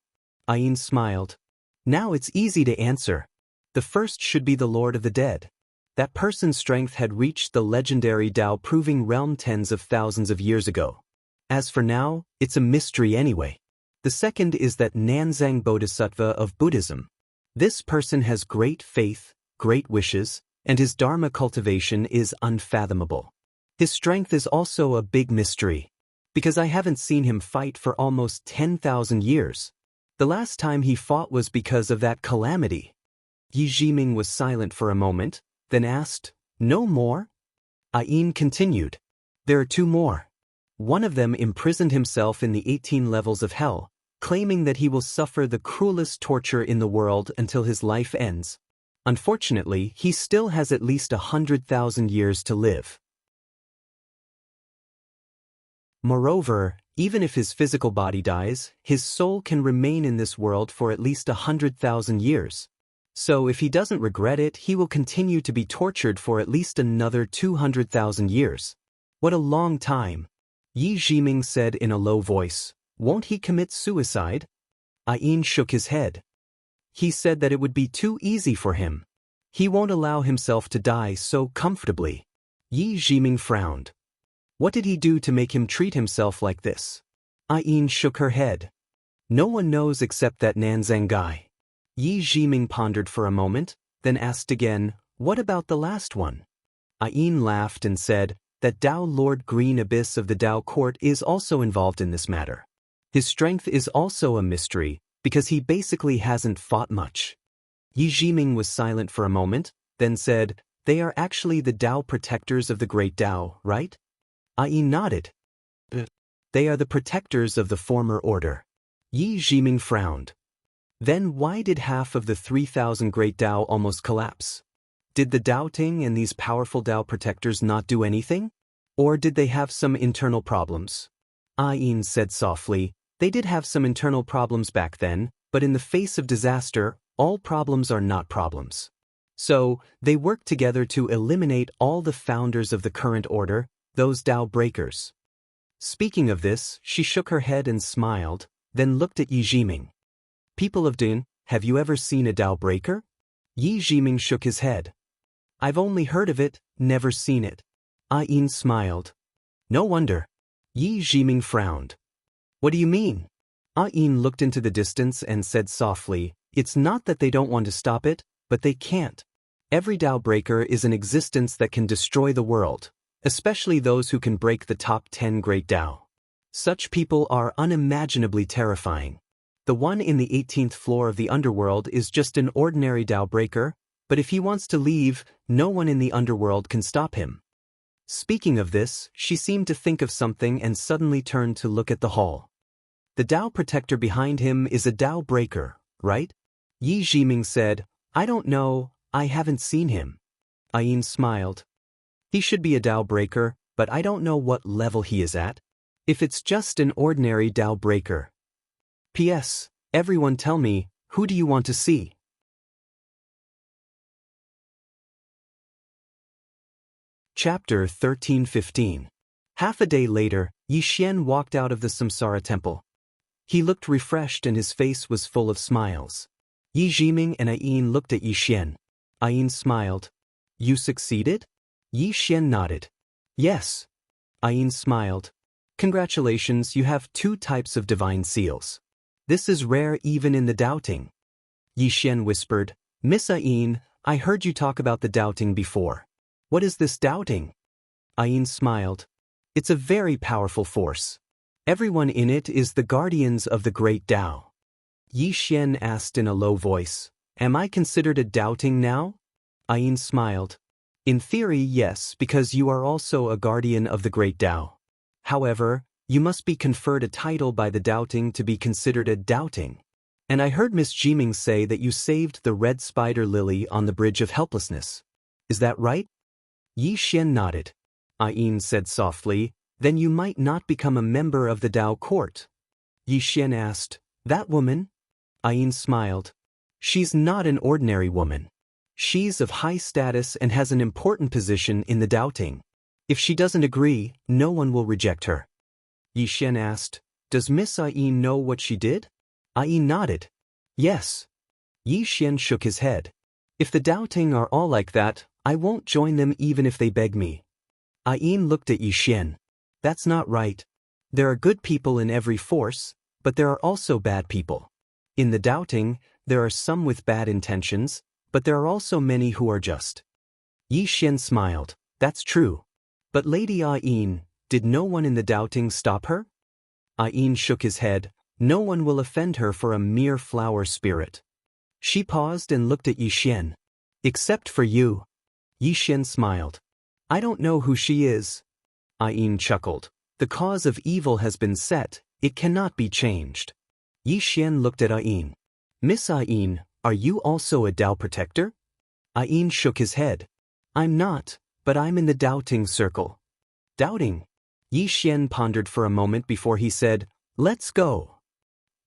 Ayin smiled. "Now it's easy to answer. The first should be the Lord of the Dead. That person's strength had reached the legendary Dao Proving Realm tens of thousands of years ago. As for now, it's a mystery anyway. The second is that Nanzang Bodhisattva of Buddhism. This person has great faith, great wishes, and his Dharma cultivation is unfathomable. His strength is also a big mystery, because I haven't seen him fight for almost 10,000 years. The last time he fought was because of that calamity." Yi Jiming was silent for a moment, then asked, "No more?" Ayin continued, "There are two more. One of them imprisoned himself in the 18 levels of hell, claiming that he will suffer the cruelest torture in the world until his life ends. Unfortunately, he still has at least 100,000 years to live. Moreover, even if his physical body dies, his soul can remain in this world for at least 100,000 years. So if he doesn't regret it, he will continue to be tortured for at least another 200,000 years. What a long time." Yi Jiming said in a low voice, "Won't he commit suicide?" Ayin shook his head. "He said that it would be too easy for him. He won't allow himself to die so comfortably." Yi Jiming frowned. "What did he do to make him treat himself like this?" Ayin shook her head. "No one knows except that Nanzang guy." Yi Jiming pondered for a moment, then asked again, "What about the last one?" Ayin laughed and said, "That Dao Lord Green Abyss of the Dao Court is also involved in this matter. His strength is also a mystery, because he basically hasn't fought much." Yi Jiming was silent for a moment, then said, "They are actually the Dao protectors of the great Dao, right?" Ayin nodded. "They are the protectors of the former order." Yi Jiming frowned. Then why did half of the 3,000 great Dao almost collapse? Did the Dao Ting and these powerful Dao protectors not do anything? Or did they have some internal problems? Ayin said softly, they did have some internal problems back then, but in the face of disaster, all problems are not problems. So, they worked together to eliminate all the founders of the current order, those Dao breakers. Speaking of this, she shook her head and smiled, then looked at Yi Jiming. People of Dun, have you ever seen a Dao breaker? Yi Jiming shook his head. I've only heard of it, never seen it. Ayin smiled. No wonder. Yi Jiming frowned. What do you mean? Ayin looked into the distance and said softly, it's not that they don't want to stop it, but they can't. Every Dao breaker is an existence that can destroy the world, especially those who can break the top 10 great Dao. Such people are unimaginably terrifying. The one in the 18th floor of the underworld is just an ordinary Dao breaker, but if he wants to leave, no one in the underworld can stop him. Speaking of this, she seemed to think of something and suddenly turned to look at the hall. The Dao protector behind him is a Dao breaker, right? Yi Jiming said, I don't know, I haven't seen him. Ayin smiled. He should be a Dao breaker, but I don't know what level he is at. If it's just an ordinary Dao breaker. P.S. Everyone tell me, who do you want to see? Chapter 13-15. Half a day later, Yi Xian walked out of the Samsara temple. He looked refreshed and his face was full of smiles. Yi Jiming and Ayin looked at Yi Xian. Ayin smiled. You succeeded? Yi Xian nodded. Yes. Ayin smiled. Congratulations, you have 2 types of divine seals. This is rare even in the doubting. Yi Xian whispered, Miss Ayin, I heard you talk about the doubting before. What is this doubting? Ayin smiled. It's a very powerful force. Everyone in it is the guardians of the great Dao. Yi Xian asked in a low voice, Am I considered a doubting now? Ayin smiled. In theory, yes, because you are also a guardian of the great Dao. However, you must be conferred a title by the doubting to be considered a doubting. And I heard Miss Jiming say that you saved the red spider lily on the bridge of helplessness. Is that right? Yi Xian nodded. Ayin said softly, Then you might not become a member of the Dao court. Yi Xian asked, That woman? Ayin smiled. She's not an ordinary woman. She's of high status and has an important position in the doubting. If she doesn't agree, no one will reject her. Yi Xian asked, Does Miss Ayin know what she did? Ayin nodded. Yes. Yi Xian shook his head. If the doubting are all like that, I won't join them even if they beg me. Ayin looked at Yi Xian. That's not right. There are good people in every force, but there are also bad people. In the doubting, there are some with bad intentions, but there are also many who are just. Yi Xian smiled. That's true. But Lady Ayin, did no one in the doubting stop her? Ayin shook his head. No one will offend her for a mere flower spirit. She paused and looked at Yi Xian. Except for you. Yi Xian smiled. I don't know who she is. Ayin chuckled. The cause of evil has been set, it cannot be changed. Yi Xian looked at Ayin. Miss Ayin, are you also a Dao protector? Ayin shook his head. I'm not, but I'm in the doubting circle. Doubting? Yi Xian pondered for a moment before he said, Let's go.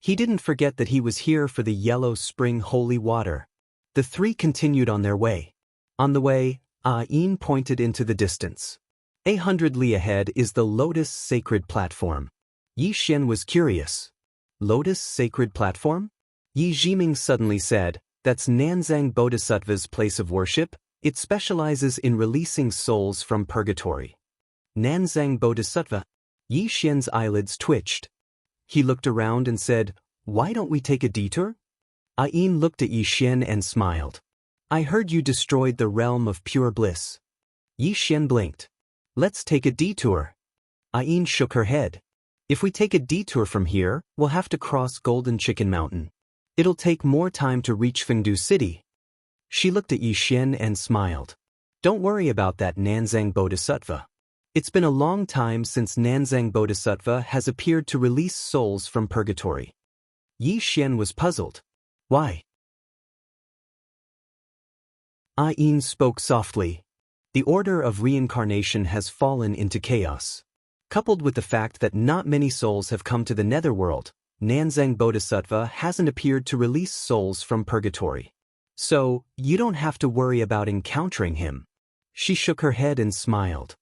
He didn't forget that he was here for the yellow spring holy water. The 3 continued on their way. On the way, Ayin pointed into the distance. 100 li ahead is the Lotus Sacred Platform. Yi Xian was curious. Lotus Sacred Platform? Yi Jiming suddenly said, That's Nanzang Bodhisattva's place of worship. It specializes in releasing souls from purgatory. Nanzang Bodhisattva? Yi Xian's eyelids twitched. He looked around and said, Why don't we take a detour? Ayin looked at Yi Xian and smiled. I heard you destroyed the realm of pure bliss. Yi Xian blinked. Let's take a detour. Ayin shook her head. If we take a detour from here, we'll have to cross Golden Chicken Mountain. It'll take more time to reach Fengdu City. She looked at Yi Xian and smiled. Don't worry about that Nanzang Bodhisattva. It's been a long time since Nanzang Bodhisattva has appeared to release souls from purgatory. Yi Xian was puzzled. Why? Ayin spoke softly. The order of reincarnation has fallen into chaos. Coupled with the fact that not many souls have come to the netherworld, Nanzang Bodhisattva hasn't appeared to release souls from purgatory. So, you don't have to worry about encountering him. She shook her head and smiled.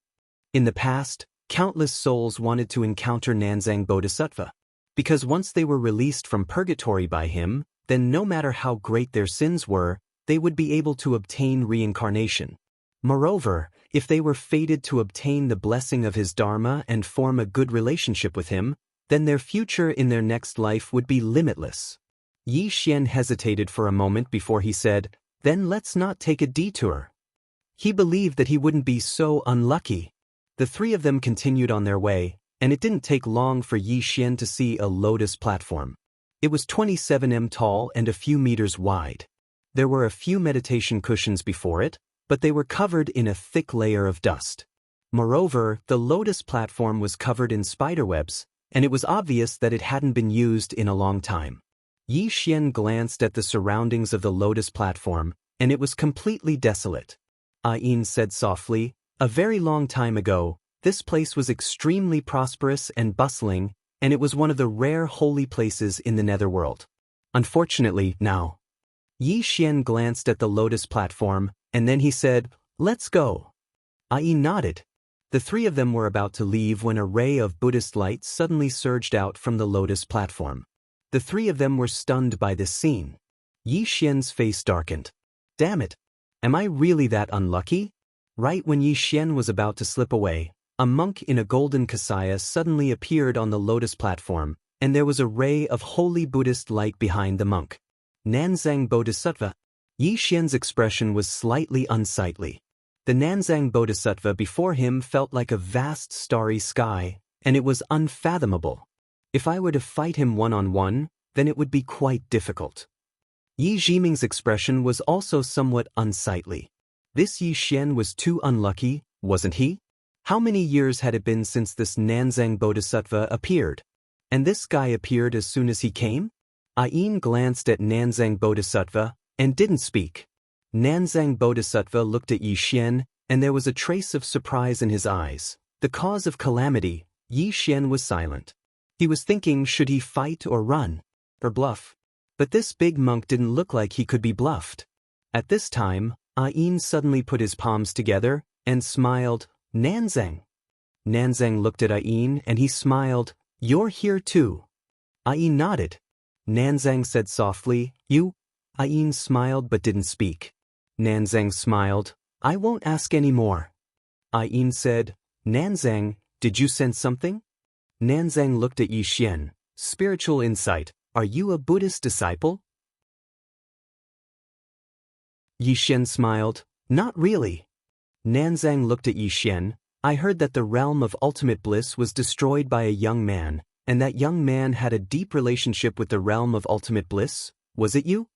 In the past, countless souls wanted to encounter Nanzang Bodhisattva. Because once they were released from purgatory by him, then no matter how great their sins were, they would be able to obtain reincarnation. Moreover, if they were fated to obtain the blessing of his dharma and form a good relationship with him, then their future in their next life would be limitless. Yi Xian hesitated for a moment before he said, "Then let's not take a detour." He believed that he wouldn't be so unlucky. The three of them continued on their way, and it didn't take long for Yi Xian to see a lotus platform. It was 27 m tall and a few meters wide. There were a few meditation cushions before it, but they were covered in a thick layer of dust. Moreover, the lotus platform was covered in spiderwebs, and it was obvious that it hadn't been used in a long time. Yi Xian glanced at the surroundings of the lotus platform, and it was completely desolate. Ayin said softly, "A very long time ago, this place was extremely prosperous and bustling, and it was one of the rare holy places in the netherworld. Unfortunately, now." Yi Xian glanced at the lotus platform, and then he said, "Let's go." Ayin nodded. The three of them were about to leave when a ray of Buddhist light suddenly surged out from the lotus platform. The three of them were stunned by this scene. Yi Xian's face darkened. "Damn it! Am I really that unlucky?" Right when Yi Xian was about to slip away, a monk in a golden kasaya suddenly appeared on the lotus platform, and there was a ray of holy Buddhist light behind the monk. Nanzang Bodhisattva. Yi Xian's expression was slightly unsightly. The Nanzang Bodhisattva before him felt like a vast starry sky, and it was unfathomable. If I were to fight him one-on-one, then it would be quite difficult. Yi Jiming's expression was also somewhat unsightly. This Yi Xian was too unlucky, wasn't he? How many years had it been since this Nanzang Bodhisattva appeared? And this guy appeared as soon as he came? Ayin glanced at Nanzang Bodhisattva and didn't speak. Nanzang Bodhisattva looked at Yi Xian, and there was a trace of surprise in his eyes. The cause of calamity, Yi Xian was silent. He was thinking, should he fight or run, or bluff? But this big monk didn't look like he could be bluffed. At this time, Ayin suddenly put his palms together and smiled, "Nanzang." Nanzang looked at Ayin and he smiled, "You're here too." Ayin nodded. Nanzang said softly, "You?" Ayin smiled but didn't speak. Nanzang smiled, "I won't ask any more." Ayin said, "Nanzang, did you sense something?" Nanzang looked at Yi Xian. "Spiritual insight. Are you a Buddhist disciple?" Yi Xian smiled, "Not really." Nanzang looked at Yi Xian. "I heard that the realm of ultimate bliss was destroyed by a young man, and that young man had a deep relationship with the realm of ultimate bliss. Was it you?"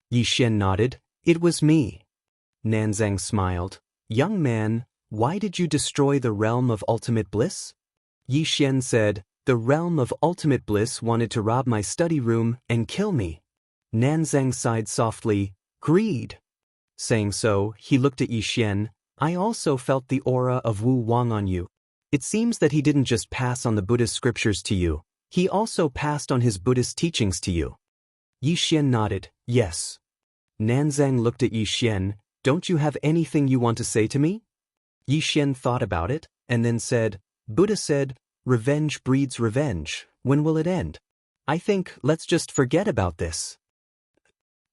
Yi Xian nodded. "It was me." Nanzang smiled. "Young man, why did you destroy the realm of ultimate bliss?" Yi Xian said, "The realm of ultimate bliss wanted to rob my study room and kill me." Nanzang sighed softly, "Greed." Saying so, he looked at Yi Xian. "I also felt the aura of Wu Wang on you. It seems that he didn't just pass on the Buddhist scriptures to you, he also passed on his Buddhist teachings to you." Yi Xian nodded, "Yes." Nanzang looked at Yi Xian. "Don't you have anything you want to say to me?" Yi Xian thought about it, and then said, "Buddha said, revenge breeds revenge. When will it end? I think let's just forget about this."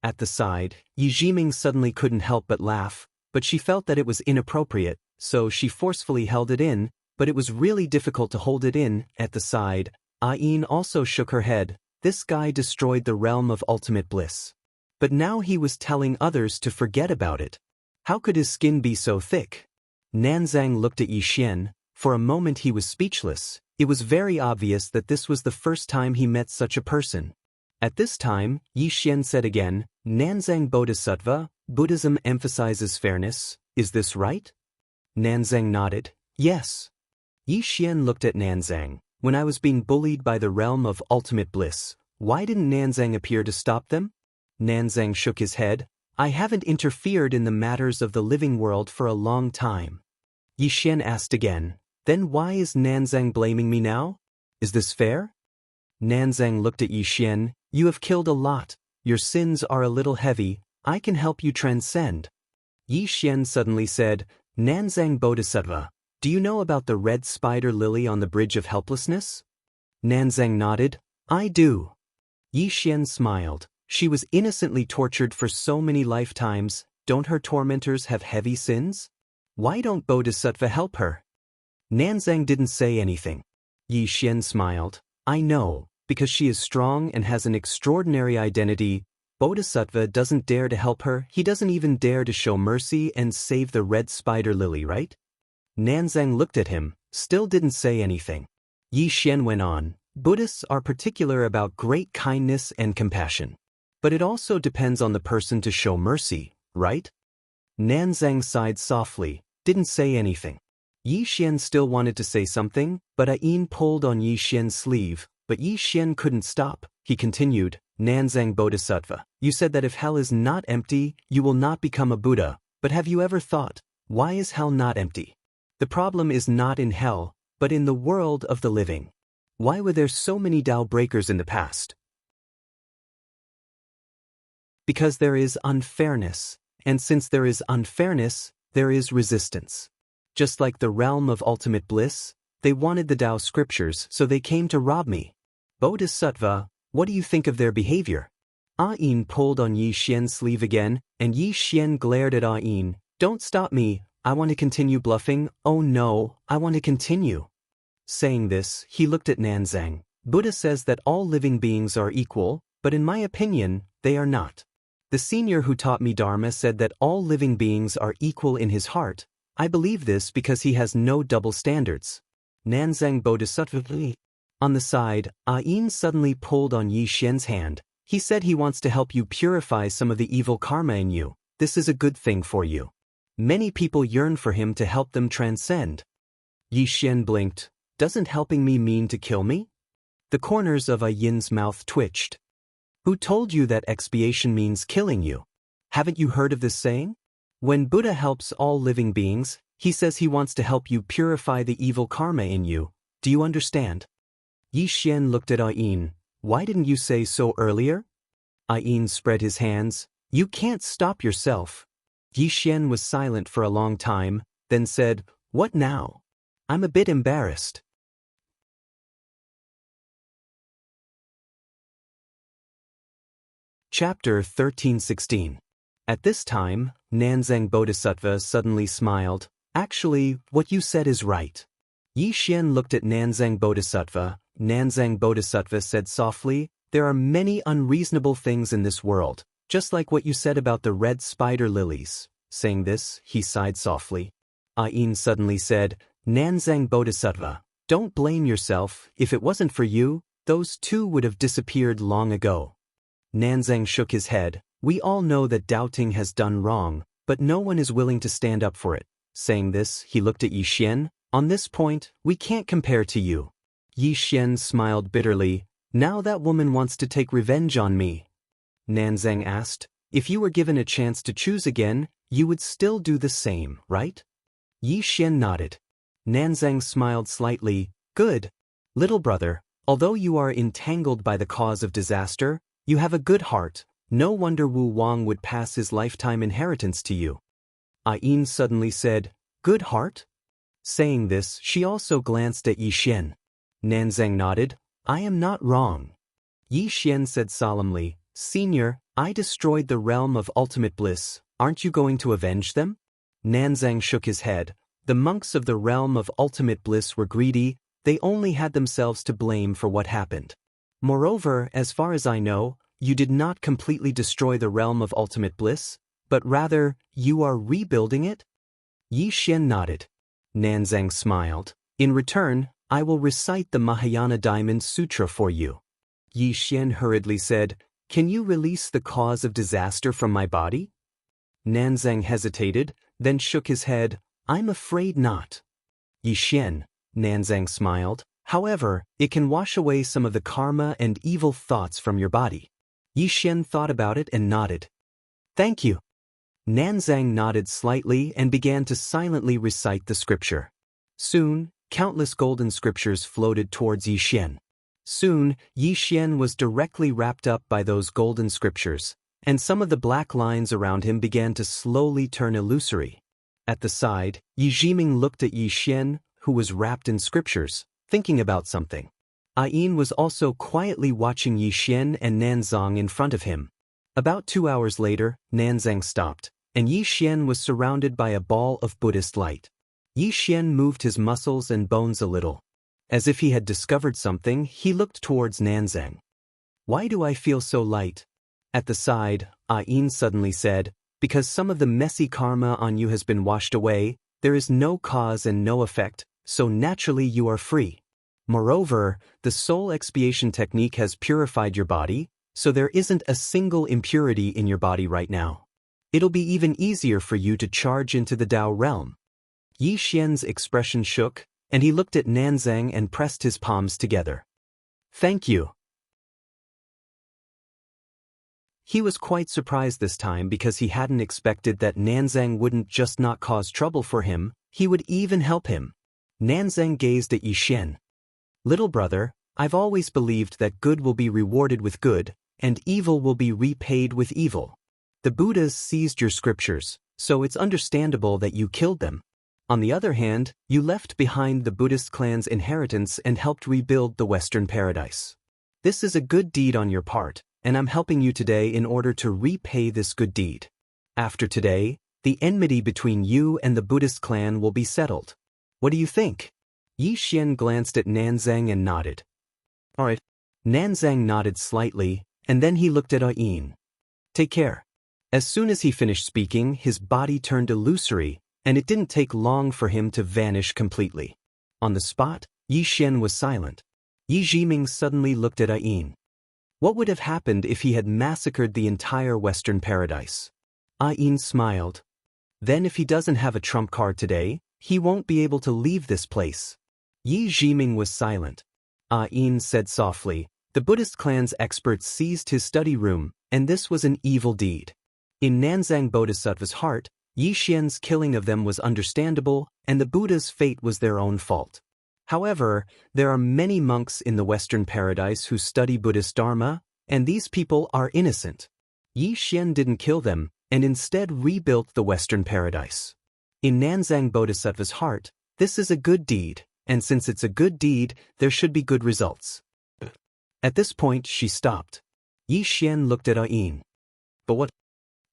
At the side, Yi Jiming suddenly couldn't help but laugh, but she felt that it was inappropriate, so she forcefully held it in, but it was really difficult to hold it in. At the side, Ayin also shook her head. This guy destroyed the realm of ultimate bliss. But now he was telling others to forget about it. How could his skin be so thick? Nanzang looked at Yi Xian. For a moment he was speechless. It was very obvious that this was the first time he met such a person. At this time, Yi Xian said again, "Nanzang Bodhisattva, Buddhism emphasizes fairness, is this right?" Nanzang nodded, "Yes." Yi Xian looked at Nanzang. "When I was being bullied by the realm of ultimate bliss, why didn't Nanzang appear to stop them?" Nanzang shook his head. I haven't interfered in the matters of the living world for a long time. Yi Xian asked again. Then why is Nanzang blaming me now? Is this fair? Nanzang looked at Yi Xian. You have killed a lot. Your sins are a little heavy. I can help you transcend. Yi Xian suddenly said, Nanzang Bodhisattva, do you know about the red spider lily on the bridge of helplessness? Nanzang nodded. I do. Yi Xian smiled. She was innocently tortured for so many lifetimes. Don't her tormentors have heavy sins? Why don't Bodhisattva help her? Nanzang didn't say anything. Yi Xian smiled. I know, because she is strong and has an extraordinary identity. Bodhisattva doesn't dare to help her. He doesn't even dare to show mercy and save the red spider lily, right? Nanzang looked at him, still didn't say anything. Yi Xian went on. Buddhists are particular about great kindness and compassion. But it also depends on the person to show mercy, right? Nanzang sighed softly, didn't say anything. Yi Xian still wanted to say something, but Ayin pulled on Yi Xian's sleeve, but Yi Xian couldn't stop. He continued, Nanzang Bodhisattva, you said that if hell is not empty, you will not become a Buddha, but have you ever thought, why is hell not empty? The problem is not in hell, but in the world of the living. Why were there so many Tao breakers in the past? Because there is unfairness, and since there is unfairness, there is resistance. Just like the realm of ultimate bliss, they wanted the Tao scriptures, so they came to rob me. Bodhisattva, what do you think of their behavior? Ayin pulled on Yi Xian's sleeve again, and Yi Xian glared at Ayin. Don't stop me, I want to continue bluffing. Oh no, I want to continue. Saying this, he looked at Nanzang. Buddha says that all living beings are equal, but in my opinion, they are not. The senior who taught me Dharma said that all living beings are equal in his heart. I believe this because he has no double standards. Nanzang Bodhisattva. On the side, Ayin suddenly pulled on Yi Xian's hand. He said he wants to help you purify some of the evil karma in you. This is a good thing for you. Many people yearn for him to help them transcend. Yi Xian blinked. Doesn't helping me mean to kill me? The corners of Ayin's mouth twitched. Who told you that expiation means killing you? Haven't you heard of this saying? When Buddha helps all living beings, he says he wants to help you purify the evil karma in you. Do you understand? Yi Xian looked at Ayin. Why didn't you say so earlier? Ayin spread his hands. You can't stop yourself. Yi Xian was silent for a long time, then said, What now? I'm a bit embarrassed. Chapter 1316. At this time, Nanzang Bodhisattva suddenly smiled. Actually, what you said is right. Yi Xian looked at Nanzang Bodhisattva. Nanzang Bodhisattva said softly, There are many unreasonable things in this world, just like what you said about the red spider lilies. Saying this, he sighed softly. Ayin suddenly said, Nanzang Bodhisattva, don't blame yourself. If it wasn't for you, those two would have disappeared long ago. Nanzang shook his head. We all know that doubting has done wrong, but no one is willing to stand up for it. Saying this, he looked at Yi Xian. On this point, we can't compare to you. Yi Xian smiled bitterly. Now that woman wants to take revenge on me. Nanzang asked, If you were given a chance to choose again, you would still do the same, right? Yi Xian nodded. Nanzang smiled slightly. Good. Little brother, although you are entangled by the cause of disaster, you have a good heart. No wonder Wu Wang would pass his lifetime inheritance to you. Ayin suddenly said, Good heart? Saying this, she also glanced at Yi Xian. Nanzang nodded. I am not wrong. Yi Xian said solemnly, Senior, I destroyed the realm of ultimate bliss. Aren't you going to avenge them? Nanzang shook his head. The monks of the realm of ultimate bliss were greedy. They only had themselves to blame for what happened. Moreover, as far as I know, you did not completely destroy the realm of ultimate bliss, but rather, you are rebuilding it? Yi Xian nodded. Nanzang smiled. In return, I will recite the Mahayana Diamond Sutra for you. Yi Xian hurriedly said, Can you release the cause of disaster from my body? Nanzang hesitated, then shook his head. I'm afraid not. Yi Xian, Nanzang smiled. However, it can wash away some of the karma and evil thoughts from your body. Xian thought about it and nodded. Thank you. Nanzang nodded slightly and began to silently recite the scripture. Soon, countless golden scriptures floated towards Xian. Soon, Xian was directly wrapped up by those golden scriptures, and some of the black lines around him began to slowly turn illusory. At the side, Yijiming looked at Xian, who was wrapped in scriptures, thinking about something. Ayin was also quietly watching Xian and Nanzang in front of him. About 2 hours later, Nanzang stopped, and Xian was surrounded by a ball of Buddhist light. Xian moved his muscles and bones a little. As if he had discovered something, he looked towards Nanzang. Why do I feel so light? At the side, Ayin suddenly said, because some of the messy karma on you has been washed away, there is no cause and no effect, so naturally you are free. Moreover, the soul expiation technique has purified your body, so there isn't a single impurity in your body right now. It'll be even easier for you to charge into the Tao realm. Xian's expression shook, and he looked at Nanzang and pressed his palms together. Thank you. He was quite surprised this time because he hadn't expected that Nanzang wouldn't just not cause trouble for him, he would even help him. Nanzang gazed at Xian. Little brother, I've always believed that good will be rewarded with good, and evil will be repaid with evil. The Buddhas seized your scriptures, so it's understandable that you killed them. On the other hand, you left behind the Buddhist clan's inheritance and helped rebuild the Western paradise. This is a good deed on your part, and I'm helping you today in order to repay this good deed. After today, the enmity between you and the Buddhist clan will be settled. What do you think? Xian glanced at Nanzang and nodded. All right. Nanzang nodded slightly, and then he looked at Ayin. Take care. As soon as he finished speaking, his body turned illusory, and it didn't take long for him to vanish completely. On the spot, Xian was silent. Yijiming suddenly looked at Ayin. What would have happened if he had massacred the entire Western paradise? Ayin smiled. Then if he doesn't have a trump card today, he won't be able to leave this place. Yijiming was silent. Ayin said softly, the Buddhist clan's experts seized his study room, and this was an evil deed. In Nanzang Bodhisattva's heart, Xian's killing of them was understandable, and the Buddha's fate was their own fault. However, there are many monks in the Western paradise who study Buddhist Dharma, and these people are innocent. Xian didn't kill them, and instead rebuilt the Western paradise. In Nanzang Bodhisattva's heart, this is a good deed, and since it's a good deed, there should be good results. At this point, she stopped. Xian looked at Ayin. But what?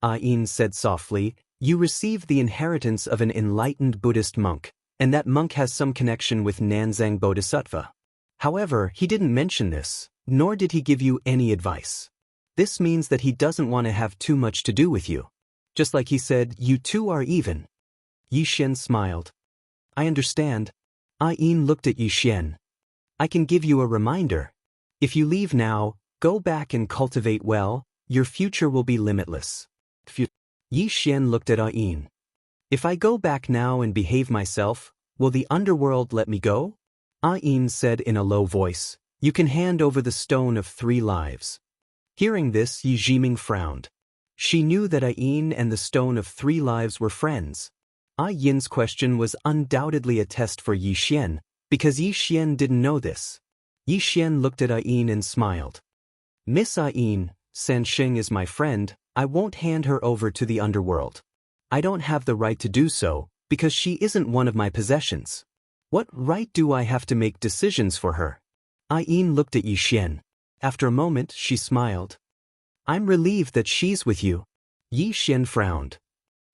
Ayin said softly, you received the inheritance of an enlightened Buddhist monk, and that monk has some connection with Nanzang Bodhisattva. However, he didn't mention this, nor did he give you any advice. This means that he doesn't want to have too much to do with you. Just like he said, you two are even. Xian smiled. I understand. Ayin looked at Xian. I can give you a reminder. If you leave now, go back and cultivate well, your future will be limitless. Xian looked at Ayin. If I go back now and behave myself, will the underworld let me go? Ayin said in a low voice, you can hand over the stone of 3 lives. Hearing this, Yijiming frowned. She knew that Ayin and the stone of 3 lives were friends. Ayin's question was undoubtedly a test for Xian, because Xian didn't know this. Xian looked at Ayin and smiled. Miss Ayin, Sansheng is my friend, I won't hand her over to the underworld. I don't have the right to do so, because she isn't one of my possessions. What right do I have to make decisions for her? Ayin looked at Xian. After a moment, she smiled. I'm relieved that she's with you. Xian frowned.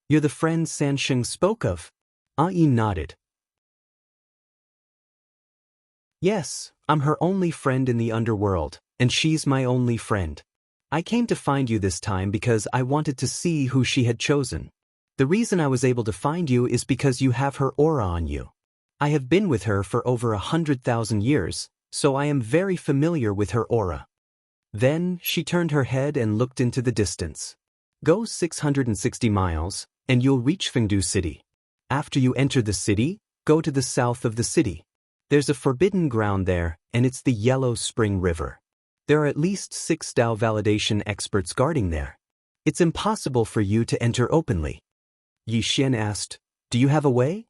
You're the friend Sansheng spoke of? Ayin nodded. Yes, I'm her only friend in the underworld, and she's my only friend. I came to find you this time because I wanted to see who she had chosen. The reason I was able to find you is because you have her aura on you. I have been with her for over 100,000 years, so I am very familiar with her aura. Then, she turned her head and looked into the distance. Go 660 miles, and you'll reach Fengdu City. After you enter the city, go to the south of the city. There's a forbidden ground there, and it's the Yellow Spring River. There are at least 6 Dao validation experts guarding there. It's impossible for you to enter openly. Yi Xian asked, "Do you have a way?"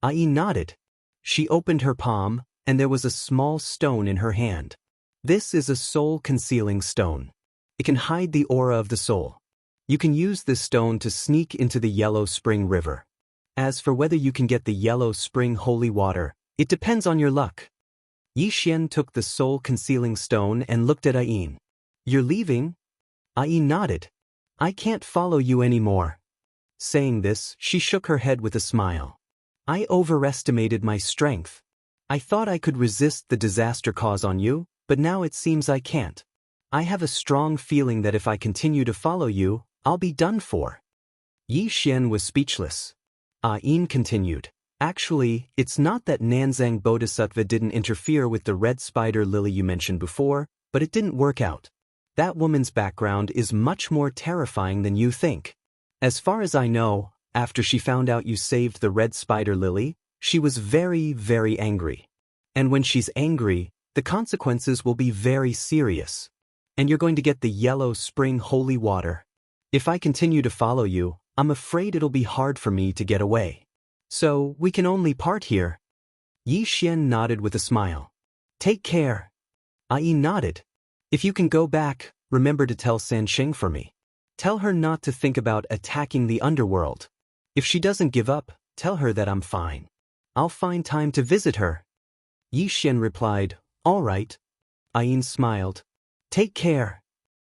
Ai nodded. She opened her palm, and there was a small stone in her hand. This is a soul-concealing stone. It can hide the aura of the soul. You can use this stone to sneak into the Yellow Spring River. As for whether you can get the Yellow Spring holy water, it depends on your luck. Yi Xian took the soul-concealing stone and looked at Ai. "You're leaving?" Ai nodded. "I can't follow you anymore." Saying this, she shook her head with a smile. "I overestimated my strength. I thought I could resist the disaster cause on you, but now it seems I can't. I have a strong feeling that if I continue to follow you, I'll be done for." Yi Xian was speechless. Ai continued, "Actually, it's not that Nanzang Bodhisattva didn't interfere with the red spider lily you mentioned before, but it didn't work out. That woman's background is much more terrifying than you think. As far as I know, after she found out you saved the red spider lily, she was very, very angry. And when she's angry, the consequences will be very serious. And you're going to get the Yellow Spring holy water. If I continue to follow you, I'm afraid it'll be hard for me to get away. So, we can only part here." Yi Xian nodded with a smile. "Take care." Ai nodded. "If you can go back, remember to tell Sansheng for me. Tell her not to think about attacking the underworld. If she doesn't give up, tell her that I'm fine. I'll find time to visit her." Yi Xian replied, "All right." Ai smiled. "Take care."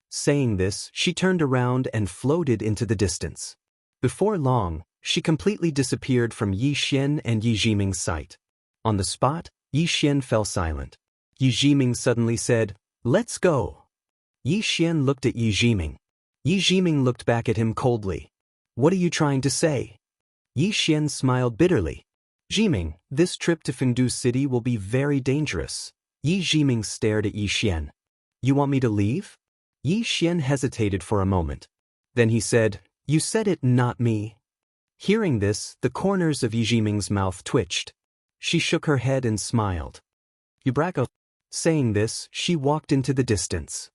Saying this, she turned around and floated into the distance. Before long, she completely disappeared from Yi Xian and Yi Jiming's sight. On the spot, Yi Xian fell silent. Yi Jiming suddenly said, "Let's go." Yi Xian looked at Yi Jiming. Yi Jiming looked back at him coldly. "What are you trying to say?" Yi Xian smiled bitterly. "Jiming, this trip to Fengdu City will be very dangerous." Yi Jiming stared at Yi Xian. "You want me to leave?" Yi Xian hesitated for a moment. Then he said, "You said it, not me." Hearing this, the corners of Yi Jiming's mouth twitched. She shook her head and smiled. "You bracco." Saying this, she walked into the distance.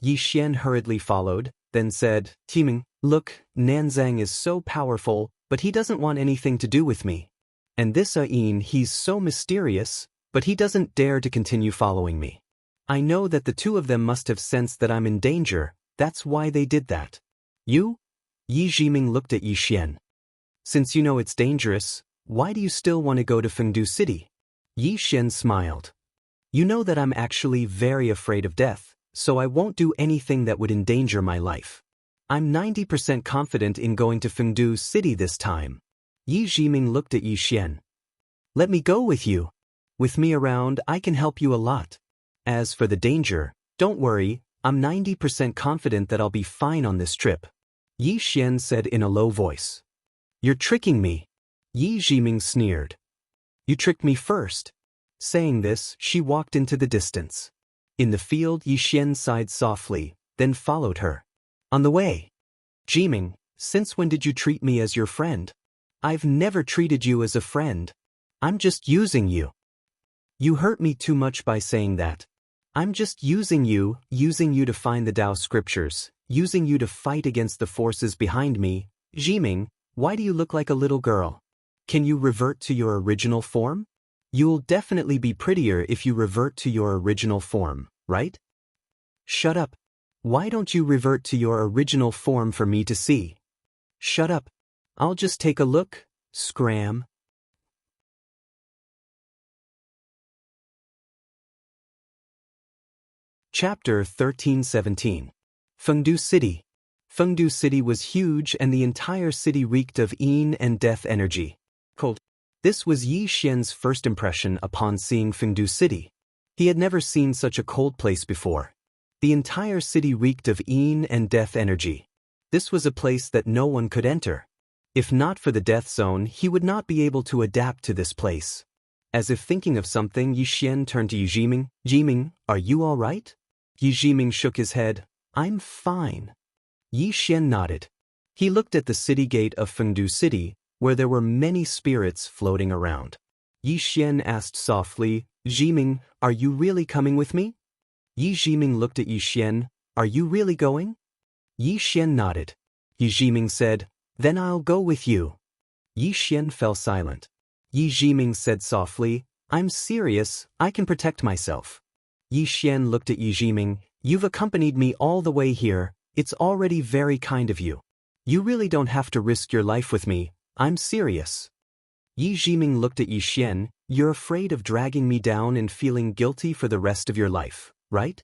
Yi Xian hurriedly followed, then said, "Timing, look, Nanzang is so powerful, but he doesn't want anything to do with me. And this Ain, he's so mysterious, but he doesn't dare to continue following me. I know that the two of them must have sensed that I'm in danger, that's why they did that." "You?" Yi Jiming looked at Yi Xian. "Since you know it's dangerous, why do you still want to go to Fengdu City?" Yi Xian smiled. "You know that I'm actually very afraid of death, so I won't do anything that would endanger my life. I'm 90% confident in going to Fengdu City this time." Yi Jiming looked at Yi Xian. "Let me go with you. With me around, I can help you a lot. As for the danger, don't worry, I'm 90% confident that I'll be fine on this trip." Yi Xian said in a low voice. "You're tricking me." Yi Jiming sneered. "You tricked me first." Saying this, she walked into the distance. In the field, Yi Xian sighed softly, then followed her. On the way, "Jiming, since when did you treat me as your friend? I've never treated you as a friend. I'm just using you. You hurt me too much by saying that. I'm just using you to find the Tao scriptures, using you to fight against the forces behind me. Jiming, why do you look like a little girl? Can you revert to your original form? You'll definitely be prettier if you revert to your original form, right?" "Shut up. Why don't you revert to your original form for me to see?" "Shut up. I'll just take a look, scram." Chapter 13-17. Fengdu City. Fengdu City was huge and the entire city reeked of yin and death energy. Cold. This was Yi Xian's first impression upon seeing Fengdu City. He had never seen such a cold place before. The entire city reeked of yin and death energy. This was a place that no one could enter. If not for the death zone, he would not be able to adapt to this place. As if thinking of something, Yi Xian turned to Yi Jiming. "Jiming, are you all right?" Yi Jiming shook his head. "I'm fine." Yi Xian nodded. He looked at the city gate of Fengdu City, where there were many spirits floating around. Yi Xian asked softly, Jiming, are you really coming with me? Yi Jiming looked at Yi Xian. Are you really going? Yi Xian nodded. Yi Jiming said, then I'll go with you. Yi Xian fell silent. Yi Jiming said softly, I'm serious, I can protect myself. Yi Xian looked at Yi Jiming. You've accompanied me all the way here, it's already very kind of you. You really don't have to risk your life with me, I'm serious. Yi Jiming looked at Yi Xian. You're afraid of dragging me down and feeling guilty for the rest of your life, right?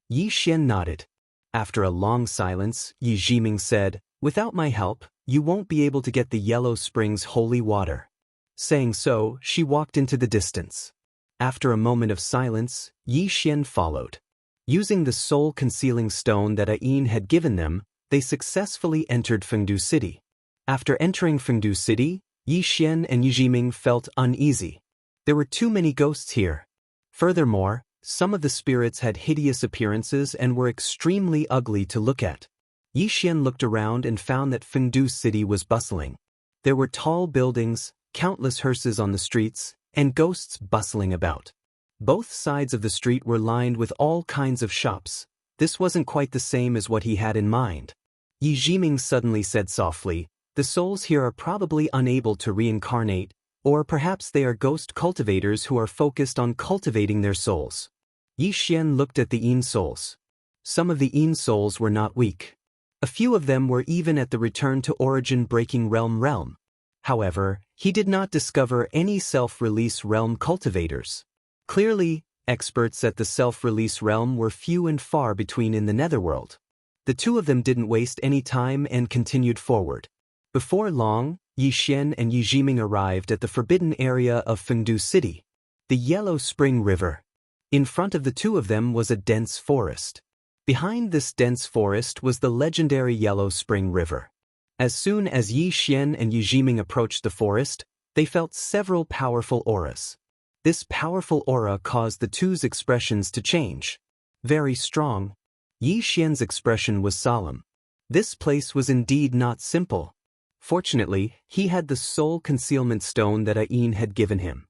Yi Xian nodded. After a long silence, Yi Jiming said, without my help, you won't be able to get the Yellow Springs holy water. Saying so, she walked into the distance. After a moment of silence, Yi Xian followed. Using the soul-concealing stone that Ain had given them, they successfully entered Fengdu City. After entering Fengdu City, Yi Xian and Yi Jiming felt uneasy. There were too many ghosts here. Furthermore, some of the spirits had hideous appearances and were extremely ugly to look at. Yi Xian looked around and found that Fengdu City was bustling. There were tall buildings, countless hearses on the streets, and ghosts bustling about. Both sides of the street were lined with all kinds of shops. This wasn't quite the same as what he had in mind. Yi Jiming suddenly said softly, the souls here are probably unable to reincarnate, or perhaps they are ghost cultivators who are focused on cultivating their souls. Yi Xian looked at the Yin souls. Some of the Yin souls were not weak. A few of them were even at the return to origin breaking realm. However, he did not discover any self-release realm cultivators. Clearly, experts at the self-release realm were few and far between in the netherworld. The two of them didn't waste any time and continued forward. Before long, Yi Xian and Yi Jiming arrived at the forbidden area of Fengdu City, the Yellow Spring River. In front of the two of them was a dense forest. Behind this dense forest was the legendary Yellow Spring River. As soon as Yi Xian and Yi Jiming approached the forest, they felt several powerful auras. This powerful aura caused the two's expressions to change. Very strong. Yi Xian's expression was solemn. This place was indeed not simple. Fortunately, he had the soul concealment stone that Ain had given him.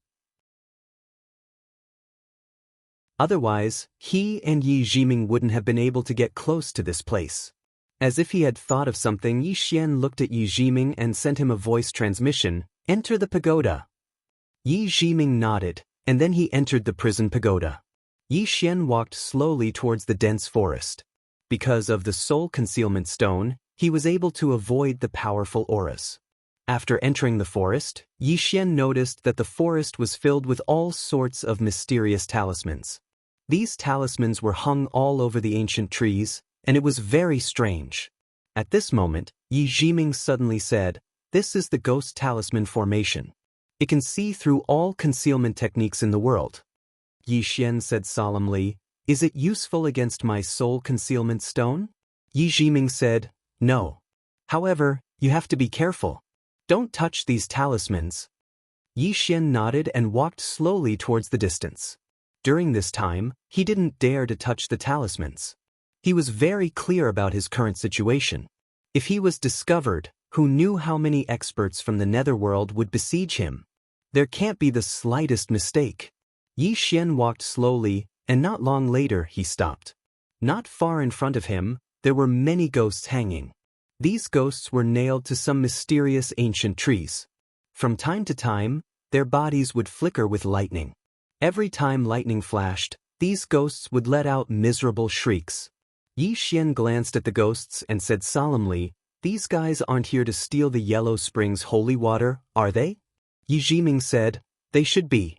Otherwise, he and Yi Jiming wouldn't have been able to get close to this place. As if he had thought of something, Yi Xian looked at Yi Jiming and sent him a voice transmission, enter the pagoda. Yi Jiming nodded, and then he entered the prison pagoda. Yi Xian walked slowly towards the dense forest. Because of the soul concealment stone, he was able to avoid the powerful auras. After entering the forest, Yi Xian noticed that the forest was filled with all sorts of mysterious talismans. These talismans were hung all over the ancient trees, and it was very strange. At this moment, Yi Jiming suddenly said, this is the ghost talisman formation. It can see through all concealment techniques in the world. Yi Xian said solemnly, is it useful against my soul concealment stone? Yi Jiming said, no. However, you have to be careful. Don't touch these talismans. Yi Xian nodded and walked slowly towards the distance. During this time, he didn't dare to touch the talismans. He was very clear about his current situation. If he was discovered, who knew how many experts from the netherworld would besiege him? There can't be the slightest mistake. Yi Xian walked slowly, and not long later he stopped. Not far in front of him, there were many ghosts hanging. These ghosts were nailed to some mysterious ancient trees. From time to time, their bodies would flicker with lightning. Every time lightning flashed, these ghosts would let out miserable shrieks. Yi Xian glanced at the ghosts and said solemnly, these guys aren't here to steal the Yellow Springs holy water, are they? Yi Jiming said, they should be.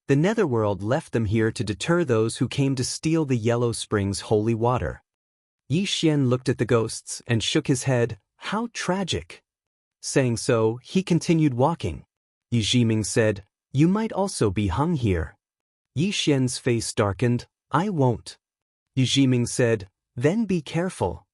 The netherworld left them here to deter those who came to steal the Yellow Springs holy water. Yi Xian looked at the ghosts and shook his head, how tragic. Saying so, he continued walking. Yi Jiming said, you might also be hung here. Yi Xian's face darkened, I won't. Yi Jiming said, then be careful.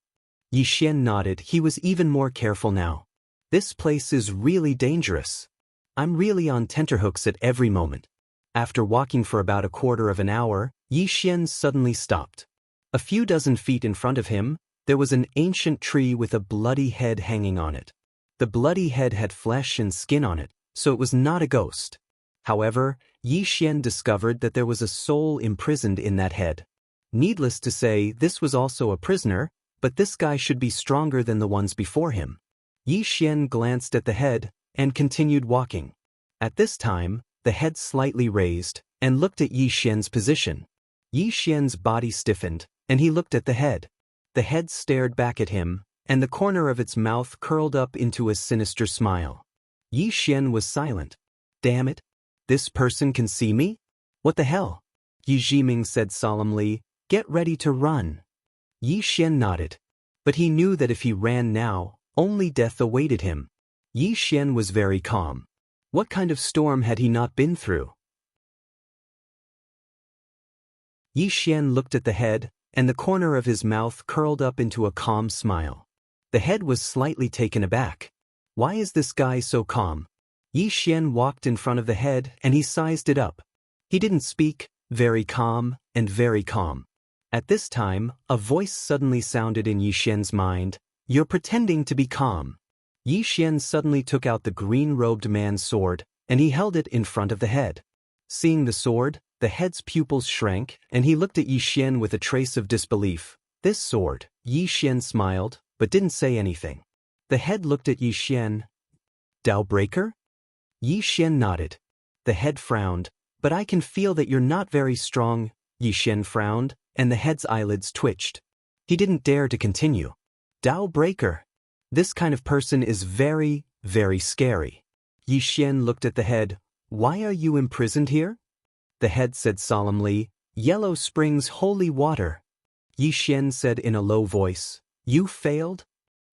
Yi Xian nodded, he was even more careful now. This place is really dangerous. I'm really on tenterhooks at every moment. After walking for about a quarter of an hour, Yi Xian suddenly stopped. A few dozen feet in front of him, there was an ancient tree with a bloody head hanging on it. The bloody head had flesh and skin on it, so it was not a ghost. However, Yi Xian discovered that there was a soul imprisoned in that head. Needless to say, this was also a prisoner, but this guy should be stronger than the ones before him. Yi Xian glanced at the head and continued walking. At this time, the head slightly raised and looked at Yi Xian's position. Yi Xian's body stiffened, and he looked at the head. The head stared back at him, and the corner of its mouth curled up into a sinister smile. Yi Xian was silent. Damn it! This person can see me? What the hell? Yi Jiming said solemnly, get ready to run. Yi Xian nodded. But he knew that if he ran now, only death awaited him. Yi Xian was very calm. What kind of storm had he not been through? Yi Xian looked at the head, and the corner of his mouth curled up into a calm smile. The head was slightly taken aback. Why is this guy so calm? Yi Xian walked in front of the head and he sized it up. He didn't speak, very calm and very calm. At this time, a voice suddenly sounded in Yi Xian's mind, you're pretending to be calm. Yi Xian suddenly took out the green-robed man's sword, and he held it in front of the head. Seeing the sword, the head's pupils shrank, and he looked at Yi Xian with a trace of disbelief. This sword, Yi Xian smiled, but didn't say anything. The head looked at Yi Xian. Dao Breaker? Yi Xian nodded. The head frowned, but I can feel that you're not very strong. Yi Xian frowned, and the head's eyelids twitched. He didn't dare to continue. Dao Breaker. This kind of person is very, very scary. Yi Xian looked at the head. Why are you imprisoned here? The head said solemnly, Yellow Springs holy water. Yi Xian said in a low voice, you failed?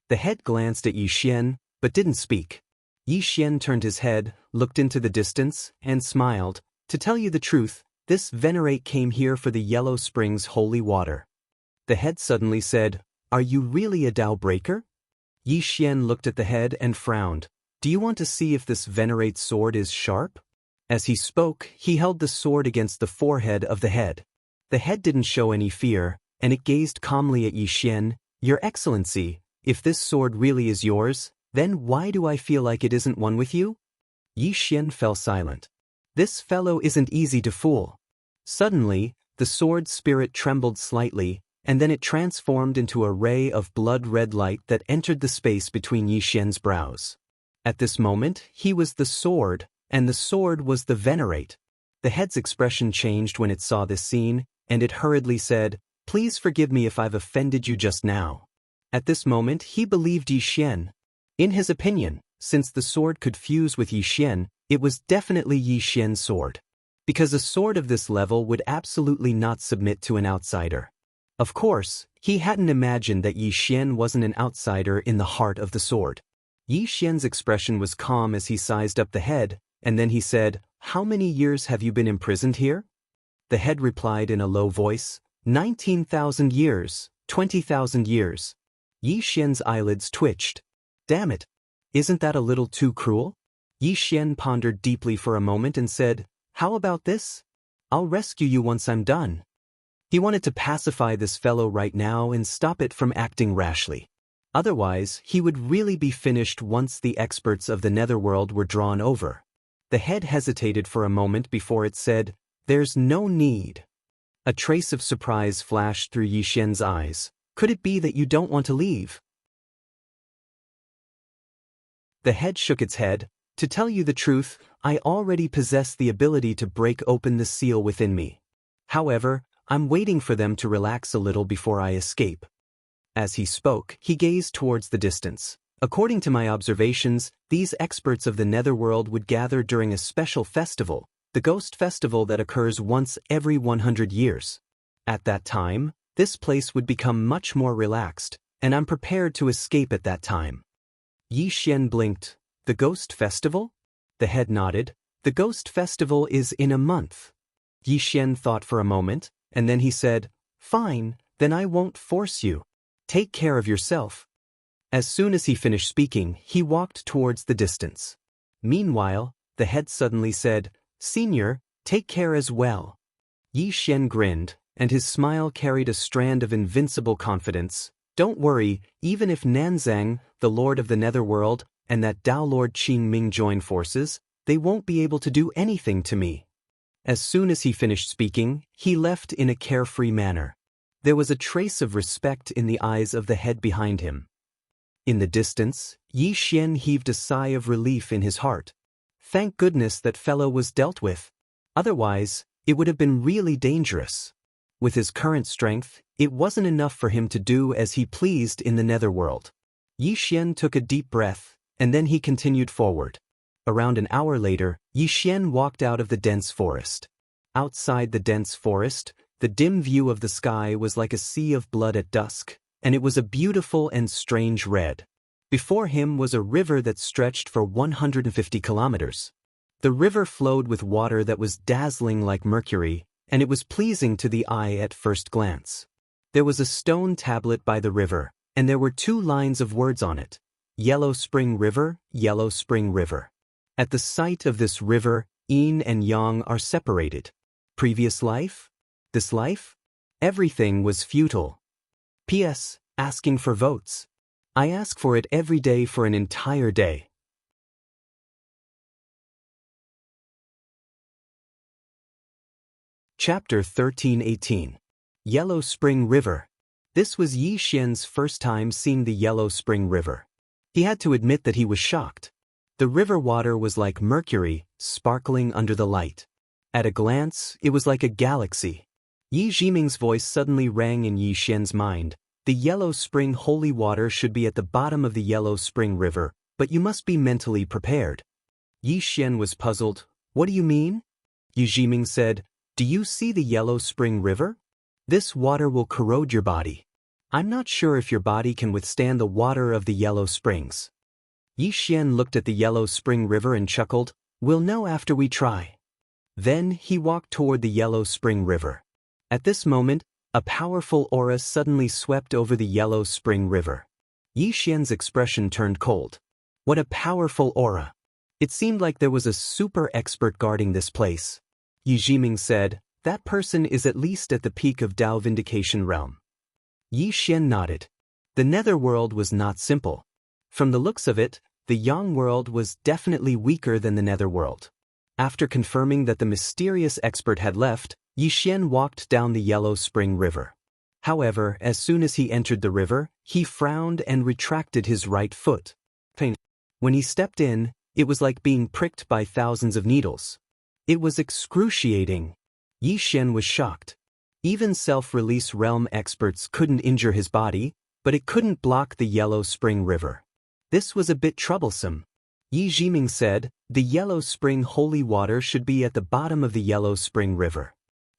The head glanced at Yi Xian, but didn't speak. Yi Xian turned his head, looked into the distance, and smiled. To tell you the truth, this venerate came here for the Yellow Springs holy water. The head suddenly said, are you really a Dao Breaker? Yi Xian looked at the head and frowned. Do you want to see if this venerate's sword is sharp? As he spoke, he held the sword against the forehead of the head. The head didn't show any fear, and it gazed calmly at Yi Xian. Your Excellency, if this sword really is yours, then why do I feel like it isn't one with you? Yi Xian fell silent. This fellow isn't easy to fool. Suddenly, the sword's spirit trembled slightly, and then it transformed into a ray of blood-red light that entered the space between Yi Xian's brows. At this moment, he was the sword, and the sword was the venerate. The head's expression changed when it saw this scene, and it hurriedly said, please forgive me if I've offended you just now. At this moment, he believed Yi Xian. In his opinion, since the sword could fuse with Yi Xian, it was definitely Yi Xian's sword. Because a sword of this level would absolutely not submit to an outsider. Of course, he hadn't imagined that Yi Xian wasn't an outsider in the heart of the sword. Yi Xian's expression was calm as he sized up the head, and then he said, how many years have you been imprisoned here? The head replied in a low voice, 19,000 years, 20,000 years. Yi Xian's eyelids twitched. Damn it! Isn't that a little too cruel? Yi Xian pondered deeply for a moment and said, how about this? I'll rescue you once I'm done. He wanted to pacify this fellow right now and stop it from acting rashly. Otherwise, he would really be finished once the experts of the netherworld were drawn over. The head hesitated for a moment before it said, there's no need. A trace of surprise flashed through Yi Xian's eyes. Could it be that you don't want to leave? The head shook its head. To tell you the truth, I already possess the ability to break open the seal within me. However, I'm waiting for them to relax a little before I escape. As he spoke, he gazed towards the distance. According to my observations, these experts of the netherworld would gather during a special festival, the Ghost Festival that occurs once every 100 years. At that time, this place would become much more relaxed, and I'm prepared to escape at that time. Yi Xian blinked. The Ghost Festival? The head nodded. The Ghost Festival is in a month. Yi Xian thought for a moment, and then he said, fine, then I won't force you. Take care of yourself. As soon as he finished speaking, he walked towards the distance. Meanwhile, the head suddenly said, Senior, take care as well. Yi Xian grinned, and his smile carried a strand of invincible confidence. Don't worry, even if Nanzang, the Lord of the Netherworld, and that Dao Lord Qing Ming join forces, they won't be able to do anything to me. As soon as he finished speaking, he left in a carefree manner. There was a trace of respect in the eyes of the head behind him. In the distance, Yi Xian heaved a sigh of relief in his heart. Thank goodness that fellow was dealt with. Otherwise, it would have been really dangerous. With his current strength, it wasn't enough for him to do as he pleased in the netherworld. Yi Xian took a deep breath, and then he continued forward. Around an hour later, Yi Xian walked out of the dense forest. Outside the dense forest, the dim view of the sky was like a sea of blood at dusk, and it was a beautiful and strange red. Before him was a river that stretched for 150 kilometers. The river flowed with water that was dazzling like mercury, and it was pleasing to the eye at first glance. There was a stone tablet by the river, and there were 2 lines of words on it. Yellow Spring River, Yellow Spring River. At the sight of this river, yin and yang are separated. Previous life? This life? Everything was futile. P.S. Asking for votes. I ask for it every day for an entire day. Chapter 13:18. Yellow Spring River. This was Yi Xian's first time seeing the Yellow Spring River. He had to admit that he was shocked. The river water was like mercury, sparkling under the light. At a glance, it was like a galaxy. Yi Jiming's voice suddenly rang in Yi Xian's mind. The Yellow Spring holy water should be at the bottom of the Yellow Spring River, but you must be mentally prepared. Yi Xian was puzzled. What do you mean? Yi Jiming said, do you see the Yellow Spring River? This water will corrode your body. I'm not sure if your body can withstand the water of the Yellow Springs. Yi Xian looked at the Yellow Spring River and chuckled, we'll know after we try. Then he walked toward the Yellow Spring River. At this moment, a powerful aura suddenly swept over the Yellow Spring River. Yi Xian's expression turned cold. What a powerful aura! It seemed like there was a super expert guarding this place. Yi Jiming said, that person is at least at the peak of Dao Vindication realm. Yi Xian nodded. The netherworld was not simple. From the looks of it, the Yang world was definitely weaker than the netherworld. After confirming that the mysterious expert had left, Yi Xian walked down the Yellow Spring River. However, as soon as he entered the river, he frowned and retracted his right foot. When he stepped in, it was like being pricked by thousands of needles. It was excruciating. Yi Xian was shocked. Even self-release realm experts couldn't injure his body, but it couldn't block the Yellow Spring River. This was a bit troublesome. Yi Jiming said, the Yellow Spring holy water should be at the bottom of the Yellow Spring River.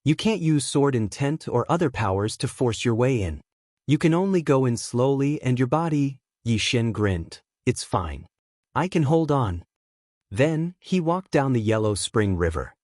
You can't use sword intent or other powers to force your way in. You can only go in slowly and your body, Yi Xian grinned. It's fine. I can hold on. Then, he walked down the Yellow Spring River.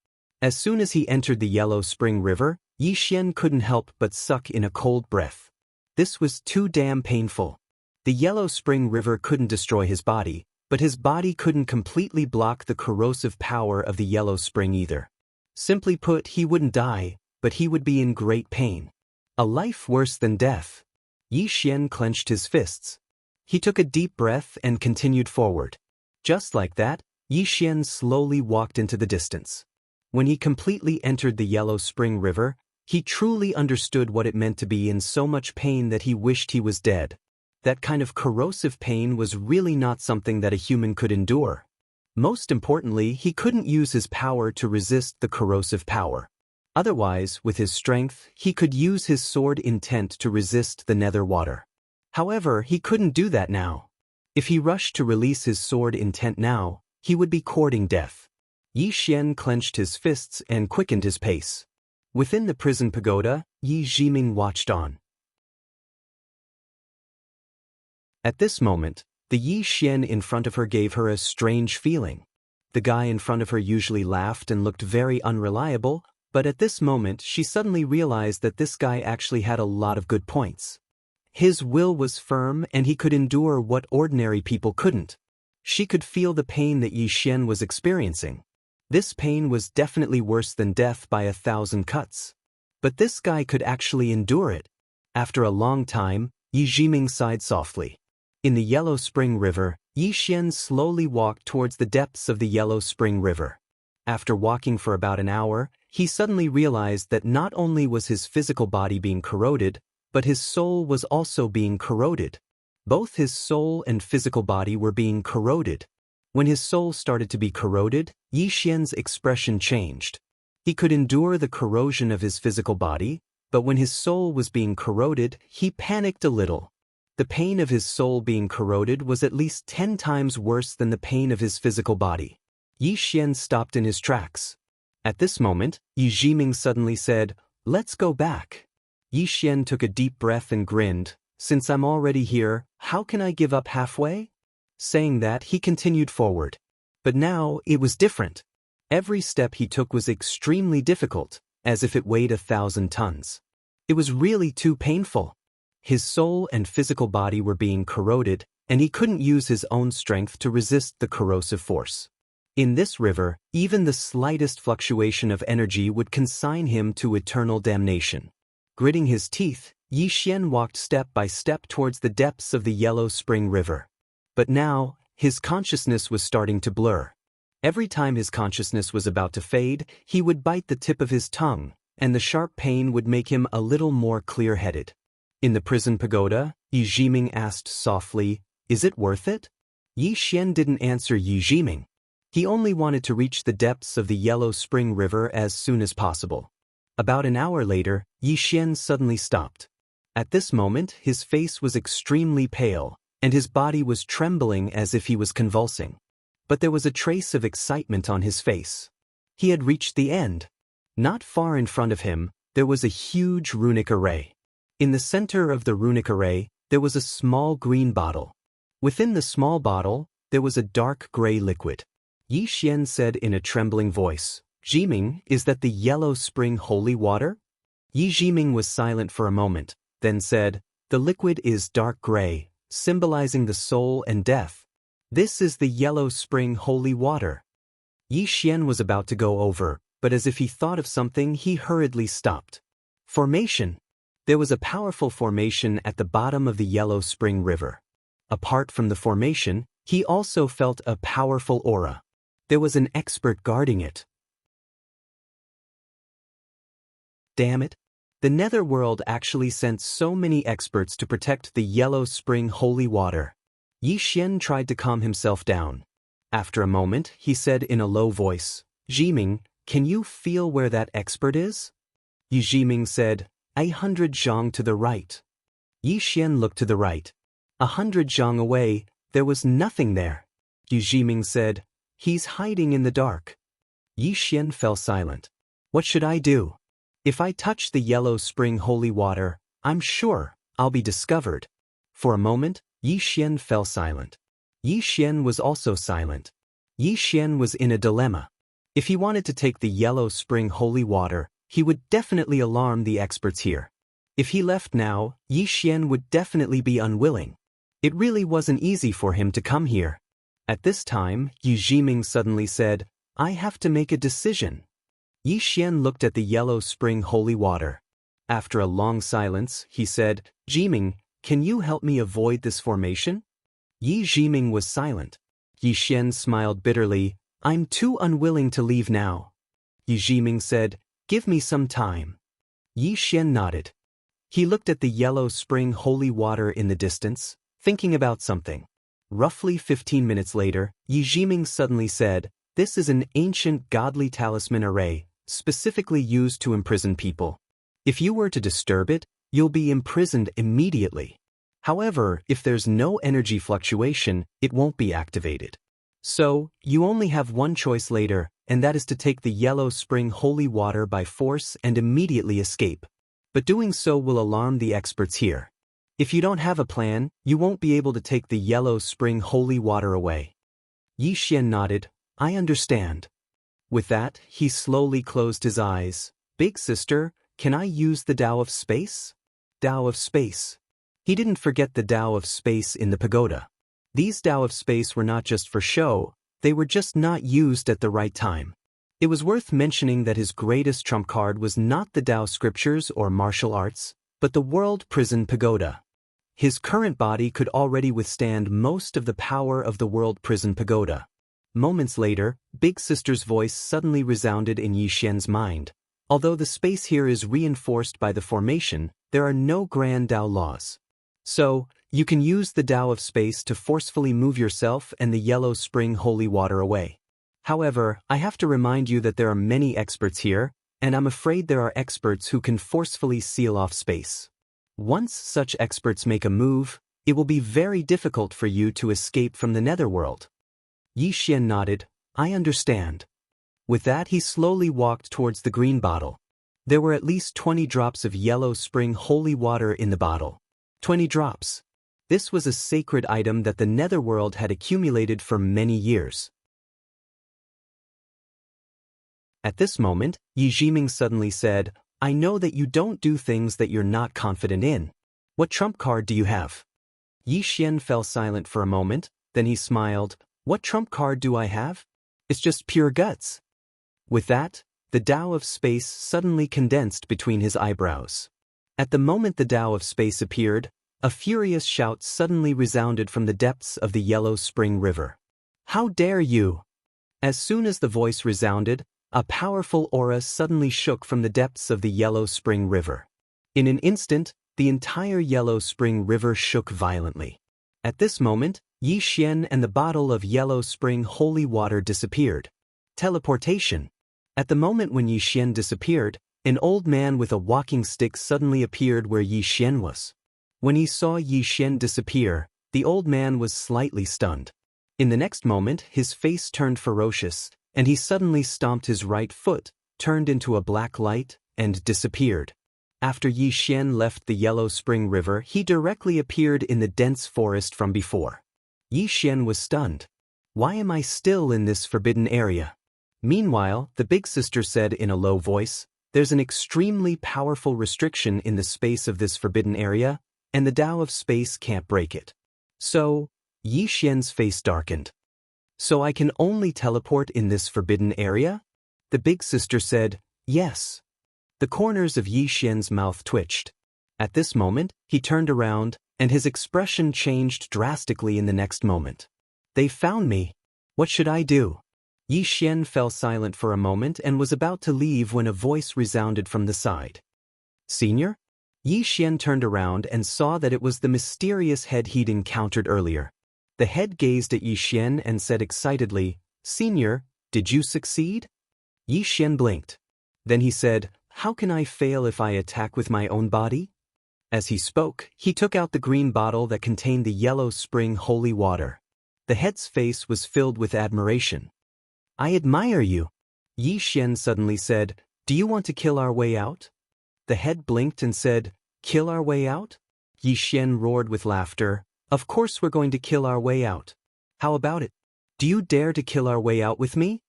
As soon as he entered the Yellow Spring River, Yi Xian couldn't help but suck in a cold breath. This was too damn painful. The Yellow Spring River couldn't destroy his body, but his body couldn't completely block the corrosive power of the Yellow Spring either. Simply put, he wouldn't die, but he would be in great pain. A life worse than death. Yi Xian clenched his fists. He took a deep breath and continued forward. Just like that, Yi Xian slowly walked into the distance. When he completely entered the Yellow Spring River, he truly understood what it meant to be in so much pain that he wished he was dead. That kind of corrosive pain was really not something that a human could endure. Most importantly, he couldn't use his power to resist the corrosive power. Otherwise, with his strength, he could use his sword intent to resist the nether water. However, he couldn't do that now. If he rushed to release his sword intent now, he would be courting death. Yi Xian clenched his fists and quickened his pace. Within the prison pagoda, Yi Jiming watched on. At this moment, the Yi Xian in front of her gave her a strange feeling. The guy in front of her usually laughed and looked very unreliable, but at this moment she suddenly realized that this guy actually had a lot of good points. His will was firm and he could endure what ordinary people couldn't. She could feel the pain that Yi Xian was experiencing. This pain was definitely worse than death by 1,000 cuts. But this guy could actually endure it. After a long time, Yi Jiming sighed softly. In the Yellow Spring River, Yi Xian slowly walked towards the depths of the Yellow Spring River. After walking for about an hour, he suddenly realized that not only was his physical body being corroded, but his soul was also being corroded. Both his soul and physical body were being corroded. When his soul started to be corroded, Yi Xian's expression changed. He could endure the corrosion of his physical body, but when his soul was being corroded, he panicked a little. The pain of his soul being corroded was at least 10 times worse than the pain of his physical body. Yi Xian stopped in his tracks. At this moment, Yi Jiming suddenly said, "Let's go back." Yi Xian took a deep breath and grinned. "Since I'm already here, how can I give up halfway?" Saying that, he continued forward. But now, it was different. Every step he took was extremely difficult, as if it weighed 1,000 tons. It was really too painful. His soul and physical body were being corroded, and he couldn't use his own strength to resist the corrosive force. In this river, even the slightest fluctuation of energy would consign him to eternal damnation. Gritting his teeth, Yi Xian walked step by step towards the depths of the Yellow Spring River. But now, his consciousness was starting to blur. Every time his consciousness was about to fade, he would bite the tip of his tongue, and the sharp pain would make him a little more clear-headed. In the prison pagoda, Yi Jiming asked softly, "Is it worth it?" Yi Xian didn't answer Yi Jiming. He only wanted to reach the depths of the Yellow Spring River as soon as possible. About an hour later, Yi Xian suddenly stopped. At this moment, his face was extremely pale, and his body was trembling as if he was convulsing. But there was a trace of excitement on his face. He had reached the end. Not far in front of him, there was a huge runic array. In the center of the runic array, there was a small green bottle. Within the small bottle, there was a dark gray liquid. Yi Xian said in a trembling voice, "Jiming, is that the Yellow Spring holy water?" Yi Jiming was silent for a moment, then said, "The liquid is dark gray, symbolizing the soul and death. This is the Yellow Spring holy water." Yi Xian was about to go over, but as if he thought of something, he hurriedly stopped. Formation. There was a powerful formation at the bottom of the Yellow Spring River. Apart from the formation, he also felt a powerful aura. There was an expert guarding it. Damn it. The Netherworld actually sent so many experts to protect the Yellow Spring holy water. Yi Xian tried to calm himself down. After a moment, he said in a low voice, "Jiming, can you feel where that expert is?" Yi Jiming said, 100 zhang to the right. Yi Xian looked to the right. 100 zhang away, there was nothing there. Yi Jiming said, "He's hiding in the dark." Yi Xian fell silent. "What should I do? If I touch the Yellow Spring holy water, I'm sure I'll be discovered." For a moment, Yi Xian fell silent. Yi Xian was also silent. Yi Xian was in a dilemma. If he wanted to take the Yellow Spring holy water, he would definitely alarm the experts here. If he left now, Yi Xian would definitely be unwilling. It really wasn't easy for him to come here. At this time, Yi Jiming suddenly said, "I have to make a decision." Yi Xian looked at the Yellow Spring holy water. After a long silence, he said, "Jiming, can you help me avoid this formation?" Yi Jiming was silent. Yi Xian smiled bitterly, "I'm too unwilling to leave now." Yi Jiming said, "Give me some time." Yi Xian nodded. He looked at the Yellow Spring holy water in the distance, thinking about something. Roughly 15 minutes later, Yi Jiming suddenly said, "This is an ancient godly talisman array, specifically used to imprison people. If you were to disturb it, you'll be imprisoned immediately. However, if there's no energy fluctuation, it won't be activated. So, you only have one choice later, and that is to take the Yellow Spring holy water by force and immediately escape. But doing so will alarm the experts here. If you don't have a plan, you won't be able to take the Yellow Spring holy water away." Yi Xian nodded, "I understand." With that, he slowly closed his eyes. "Big sister, can I use the Tao of Space?" Tao of Space. He didn't forget the Tao of Space in the pagoda. These Tao of Space were not just for show, they were just not used at the right time. It was worth mentioning that his greatest trump card was not the Tao scriptures or martial arts, but the World Prison Pagoda. His current body could already withstand most of the power of the World Prison Pagoda. Moments later, Big Sister's voice suddenly resounded in Yi Xian's mind. Although the space here is reinforced by the formation, there are no grand Dao laws. So, you can use the Dao of space to forcefully move yourself and the yellow spring holy water away. However, I have to remind you that there are many experts here, and I'm afraid there are experts who can forcefully seal off space. Once such experts make a move, it will be very difficult for you to escape from the netherworld. Yixian nodded. I understand. With that, he slowly walked towards the green bottle. There were at least 20 drops of yellow spring holy water in the bottle. 20 drops. This was a sacred item that the netherworld had accumulated for many years. At this moment, Yi Jiming suddenly said, I know that you don't do things that you're not confident in. What trump card do you have? Yi Xian fell silent for a moment, then he smiled. What trump card do I have? It's just pure guts. With that, the Dao of space suddenly condensed between his eyebrows. At the moment the Dao of space appeared, a furious shout suddenly resounded from the depths of the Yellow Spring River. How dare you! As soon as the voice resounded, a powerful aura suddenly shook from the depths of the Yellow Spring River. In an instant, the entire Yellow Spring River shook violently. At this moment, Yi Xian and the bottle of Yellow Spring holy water disappeared. Teleportation. At the moment when Yi Xian disappeared, an old man with a walking stick suddenly appeared where Yi Xian was. When he saw Yi Xian disappear, the old man was slightly stunned. In the next moment, his face turned ferocious, and he suddenly stomped his right foot, turned into a black light, and disappeared. After Yi Xian left the Yellow Spring River, he directly appeared in the dense forest from before. Yi Xian was stunned. Why am I still in this forbidden area? Meanwhile, the big sister said in a low voice, there's an extremely powerful restriction in the space of this forbidden area, and the Dao of space can't break it. So, Yi Xian's face darkened. So I can only teleport in this forbidden area? The big sister said, yes. The corners of Yi Xian's mouth twitched. At this moment, he turned around, and his expression changed drastically in the next moment. They found me. What should I do? Yi Xian fell silent for a moment and was about to leave when a voice resounded from the side. Senior? Yi Xian turned around and saw that it was the mysterious head he'd encountered earlier. The head gazed at Yi Xian and said excitedly, Senior, did you succeed? Yi Xian blinked. Then he said, how can I fail if I attack with my own body? As he spoke, he took out the green bottle that contained the Yellow Spring holy water. The head's face was filled with admiration. I admire you. Yi Xian suddenly said, do you want to kill our way out? The head blinked and said, kill our way out? Yi Xian roared with laughter. Of course we're going to kill our way out. How about it? Do you dare to kill our way out with me?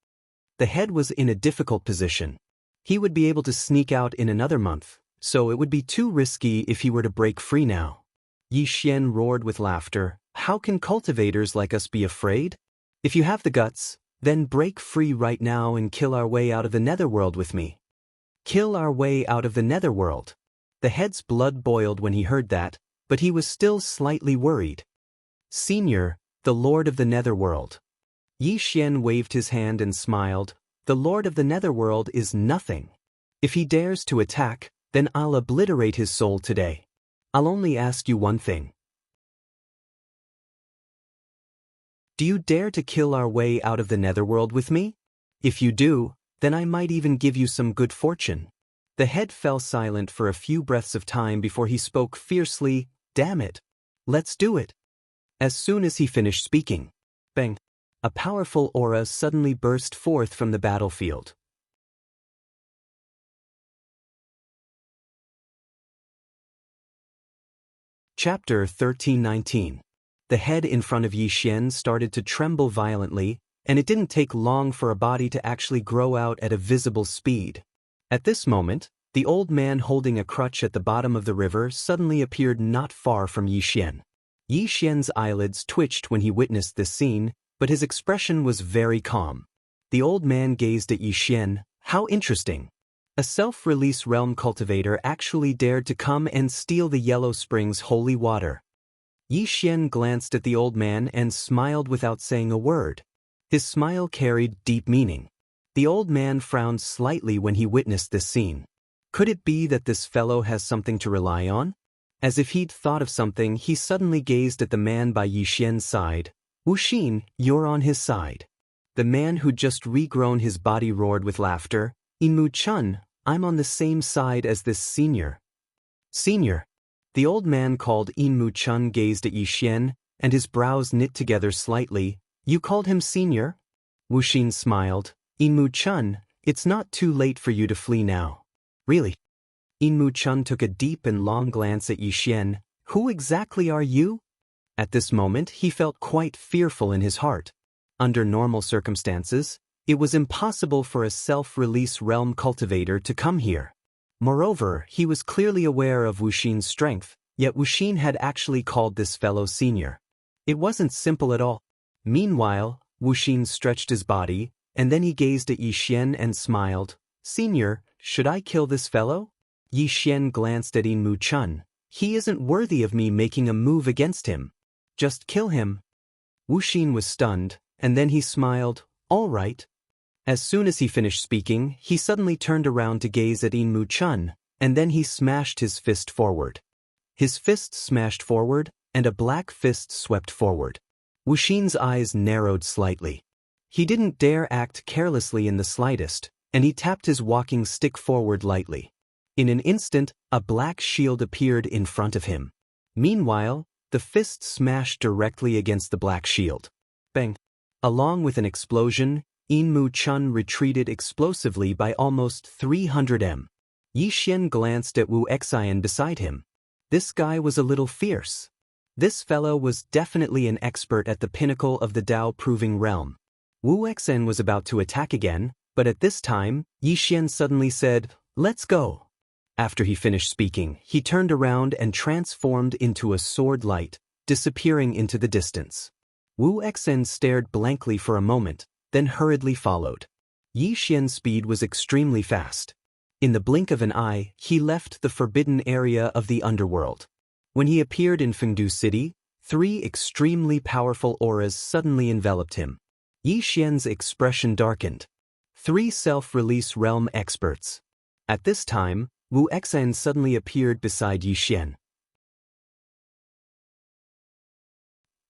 The head was in a difficult position. He would be able to sneak out in another month, so it would be too risky if he were to break free now. Yi Xian roared with laughter. How can cultivators like us be afraid? If you have the guts, then break free right now and kill our way out of the netherworld with me. Kill our way out of the netherworld. The head's blood boiled when he heard that, but he was still slightly worried. Senior, the Lord of the Netherworld. Yi Xian waved his hand and smiled. The Lord of the Netherworld is nothing. If he dares to attack, then I'll obliterate his soul today. I'll only ask you one thing. Do you dare to kill our way out of the netherworld with me? If you do, then I might even give you some good fortune. The head fell silent for a few breaths of time before he spoke fiercely, damn it. Let's do it. As soon as he finished speaking, bang, a powerful aura suddenly burst forth from the battlefield. Chapter 1319. The head in front of Yi Xian started to tremble violently, and it didn't take long for a body to actually grow out at a visible speed. At this moment, the old man holding a crutch at the bottom of the river suddenly appeared not far from Yi Xian. Yi Xian's eyelids twitched when he witnessed this scene, but his expression was very calm. The old man gazed at Yi Xian. How interesting. A self-release realm cultivator actually dared to come and steal the Yellow Spring's holy water. Yi Xian glanced at the old man and smiled without saying a word. His smile carried deep meaning. The old man frowned slightly when he witnessed this scene. Could it be that this fellow has something to rely on? As if he'd thought of something, he suddenly gazed at the man by Yixian's side. Wuxin, you're on his side. The man who'd just regrown his body roared with laughter. Chun, I'm on the same side as this senior. Senior. The old man called Chun gazed at Yixian, and his brows knit together slightly. You called him senior? Wuxin smiled. Chun, it's not too late for you to flee now. Really? Chun took a deep and long glance at Yixian. Who exactly are you? At this moment he felt quite fearful in his heart. Under normal circumstances, it was impossible for a self-release realm cultivator to come here. Moreover, he was clearly aware of Wuxin's strength, yet Wuxin had actually called this fellow senior. It wasn't simple at all. Meanwhile, Wuxin stretched his body, and then he gazed at Yixian and smiled. Senior, should I kill this fellow? Yixian glanced at Chun. He isn't worthy of me making a move against him. Just kill him. Wuxin was stunned, and then he smiled. All right. As soon as he finished speaking, he suddenly turned around to gaze at Chun, and then he smashed his fist forward. His fist smashed forward, and a black fist swept forward. Wuxin's eyes narrowed slightly. He didn't dare act carelessly in the slightest, and he tapped his walking stick forward lightly. In an instant, a black shield appeared in front of him. Meanwhile, the fist smashed directly against the black shield. Bang! Along with an explosion, Chun retreated explosively by almost 300 m. Yixian glanced at Wuxian beside him. This guy was a little fierce. This fellow was definitely an expert at the pinnacle of the Dao-proving realm. Wuxian was about to attack again, but at this time, Yixian suddenly said, "Let's go." After he finished speaking, he turned around and transformed into a sword light, disappearing into the distance. Wuxian stared blankly for a moment, then hurriedly followed. Yixian's speed was extremely fast. In the blink of an eye, he left the forbidden area of the underworld. When he appeared in Fengdu City, 3 extremely powerful auras suddenly enveloped him. Yixian's expression darkened. 3 self-release realm experts. At this time, Wuxian suddenly appeared beside Yixian.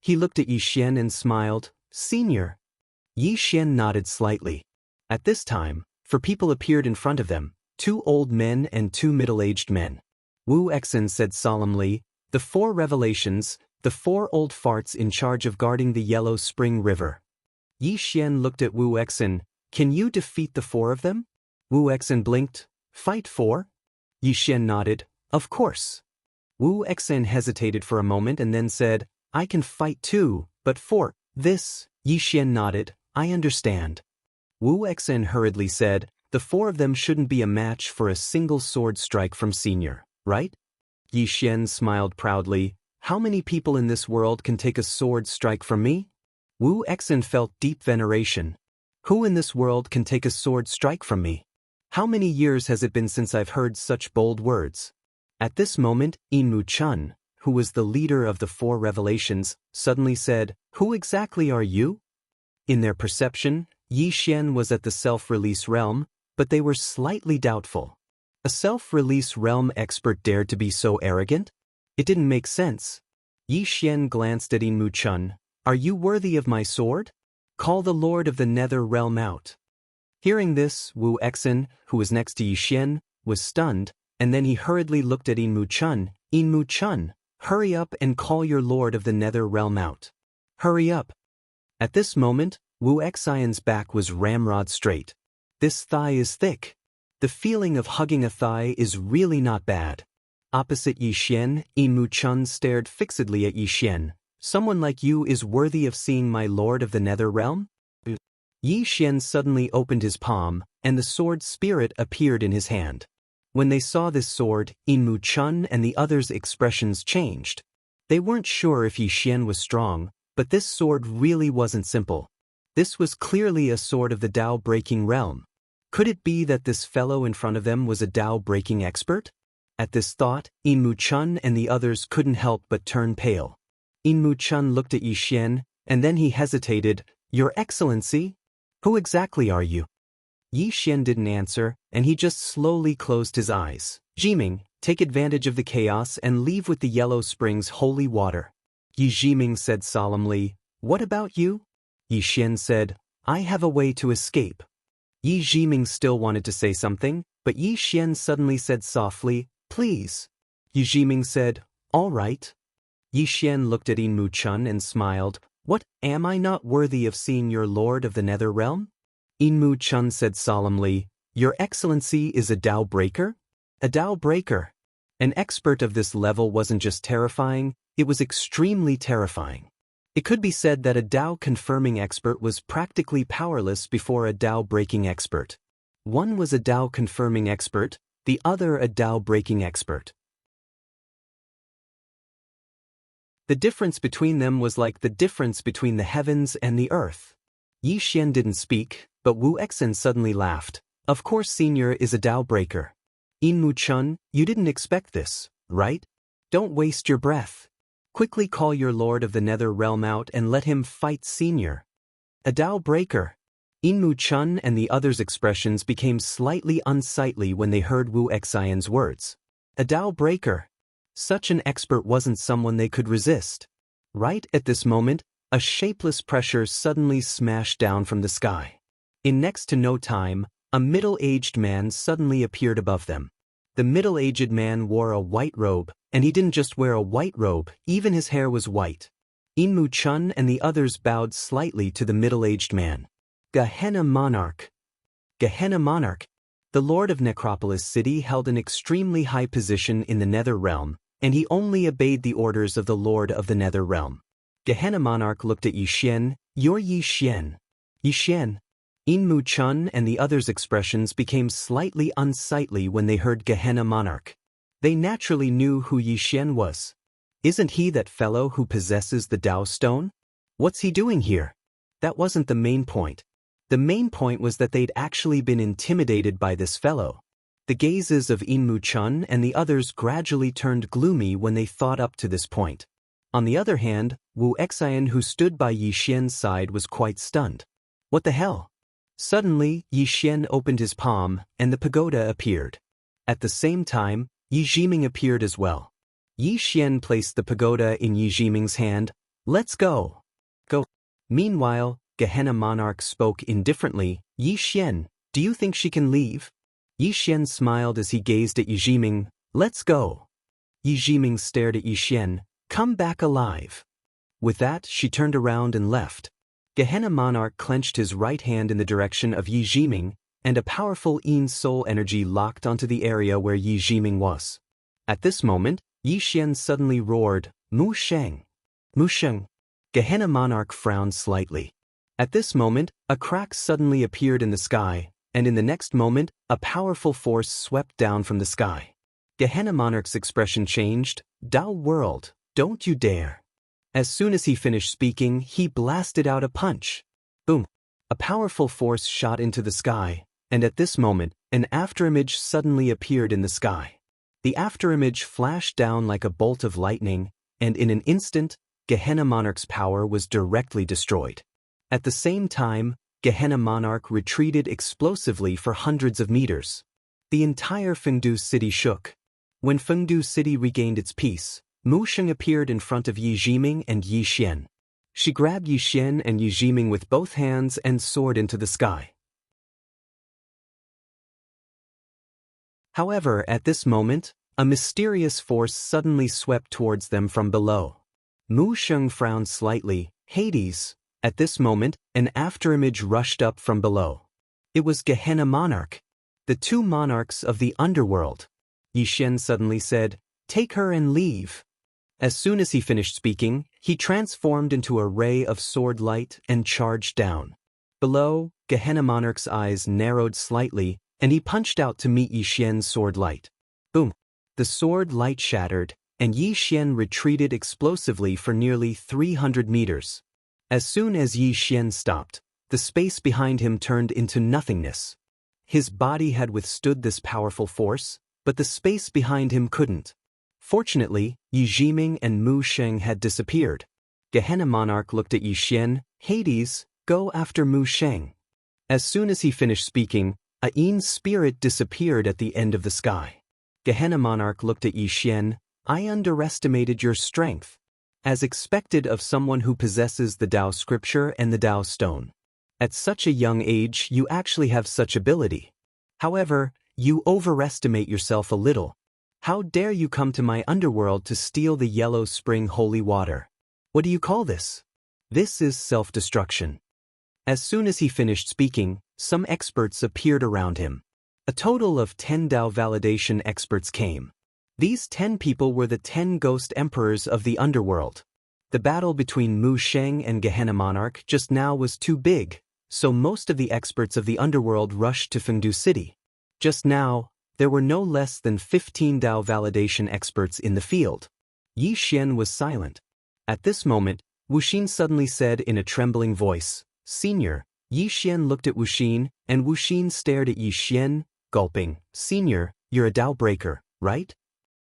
He looked at Yixian and smiled. Senior. Yixian nodded slightly. At this time, 4 people appeared in front of them, 2 old men and 2 middle-aged men. Wuxian said solemnly, the 4 revelations, the 4 old farts in charge of guarding the Yellow Spring River. Yixian looked at Wuxian. Can you defeat the 4 of them? Wuxian blinked. Fight 4? Yixian nodded. Of course. Wuxian hesitated for a moment and then said, I can fight too, but 4, this, Yixian nodded. I understand. Wuxian hurriedly said, the 4 of them shouldn't be a match for a single sword strike from senior, right? Yixian smiled proudly. How many people in this world can take a sword strike from me? Wuxian felt deep veneration. Who in this world can take a sword strike from me? How many years has it been since I've heard such bold words? At this moment, Chun, who was the leader of the 4 revelations, suddenly said, Who exactly are you? In their perception, Yixian was at the self-release realm, but they were slightly doubtful. A self-release realm expert dared to be so arrogant? It didn't make sense. Yixian glanced at Chun. Are you worthy of my sword? Call the Lord of the Nether Realm out. Hearing this, Wuxian, who was next to Yixian, was stunned, and then he hurriedly looked at Chun. Chun, hurry up and call your Lord of the Nether Realm out. Hurry up. At this moment, Wuxian's back was ramrod straight. This thigh is thick. The feeling of hugging a thigh is really not bad. Opposite Yixian, Chun stared fixedly at Yixian. Someone like you is worthy of seeing my Lord of the Nether Realm? Yixian suddenly opened his palm, and the sword spirit appeared in his hand. When they saw this sword, Chun and the others' expressions changed. They weren't sure if Yixian was strong, but this sword really wasn't simple. This was clearly a sword of the Dao-breaking realm. Could it be that this fellow in front of them was a Dao-breaking expert? At this thought, Chun and the others couldn't help but turn pale. Chun looked at Yixian, and then he hesitated. Your Excellency? Who exactly are you? Yi Xian didn't answer, and he just slowly closed his eyes. Jiming, take advantage of the chaos and leave with the Yellow Spring's holy water. Yi Jiming said solemnly, what about you? Yi Xian said, I have a way to escape. Yi Jiming still wanted to say something, but Yi Xian suddenly said softly, please. Yi Jiming said, all right. Yi Xian looked at Mu Chun and smiled, what, am I not worthy of seeing your lord of the nether realm? Mu Chun said solemnly, your excellency is a Dao breaker? A Dao breaker. An expert of this level wasn't just terrifying, it was extremely terrifying. It could be said that a Dao confirming expert was practically powerless before a Dao breaking expert. One was a Dao confirming expert, the other a Dao breaking expert. The difference between them was like the difference between the heavens and the earth. Yi Xian didn't speak, but Wu Exen suddenly laughed. Of course Senior is a Dao breaker. Mu Chun, you didn't expect this, right? Don't waste your breath. Quickly call your lord of the nether realm out and let him fight Senior. A Dao breaker. Mu Chun and the others' expressions became slightly unsightly when they heard Wu Exen's words. A Dao breaker. Such an expert wasn't someone they could resist. Right at this moment, a shapeless pressure suddenly smashed down from the sky. In next to no time, a middle-aged man suddenly appeared above them. The middle-aged man wore a white robe, and he didn't just wear a white robe, even his hair was white. Mu Chun and the others bowed slightly to the middle-aged man. Gehenna Monarch. Gehenna Monarch. The Lord of Necropolis City held an extremely high position in the Nether Realm, and he only obeyed the orders of the Lord of the Nether Realm. Gehenna Monarch looked at Yi Xian, you're Yi Xian. Yi Xian. Mu Chun and the others' expressions became slightly unsightly when they heard Gehenna Monarch. They naturally knew who Yi Xian was. Isn't he that fellow who possesses the Dao Stone? What's he doing here? That wasn't the main point. The main point was that they'd actually been intimidated by this fellow. The gazes of Mu Chun and the others gradually turned gloomy when they thought up to this point. On the other hand, Wu Exen, who stood by Yi Xian's side, was quite stunned. What the hell? Suddenly, Yi Xian opened his palm, and the pagoda appeared. At the same time, Yi Jiming appeared as well. Yi Xian placed the pagoda in Yi Jiming's hand. Let's go. Go. Meanwhile, Gehenna Monarch spoke indifferently. Yi Xian, do you think she can leave? Yi Xian smiled as he gazed at Yi Jiming. Let's go. Yi Jiming stared at Yi Xian. Come back alive. With that, she turned around and left. Gehenna Monarch clenched his right hand in the direction of Yi Jiming, and a powerful Yin soul energy locked onto the area where Yi Jiming was. At this moment, Yi Xian suddenly roared, Mu Sheng. Mu Sheng. Gehenna Monarch frowned slightly. At this moment, a crack suddenly appeared in the sky, and in the next moment, a powerful force swept down from the sky. Gehenna Monarch's expression changed. Dao world, don't you dare. As soon as he finished speaking, he blasted out a punch. Boom. A powerful force shot into the sky, and at this moment, an afterimage suddenly appeared in the sky. The afterimage flashed down like a bolt of lightning, and in an instant, Gehenna Monarch's power was directly destroyed. At the same time, Gehenna Monarch retreated explosively for hundreds of meters. The entire Fengdu city shook. When Fengdu city regained its peace, Mu Sheng appeared in front of Yi Jiming and Yi Xian. She grabbed Yi Xian and Yi Jiming with both hands and soared into the sky. However, at this moment, a mysterious force suddenly swept towards them from below. Mu Sheng frowned slightly. Hades. At this moment, an afterimage rushed up from below. It was Gehenna Monarch, the two monarchs of the underworld. Yi Xian suddenly said, take her and leave. As soon as he finished speaking, he transformed into a ray of sword light and charged down. Below, Gehenna Monarch's eyes narrowed slightly, and he punched out to meet Yi Xian's sword light. Boom! The sword light shattered, and Yi Xian retreated explosively for nearly 300 meters. As soon as Yi Xian stopped, the space behind him turned into nothingness. His body had withstood this powerful force, but the space behind him couldn't. Fortunately, Yi Jiming and Mu Sheng had disappeared. Gehenna Monarch looked at Yi Xian. Hades, go after Mu Sheng. As soon as he finished speaking, Ain's spirit disappeared at the end of the sky. Gehenna monarch looked at Yi Xian. I underestimated your strength. As expected of someone who possesses the Dao scripture and the Dao stone. At such a young age you actually have such ability. However, you overestimate yourself a little. How dare you come to my underworld to steal the yellow spring holy water? What do you call this? This is self-destruction. As soon as he finished speaking, some experts appeared around him. A total of 10 Dao validation experts came. These 10 people were the 10 ghost emperors of the underworld. The battle between Mu Sheng and Gehenna Monarch just now was too big, so most of the experts of the underworld rushed to Fengdu City. Just now, there were no less than 15 Dao validation experts in the field. Yi Xian was silent. At this moment, Wuxin suddenly said in a trembling voice, Senior. Yi Xian looked at Wuxin, and Wuxin stared at Yi Xian, gulping. Senior, you're a Dao breaker, right?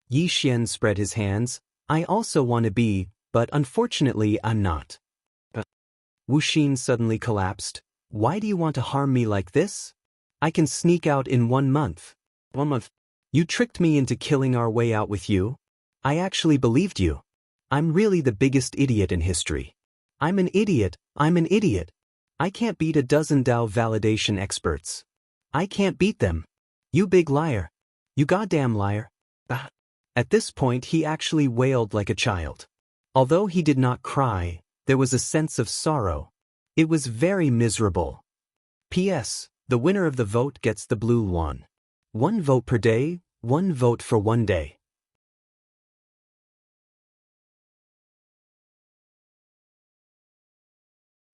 Yi Xian spread his hands. I also want to be, but unfortunately I'm not. Wuxin suddenly collapsed. Why do you want to harm me like this? I can sneak out in 1 month. 1 month. You tricked me into killing our way out with you. I actually believed you. I'm really the biggest idiot in history. I'm an idiot. I can't beat a dozen Dao validation experts. I can't beat them. You big liar. You goddamn liar. At this point he actually wailed like a child. Although he did not cry, there was a sense of sorrow. It was very miserable. P.S. The winner of the vote gets the blue one. 1 vote per day, 1 vote for 1 day.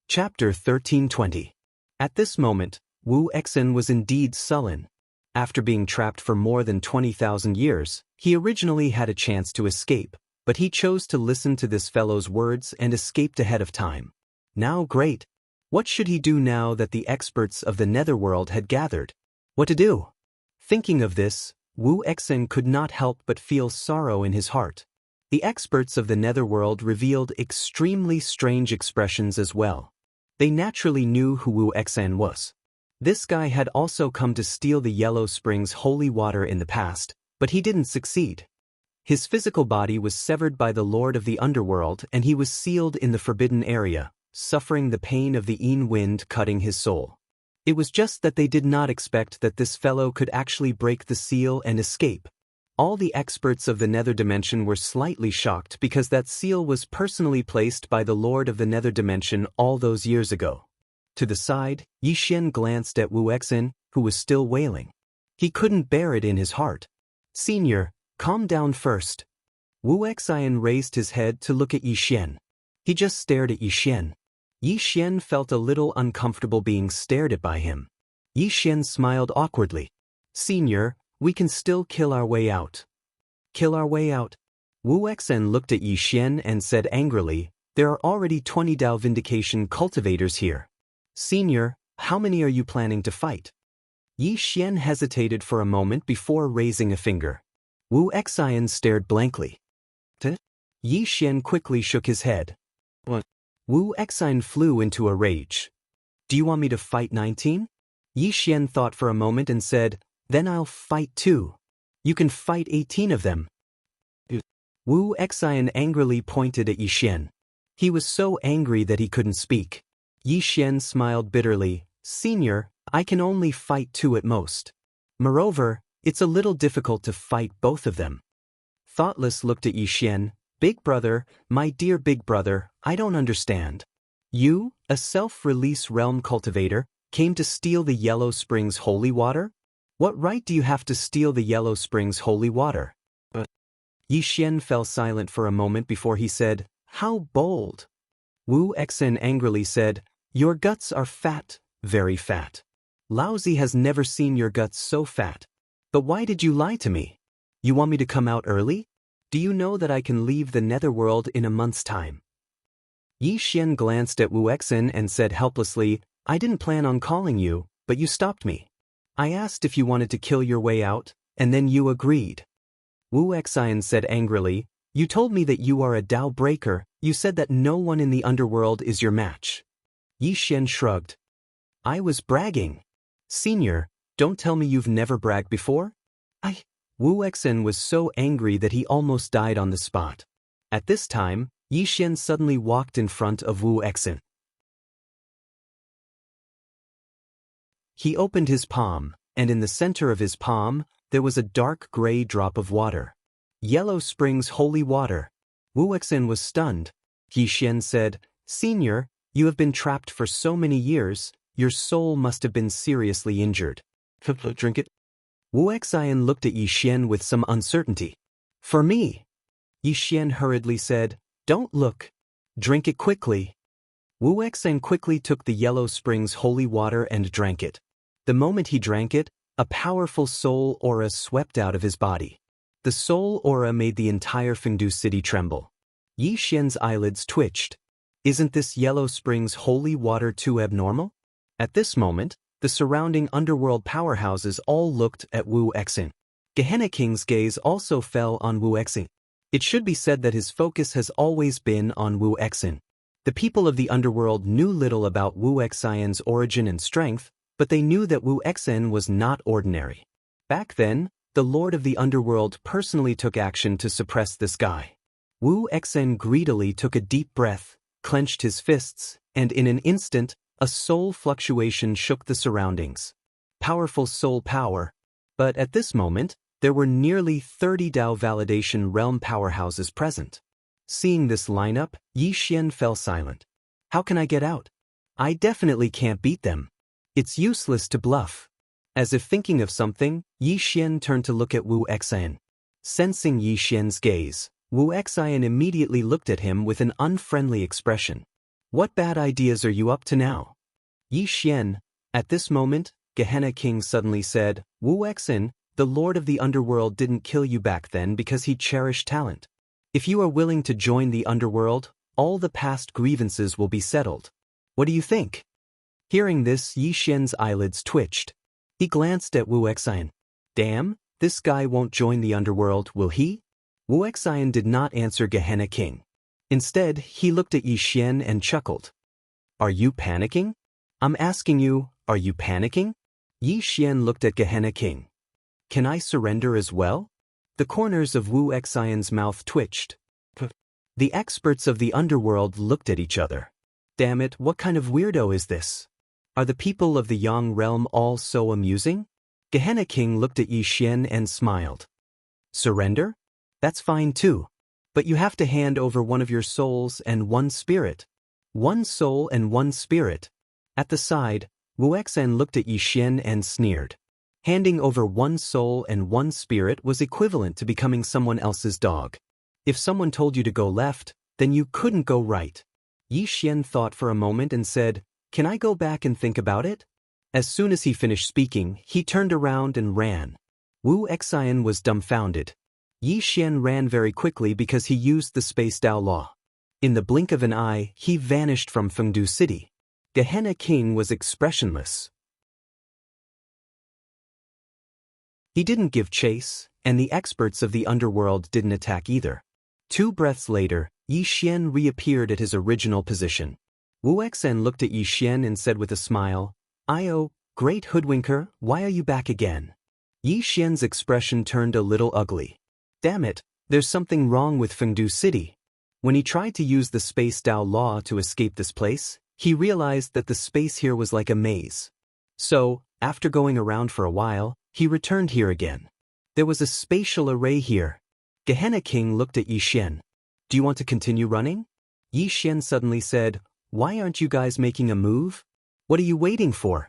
Chapter 1320. At this moment, Wu Exin was indeed sullen. After being trapped for more than 20,000 years, he originally had a chance to escape, but he chose to listen to this fellow's words and escaped ahead of time. Now great. What should he do now that the experts of the netherworld had gathered? What to do? Thinking of this, Wu Exin could not help but feel sorrow in his heart. The experts of the netherworld revealed extremely strange expressions as well. They naturally knew who Wu Exin was. This guy had also come to steal the Yellow Springs holy water in the past, but he didn't succeed. His physical body was severed by the Lord of the Underworld and he was sealed in the forbidden area, suffering the pain of the Yin wind cutting his soul. It was just that they did not expect that this fellow could actually break the seal and escape. All the experts of the nether dimension were slightly shocked because that seal was personally placed by the Lord of the nether dimension all those years ago. To the side, Yi Xian glanced at Wu Exin, who was still wailing. He couldn't bear it in his heart. Senior, calm down first. Wu Exin raised his head to look at Yi Xian. He just stared at Yi Xian. Yi Xian felt a little uncomfortable being stared at by him. Yi Xian smiled awkwardly. Senior, we can still kill our way out. Kill our way out? Wu Exin looked at Yi Xian and said angrily, there are already 20 Dao Vindication cultivators here. Senior, how many are you planning to fight? Yi Xian hesitated for a moment before raising a finger. Wu Exin stared blankly. Yi Xian quickly shook his head. What? Wu Exin flew into a rage. Do you want me to fight 19? Yi Xian thought for a moment and said, then I'll fight 2. You can fight 18 of them. Wu Exin angrily pointed at Yi Xian. He was so angry that he couldn't speak. Yi Xian smiled bitterly. Senior, I can only fight 2 at most. Moreover, it's a little difficult to fight both of them. Thoughtless looked at Yi Xian. Big brother, my dear big brother, I don't understand. You, a self-release realm cultivator, came to steal the Yellow Springs holy water? What right do you have to steal the Yellow Springs holy water? Yi Xian fell silent for a moment before he said, how bold. Wu Exin angrily said, your guts are fat, very fat. Laozi has never seen your guts so fat. But why did you lie to me? You want me to come out early? Do you know that I can leave the netherworld in a month's time? Yi Xian glanced at Wu Exin and said helplessly, I didn't plan on calling you, but you stopped me. I asked if you wanted to kill your way out, and then you agreed. Wu Exin said angrily, you told me that you are a Dao breaker, you said that no one in the underworld is your match. Yi Xian shrugged. I was bragging. Senior, don't tell me you've never bragged before? Wu Exen was so angry that he almost died on the spot. At this time, Yi Xian suddenly walked in front of Wu Exen. He opened his palm, and in the center of his palm, there was a dark gray drop of water. Yellow Springs holy water. Wu Exen was stunned. Yi Xian said, Senior, you have been trapped for so many years, your soul must have been seriously injured. Drink it. Wu Exen looked at Yi Xian with some uncertainty. For me. Yi Xian hurriedly said, Don't look. Drink it quickly. Wu Exen quickly took the Yellow Springs holy water and drank it. The moment he drank it, a powerful soul aura swept out of his body. The soul aura made the entire Fengdu city tremble. Yi Xian's eyelids twitched. Isn't this Yellow Springs holy water too abnormal? At this moment, the surrounding underworld powerhouses all looked at Wu Exen. Gehenna King's gaze also fell on Wu Exen. It should be said that his focus has always been on Wu Exen. The people of the underworld knew little about Wu Exen's origin and strength, but they knew that Wu Exen was not ordinary. Back then, the Lord of the Underworld personally took action to suppress this guy. Wu Exen greedily took a deep breath, clenched his fists, and in an instant, a soul fluctuation shook the surroundings. Powerful soul power. But at this moment, there were nearly 30 Dao validation realm powerhouses present. Seeing this lineup, Yi Xian fell silent. How can I get out? I definitely can't beat them. It's useless to bluff. As if thinking of something, Yi Xian turned to look at Wu Exen. Sensing Yi Xian's gaze, Wu Exen immediately looked at him with an unfriendly expression. What bad ideas are you up to now? Yi Xian. At this moment, Gehenna King suddenly said, Wu Exen, the Lord of the Underworld didn't kill you back then because he cherished talent. If you are willing to join the Underworld, all the past grievances will be settled. What do you think? Hearing this, Yi Xian's eyelids twitched. He glanced at Wu Exen. Damn, this guy won't join the Underworld, will he? Wu Exen did not answer Gehenna King. Instead, he looked at Yi Xian and chuckled. Are you panicking? I'm asking you, are you panicking? Yi Xian looked at Gehenna King. Can I surrender as well? The corners of Wu Exen's mouth twitched. The experts of the Underworld looked at each other. Damn it, what kind of weirdo is this? Are the people of the Yang realm all so amusing? Gehenna King looked at Yi Xian and smiled. Surrender? That's fine too. But you have to hand over one of your souls and one spirit. One soul and one spirit. At the side, Wu Exen looked at Yi Xian and sneered. Handing over one soul and one spirit was equivalent to becoming someone else's dog. If someone told you to go left, then you couldn't go right. Yi Xian thought for a moment and said, Can I go back and think about it? As soon as he finished speaking, he turned around and ran. Wu Exen was dumbfounded. Yi Xian ran very quickly because he used the Space Dao Law. In the blink of an eye, he vanished from Fengdu City. Gehenna King was expressionless. He didn't give chase, and the experts of the underworld didn't attack either. 2 breaths later, Yi Xian reappeared at his original position. Wu Exen looked at Yi Xian and said with a smile, "Io, great hoodwinker, why are you back again?" Yi Xian's expression turned a little ugly. Damn it, there's something wrong with Fengdu City. When he tried to use the Space Dao Law to escape this place, he realized that the space here was like a maze. So, after going around for a while, he returned here again. There was a spatial array here. Gehenna King looked at Yi Xian. Do you want to continue running? Yi Xian suddenly said, Why aren't you guys making a move? What are you waiting for?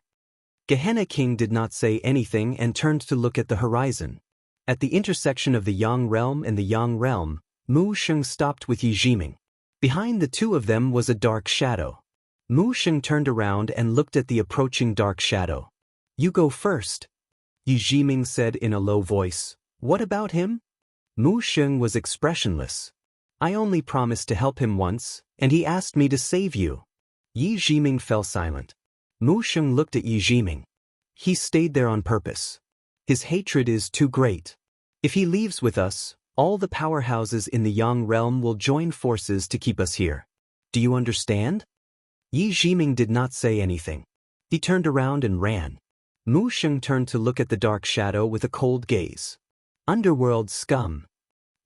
Gehenna King did not say anything and turned to look at the horizon. At the intersection of the Yang realm and the Yang realm, Mu Sheng stopped with Yi Jiming. Behind the two of them was a dark shadow. Mu Sheng turned around and looked at the approaching dark shadow. You go first. Yi Jiming said in a low voice. What about him? Mu Sheng was expressionless. I only promised to help him once, and he asked me to save you. Yi Jiming fell silent. Mu Sheng looked at Yi Jiming. He stayed there on purpose. His hatred is too great. If he leaves with us, all the powerhouses in the Yang realm will join forces to keep us here. Do you understand? Yi Jiming did not say anything. He turned around and ran. Mu Sheng turned to look at the dark shadow with a cold gaze. Underworld scum.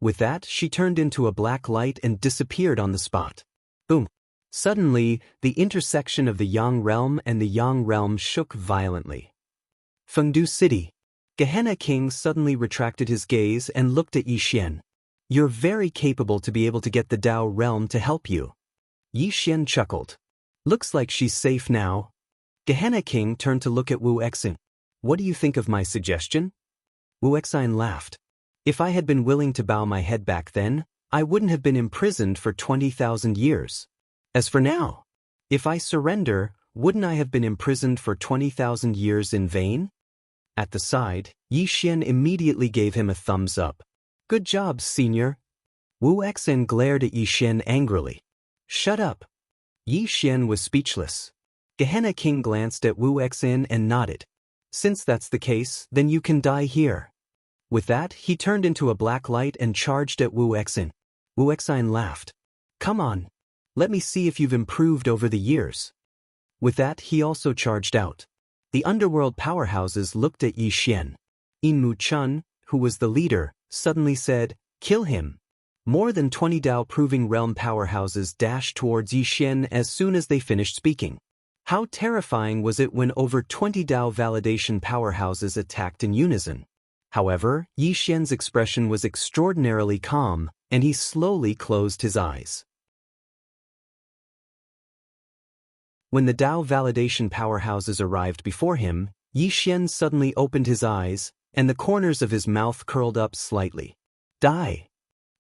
With that, she turned into a black light and disappeared on the spot. Boom. Suddenly, the intersection of the Yang realm and the Yang realm shook violently. Fengdu City. Gehenna King suddenly retracted his gaze and looked at Yi Xian. You're very capable to be able to get the Dao realm to help you. Yi Xian chuckled. Looks like she's safe now. Gehenna King turned to look at Wu Exin. What do you think of my suggestion? Wu Exin laughed. If I had been willing to bow my head back then, I wouldn't have been imprisoned for 20,000 years. As for now, if I surrender, wouldn't I have been imprisoned for 20,000 years in vain? At the side, Yi Xian immediately gave him a thumbs up. Good job, senior. Wu Exin glared at Yi Xian angrily. Shut up. Yi Xian was speechless. Gehenna King glanced at Wu Exin and nodded. Since that's the case, then you can die here. With that, he turned into a black light and charged at Wu Exin. Wu Exin laughed. Come on. Let me see if you've improved over the years. With that, he also charged out. The underworld powerhouses looked at Yi Xian. Inmu Chun, who was the leader, suddenly said, Kill him. More than 20 Dao-proving realm powerhouses dashed towards Yi Xian as soon as they finished speaking. How terrifying was it when over 20 Dao validation powerhouses attacked in unison? However, Yi Xian's expression was extraordinarily calm, and he slowly closed his eyes. When the Dao validation powerhouses arrived before him, Yi Xian suddenly opened his eyes, and the corners of his mouth curled up slightly. Die!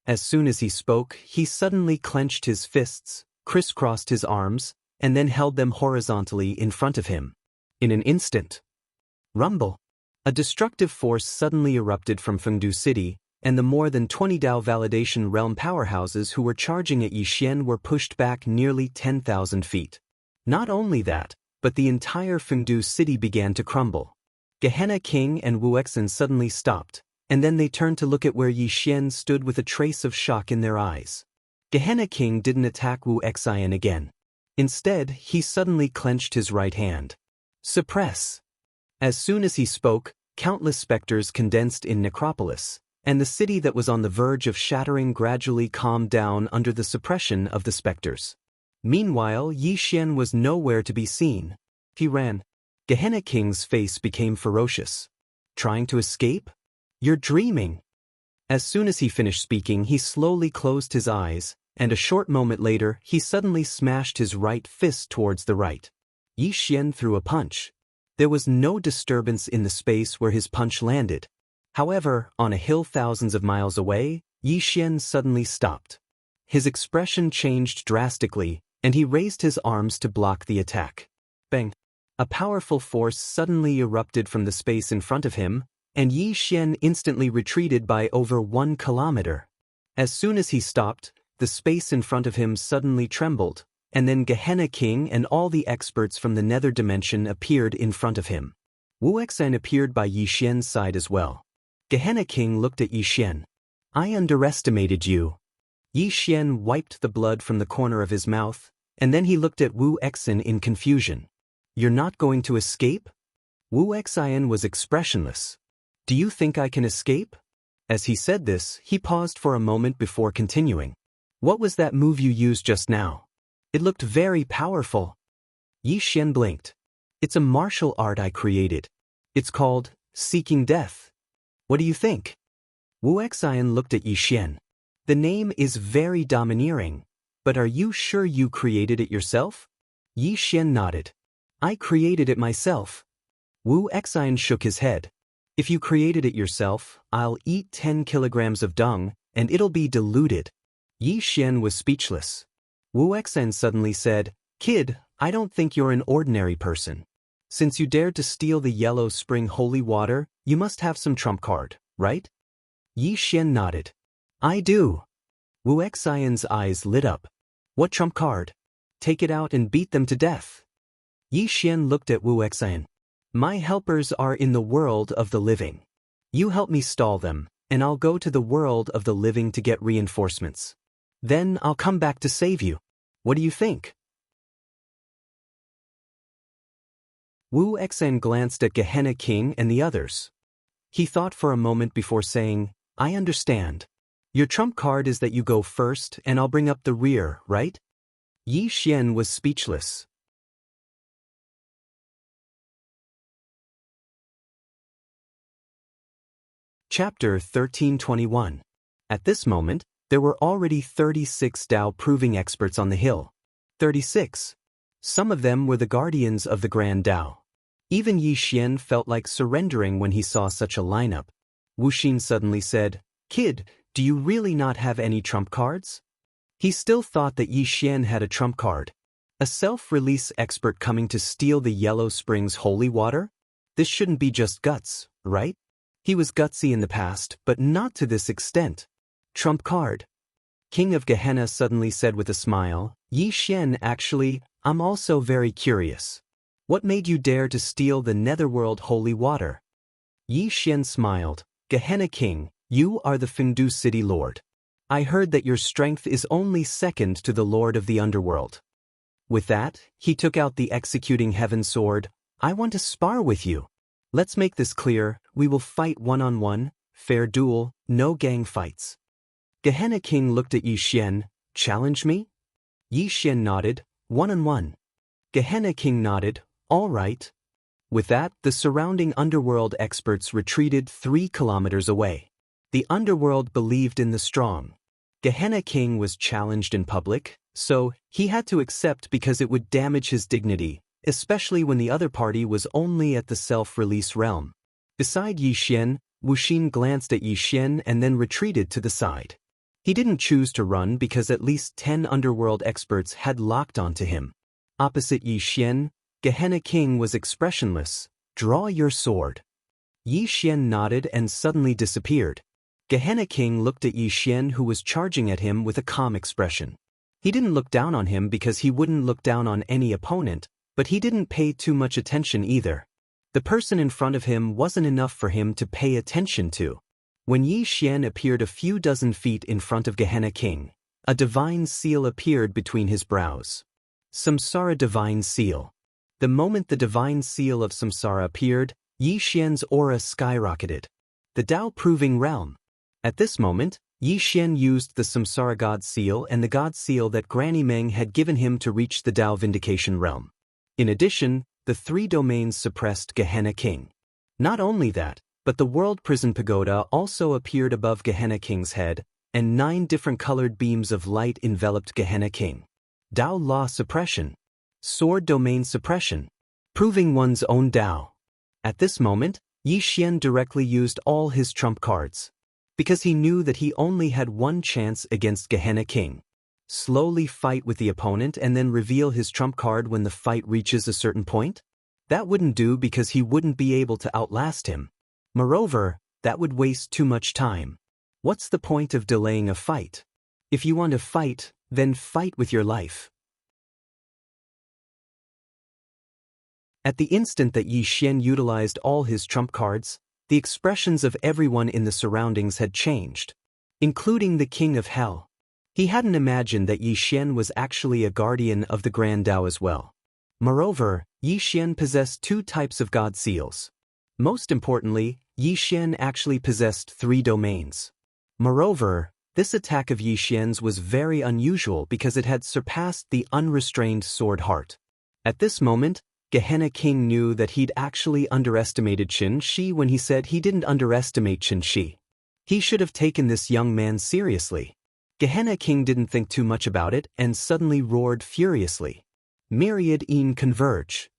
As soon as he spoke, he suddenly clenched his fists, crisscrossed his arms, and then held them horizontally in front of him. In an instant, rumble! A destructive force suddenly erupted from Fengdu City, and the more than 20 Dao validation realm powerhouses who were charging at Yi Xian were pushed back nearly 10,000 feet. Not only that, but the entire Fengdu City began to crumble. Gehenna King and Wu Exin suddenly stopped, and then they turned to look at where Yi Xian stood with a trace of shock in their eyes. Gehenna King didn't attack Wu Exin again. Instead, he suddenly clenched his right hand. Suppress! As soon as he spoke, countless specters condensed in Necropolis, and the city that was on the verge of shattering gradually calmed down under the suppression of the specters. Meanwhile, Yi Xian was nowhere to be seen. He ran. Gehenna King's face became ferocious. Trying to escape? You're dreaming. As soon as he finished speaking, he slowly closed his eyes, and a short moment later, he suddenly smashed his right fist towards the right. Yi Xian threw a punch. There was no disturbance in the space where his punch landed. However, on a hill thousands of miles away, Yi Xian suddenly stopped. His expression changed drastically, and he raised his arms to block the attack. Bang! A powerful force suddenly erupted from the space in front of him, and Yi Xian instantly retreated by over 1 kilometer. As soon as he stopped, the space in front of him suddenly trembled, and then Gehenna King and all the experts from the nether dimension appeared in front of him. Wu Exin appeared by Yi Xian's side as well. Gehenna King looked at Yi Xian. I underestimated you. Yi Xian wiped the blood from the corner of his mouth, and then he looked at Wu Exin in confusion. You're not going to escape? Wu Exin was expressionless. Do you think I can escape? As he said this, he paused for a moment before continuing. What was that move you used just now? It looked very powerful. Yi Xian blinked. It's a martial art I created. It's called Seeking Death. What do you think? Wu Exin looked at Yi Xian. The name is very domineering, but are you sure you created it yourself? Yi Xian nodded. I created it myself. Wu Exin shook his head. If you created it yourself, I'll eat 10 kilograms of dung, and it'll be diluted. Yi Xian was speechless. Wu Exin suddenly said, Kid, I don't think you're an ordinary person. Since you dared to steal the Yellow Spring holy water, you must have some trump card, right? Yi Xian nodded. I do. Wu Exin's eyes lit up. What trump card? Take it out and beat them to death. Yi Xian looked at Wu Exin. My helpers are in the world of the living. You help me stall them, and I'll go to the world of the living to get reinforcements. Then I'll come back to save you. What do you think? Wu Xan glanced at Gehenna King and the others. He thought for a moment before saying, I understand. Your trump card is that you go first and I'll bring up the rear, right? Yi Xian was speechless. Chapter 1321. At this moment, there were already 36 Dao proving experts on the hill. 36. Some of them were the guardians of the Grand Dao. Even Yi Xian felt like surrendering when he saw such a lineup. Wu Xin suddenly said, Kid, do you really not have any trump cards? He still thought that Yi Xian had a trump card. A self-release expert coming to steal the Yellow Springs holy water? This shouldn't be just guts, right? He was gutsy in the past, but not to this extent. Trump card. King of Gehenna suddenly said with a smile, Yi Xian, actually, I'm also very curious. What made you dare to steal the netherworld holy water? Yi Xian smiled. Gehenna King, you are the Fengdu city lord. I heard that your strength is only second to the lord of the underworld. With that, he took out the executing heaven sword. I want to spar with you. Let's make this clear, we will fight one-on-one, fair duel, no gang fights. Gehenna King looked at Yi Xian, challenge me? Yi Xian nodded, one-on-one. Gehenna King nodded, all right. With that, the surrounding underworld experts retreated 3 kilometers away. The underworld believed in the strong. Gehenna King was challenged in public, so he had to accept because it would damage his dignity, especially when the other party was only at the self-release realm. Beside Yi Xian, Wu Xin glanced at Yi Xian and then retreated to the side. He didn't choose to run because at least 10 underworld experts had locked onto him. Opposite Yi Xian, Gehenna King was expressionless. Draw your sword. Yi Xian nodded and suddenly disappeared. Gehenna King looked at Yi Xian, who was charging at him with a calm expression. He didn't look down on him because he wouldn't look down on any opponent, but he didn't pay too much attention either. The person in front of him wasn't enough for him to pay attention to. When Yi Xian appeared a few dozen feet in front of Gehenna King, a divine seal appeared between his brows. Samsara divine seal. The moment the divine seal of Samsara appeared, Yi Xian's aura skyrocketed. The Dao proving realm. At this moment, Yi Xian used the Samsara God seal and the God seal that Granny Meng had given him to reach the Dao vindication realm. In addition, the 3 domains suppressed Gehenna King. Not only that, but the World Prison Pagoda also appeared above Gehenna King's head, and 9 different colored beams of light enveloped Gehenna King. Dao Law Suppression. Sword Domain Suppression. Proving one's own Dao. At this moment, Yi Xian directly used all his trump cards. Because he knew that he only had one chance against Gehenna King. Slowly fight with the opponent and then reveal his trump card when the fight reaches a certain point? That wouldn't do because he wouldn't be able to outlast him. Moreover, that would waste too much time. What's the point of delaying a fight? If you want to fight, then fight with your life. At the instant that Yi Xian utilized all his trump cards, the expressions of everyone in the surroundings had changed, including the King of Hell. He hadn't imagined that Yi Xian was actually a guardian of the Grand Dao as well. Moreover, Yi Xian possessed 2 types of God seals. Most importantly, Yi Xian actually possessed 3 domains. Moreover, this attack of Yi Xian's was very unusual because it had surpassed the unrestrained sword heart. At this moment, Gehenna King knew that he'd actually underestimated Qin Shi when he said he didn't underestimate Qin Shi. He should have taken this young man seriously. Gehenna King didn't think too much about it and suddenly roared furiously. Myriad Een converge.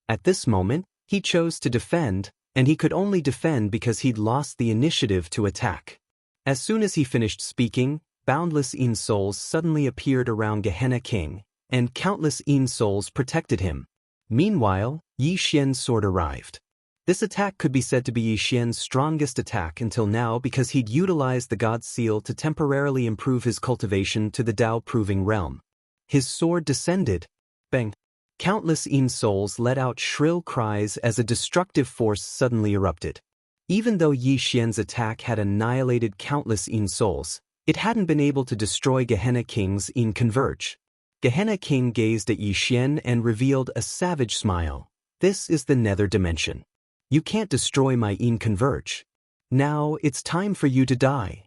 At this moment, he chose to defend, and he could only defend because he'd lost the initiative to attack. As soon as he finished speaking, boundless Een souls suddenly appeared around Gehenna King, and countless Een souls protected him. Meanwhile, Yi Xian's sword arrived. This attack could be said to be Yi Xian's strongest attack until now because he'd utilized the God Seal to temporarily improve his cultivation to the Dao proving realm. His sword descended. Bang! Countless Een souls let out shrill cries as a destructive force suddenly erupted. Even though Yi Xian's attack had annihilated countless Een souls, it hadn't been able to destroy Gehenna King's Een converge. Gehenna King gazed at Yi Xian and revealed a savage smile. This is the nether dimension. You can't destroy my converge. Now it's time for you to die.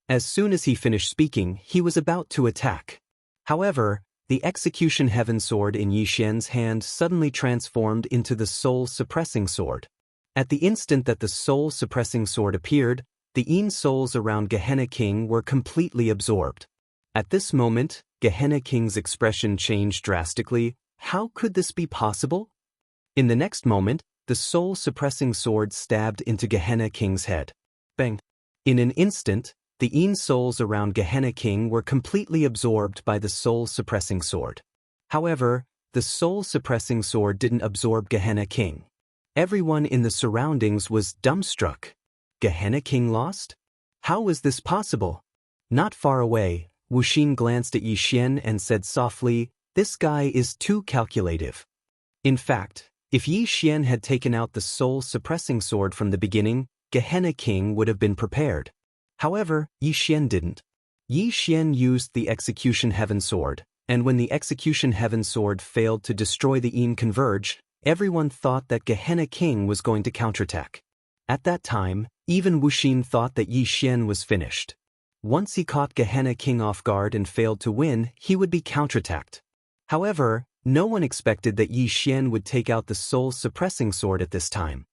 As soon as he finished speaking, he was about to attack. However, the execution heaven sword in Yixian's hand suddenly transformed into the soul-suppressing sword. At the instant that the soul-suppressing sword appeared, the souls around Gehenna King were completely absorbed. At this moment, Gehenna King's expression changed drastically. How could this be possible? In the next moment, the soul-suppressing sword stabbed into Gehenna King's head. Bang! In an instant, the souls around Gehenna King were completely absorbed by the soul-suppressing sword. However, the soul-suppressing sword didn't absorb Gehenna King. Everyone in the surroundings was dumbstruck. Gehenna King lost? How was this possible? Not far away, Wuxia glanced at Yixian and said softly, "This guy is too calculative." In fact, if Yixian had taken out the soul-suppressing sword from the beginning, Gehenna King would have been prepared. However, Yixian didn't. Yixian used the execution heaven sword, and when the execution heaven sword failed to destroy the converge, everyone thought that Gehenna King was going to counterattack. At that time, even Wuxia thought that Yixian was finished. Once he caught Gehenna King off guard and failed to win, he would be counterattacked. However, no one expected that Yixian would take out the soul-suppressing sword at this time.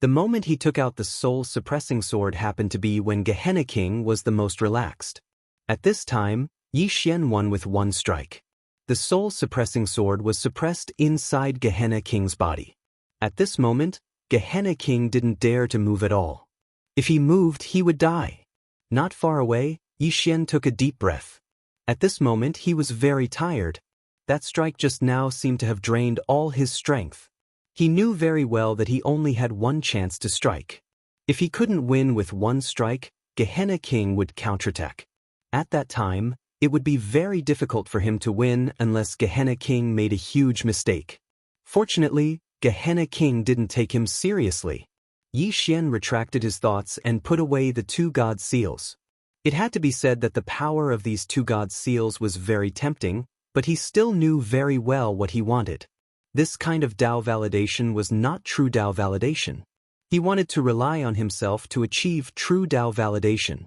The moment he took out the soul-suppressing sword happened to be when Gehenna King was the most relaxed. At this time, Yixian won with one strike. The soul-suppressing sword was suppressed inside Gehenna King's body. At this moment, Gehenna King didn't dare to move at all. If he moved, he would die. Not far away, Yixian took a deep breath. At this moment, he was very tired. That strike just now seemed to have drained all his strength. He knew very well that he only had one chance to strike. If he couldn't win with one strike, Gehenna King would counterattack. At that time, it would be very difficult for him to win unless Gehenna King made a huge mistake. Fortunately, Gehenna King didn't take him seriously. Yixian retracted his thoughts and put away the two god seals. It had to be said that the power of these two god seals was very tempting, but he still knew very well what he wanted. This kind of Dao validation was not true Dao validation. He wanted to rely on himself to achieve true Dao validation.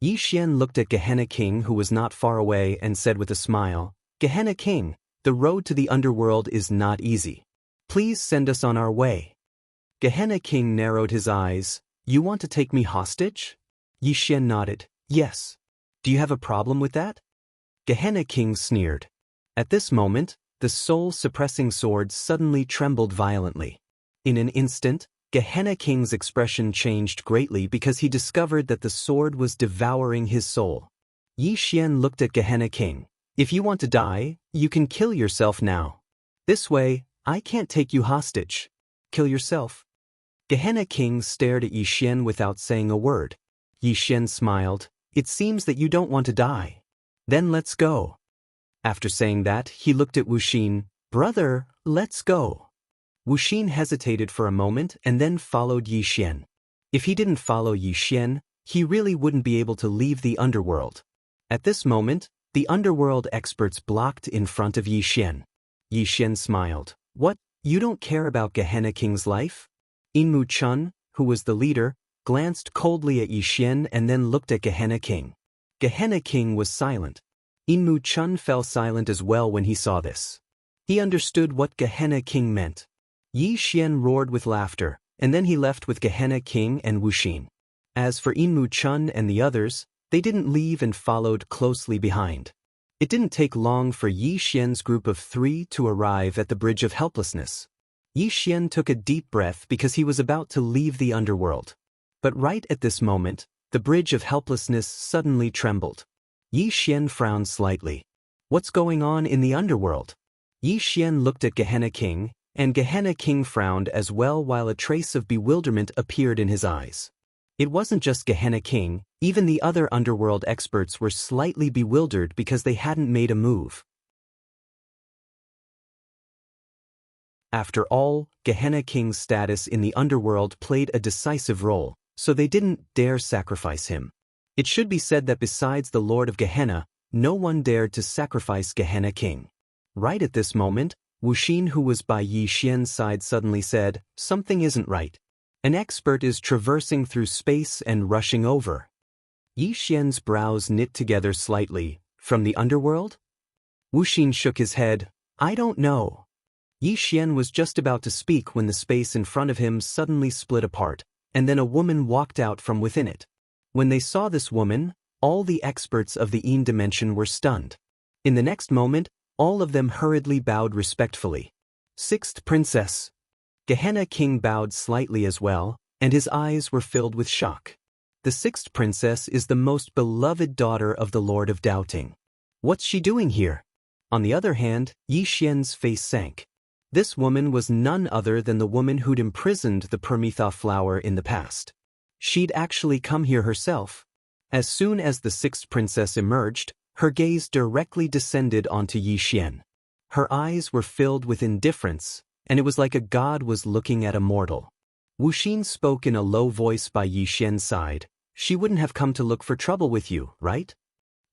Yixian looked at Gehenna King, who was not far away, and said with a smile, "Gehenna King, the road to the underworld is not easy. Please send us on our way." Gehenna King narrowed his eyes. "You want to take me hostage?" Yixian nodded. "Yes. Do you have a problem with that?" Gehenna King sneered. At this moment, the soul-suppressing sword suddenly trembled violently. In an instant, Gehenna King's expression changed greatly because he discovered that the sword was devouring his soul. Yixian looked at Gehenna King. "If you want to die, you can kill yourself now. This way, I can't take you hostage. Kill yourself." Gehenna King stared at Yixian without saying a word. Yixian smiled. "It seems that you don't want to die. Then let's go." After saying that, he looked at Wuxia. "Brother, let's go." Wuxia hesitated for a moment and then followed Yixian. If he didn't follow Yixian, he really wouldn't be able to leave the underworld. At this moment, the underworld experts blocked in front of Yixian. Yixian smiled. "What, you don't care about Gehenna King's life?" Inmu Chun, who was the leader, glanced coldly at Yixian and then looked at Gehenna King. Gehenna King was silent. Inmu Chun fell silent as well when he saw this. He understood what Gehenna King meant. Yixian roared with laughter, and then he left with Gehenna King and Wuxia. As for Inmu Chun and the others, they didn't leave and followed closely behind. It didn't take long for Yixian's group of 3 to arrive at the Bridge of Helplessness. Yixian took a deep breath because he was about to leave the underworld. But right at this moment, the Bridge of Helplessness suddenly trembled. Yixian frowned slightly. "What's going on in the underworld?" Yixian looked at Gehenna King, and Gehenna King frowned as well while a trace of bewilderment appeared in his eyes. It wasn't just Gehenna King, even the other underworld experts were slightly bewildered because they hadn't made a move. After all, Gehenna King's status in the underworld played a decisive role, so they didn't dare sacrifice him. It should be said that besides the Lord of Gehenna, no one dared to sacrifice Gehenna King. Right at this moment, Wuxin, who was by Yi Xian's side, suddenly said, "Something isn't right. An expert is traversing through space and rushing over." Yi Xian's brows knit together slightly. "From the underworld?" Wuxin shook his head. "I don't know." Yi Xian was just about to speak when the space in front of him suddenly split apart, and then a woman walked out from within it. When they saw this woman, all the experts of the Yin dimension were stunned. In the next moment, all of them hurriedly bowed respectfully. Sixth Princess. Gehenna King bowed slightly as well, and his eyes were filled with shock. The sixth princess is the most beloved daughter of the Lord of Doubting. What's she doing here? On the other hand, Yi Xian's face sank. This woman was none other than the woman who'd imprisoned the Permetha flower in the past. She'd actually come here herself. As soon as the sixth princess emerged, her gaze directly descended onto Yi Xian. Her eyes were filled with indifference, and it was like a god was looking at a mortal. Wuxin spoke in a low voice by Yi Xian's side. "She wouldn't have come to look for trouble with you, right?"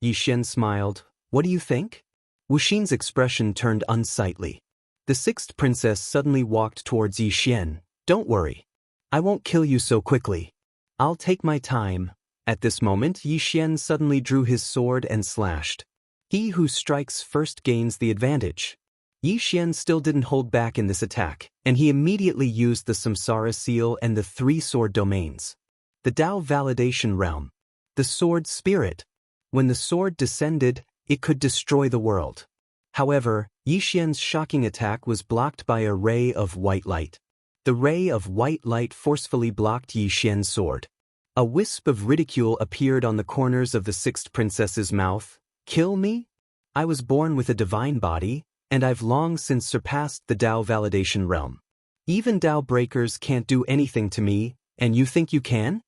Yi Xian smiled. "What do you think?" Wuxin's expression turned unsightly. The sixth princess suddenly walked towards Yi Xian. "Don't worry. I won't kill you so quickly. I'll take my time." At this moment, Yi Xian suddenly drew his sword and slashed. He who strikes first gains the advantage. Yi Xian still didn't hold back in this attack, and he immediately used the Samsara seal and the three sword domains. The Tao validation realm. The sword spirit. When the sword descended, it could destroy the world. However, Yi Xian's shocking attack was blocked by a ray of white light. The ray of white light forcefully blocked Yi Xian's sword. A wisp of ridicule appeared on the corners of the sixth princess's mouth. "Kill me? I was born with a divine body, and I've long since surpassed the Tao validation realm. Even Tao breakers can't do anything to me, and you think you can?"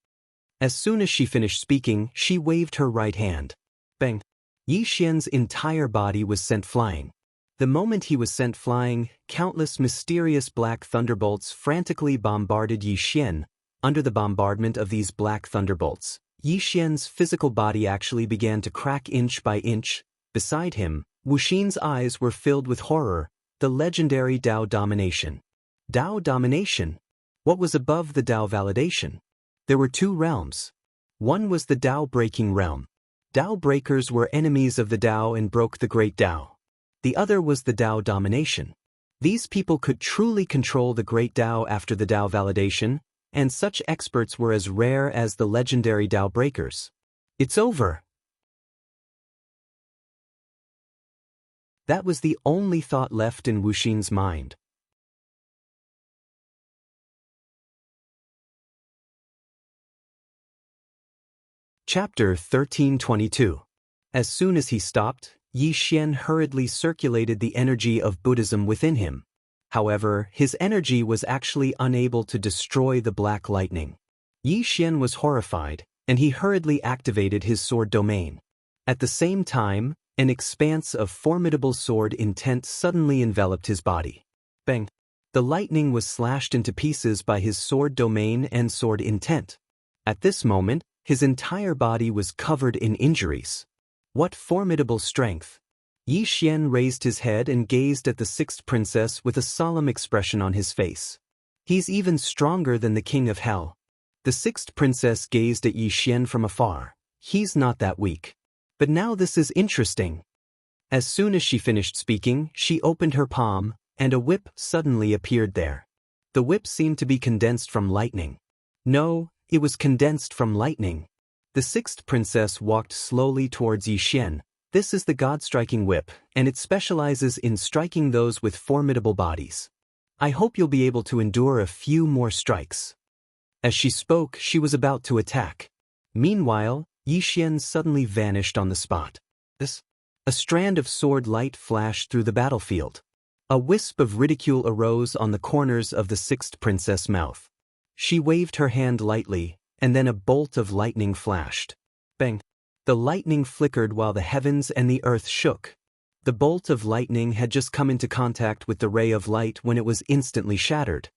As soon as she finished speaking, she waved her right hand. Bang! Yi Xian's entire body was sent flying. The moment he was sent flying, countless mysterious black thunderbolts frantically bombarded Yi Xian. Under the bombardment of these black thunderbolts, Yi Xian's physical body actually began to crack inch by inch. Beside him, Wuxin's eyes were filled with horror. The legendary Tao domination. Tao domination? What was above the Tao validation? There were two realms. One was the Tao breaking realm. Tao breakers were enemies of the Tao and broke the great Tao. The other was the Tao domination. These people could truly control the great Tao after the Tao validation, and such experts were as rare as the legendary Tao breakers. It's over. That was the only thought left in Wuxin's mind. Chapter 1322. As soon as he stopped, Yi Xian hurriedly circulated the energy of Buddhism within him. However, his energy was actually unable to destroy the black lightning. Yi Xian was horrified, and he hurriedly activated his sword domain. At the same time, an expanse of formidable sword intent suddenly enveloped his body. Bang! The lightning was slashed into pieces by his sword domain and sword intent. At this moment, his entire body was covered in injuries. What formidable strength! Yi Xian raised his head and gazed at the sixth princess with a solemn expression on his face. He's even stronger than the king of hell. The sixth princess gazed at Yi Xian from afar. He's not that weak. But now this is interesting. As soon as she finished speaking, she opened her palm, and a whip suddenly appeared there. The whip seemed to be condensed from lightning. No, it was condensed from lightning. The sixth princess walked slowly towards Yi Xian. This is the God-striking whip, and it specializes in striking those with formidable bodies. I hope you'll be able to endure a few more strikes. As she spoke, she was about to attack. Meanwhile, Yi Xian suddenly vanished on the spot. A strand of sword light flashed through the battlefield. A wisp of ridicule arose on the corners of the sixth princess' mouth. She waved her hand lightly, and then a bolt of lightning flashed. Bang! The lightning flickered while the heavens and the earth shook. The bolt of lightning had just come into contact with the ray of light when it was instantly shattered.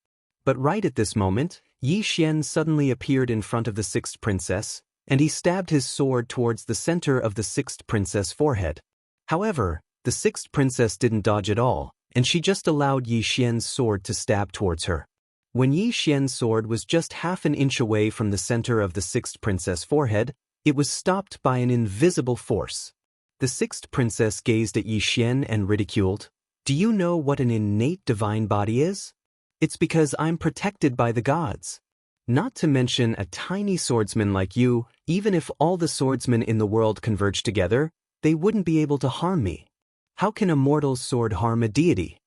But right at this moment, Yi Xian suddenly appeared in front of the sixth princess, and he stabbed his sword towards the center of the sixth princess' forehead. However, The sixth princess didn't dodge at all, and she just allowed Yi Xian's sword to stab towards her. When Yi Xian's sword was just half an inch away from the center of the sixth princess' forehead, it was stopped by an invisible force. The sixth princess gazed at Yi Xian and ridiculed, "Do you know what an innate divine body is? It's because I'm protected by the gods. Not to mention a tiny swordsman like you, even if all the swordsmen in the world converged together, they wouldn't be able to harm me. How can a mortal's sword harm a deity?"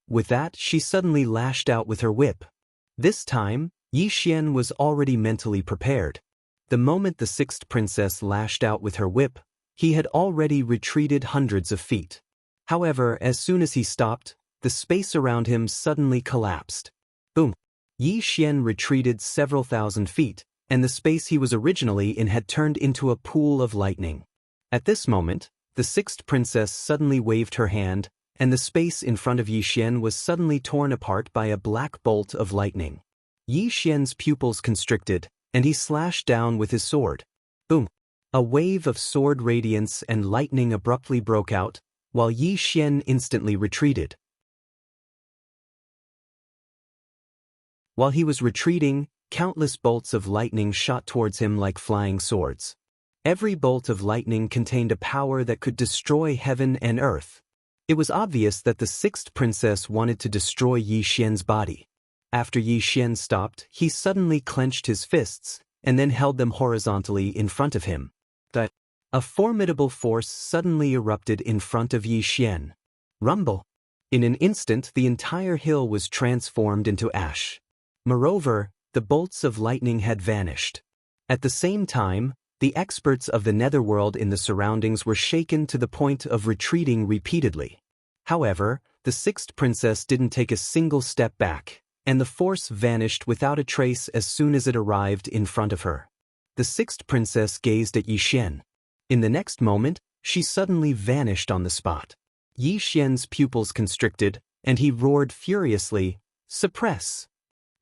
With that, she suddenly lashed out with her whip. This time, Yi Xian was already mentally prepared. The moment the sixth princess lashed out with her whip, he had already retreated hundreds of feet. However, as soon as he stopped, the space around him suddenly collapsed. Boom! Yi Xian retreated several thousand feet, and the space he was originally in had turned into a pool of lightning. At this moment, the sixth princess suddenly waved her hand, and the space in front of Yi Xian was suddenly torn apart by a black bolt of lightning. Yi Xian's pupils constricted, and he slashed down with his sword. Boom! A wave of sword radiance and lightning abruptly broke out, while Yi Xian instantly retreated. While he was retreating, countless bolts of lightning shot towards him like flying swords. Every bolt of lightning contained a power that could destroy heaven and earth. It was obvious that the sixth princess wanted to destroy Yi Xian's body. After Yi Xian stopped, he suddenly clenched his fists, and then held them horizontally in front of him. A formidable force suddenly erupted in front of Yi Xian. Rumble! In an instant, the entire hill was transformed into ash. Moreover, the bolts of lightning had vanished. At the same time, the experts of the netherworld in the surroundings were shaken to the point of retreating repeatedly. However, the sixth princess didn't take a single step back, and the force vanished without a trace as soon as it arrived in front of her. The sixth princess gazed at Yi Xian. In the next moment, she suddenly vanished on the spot. Yi Xian's pupils constricted, and he roared furiously, "Suppress!"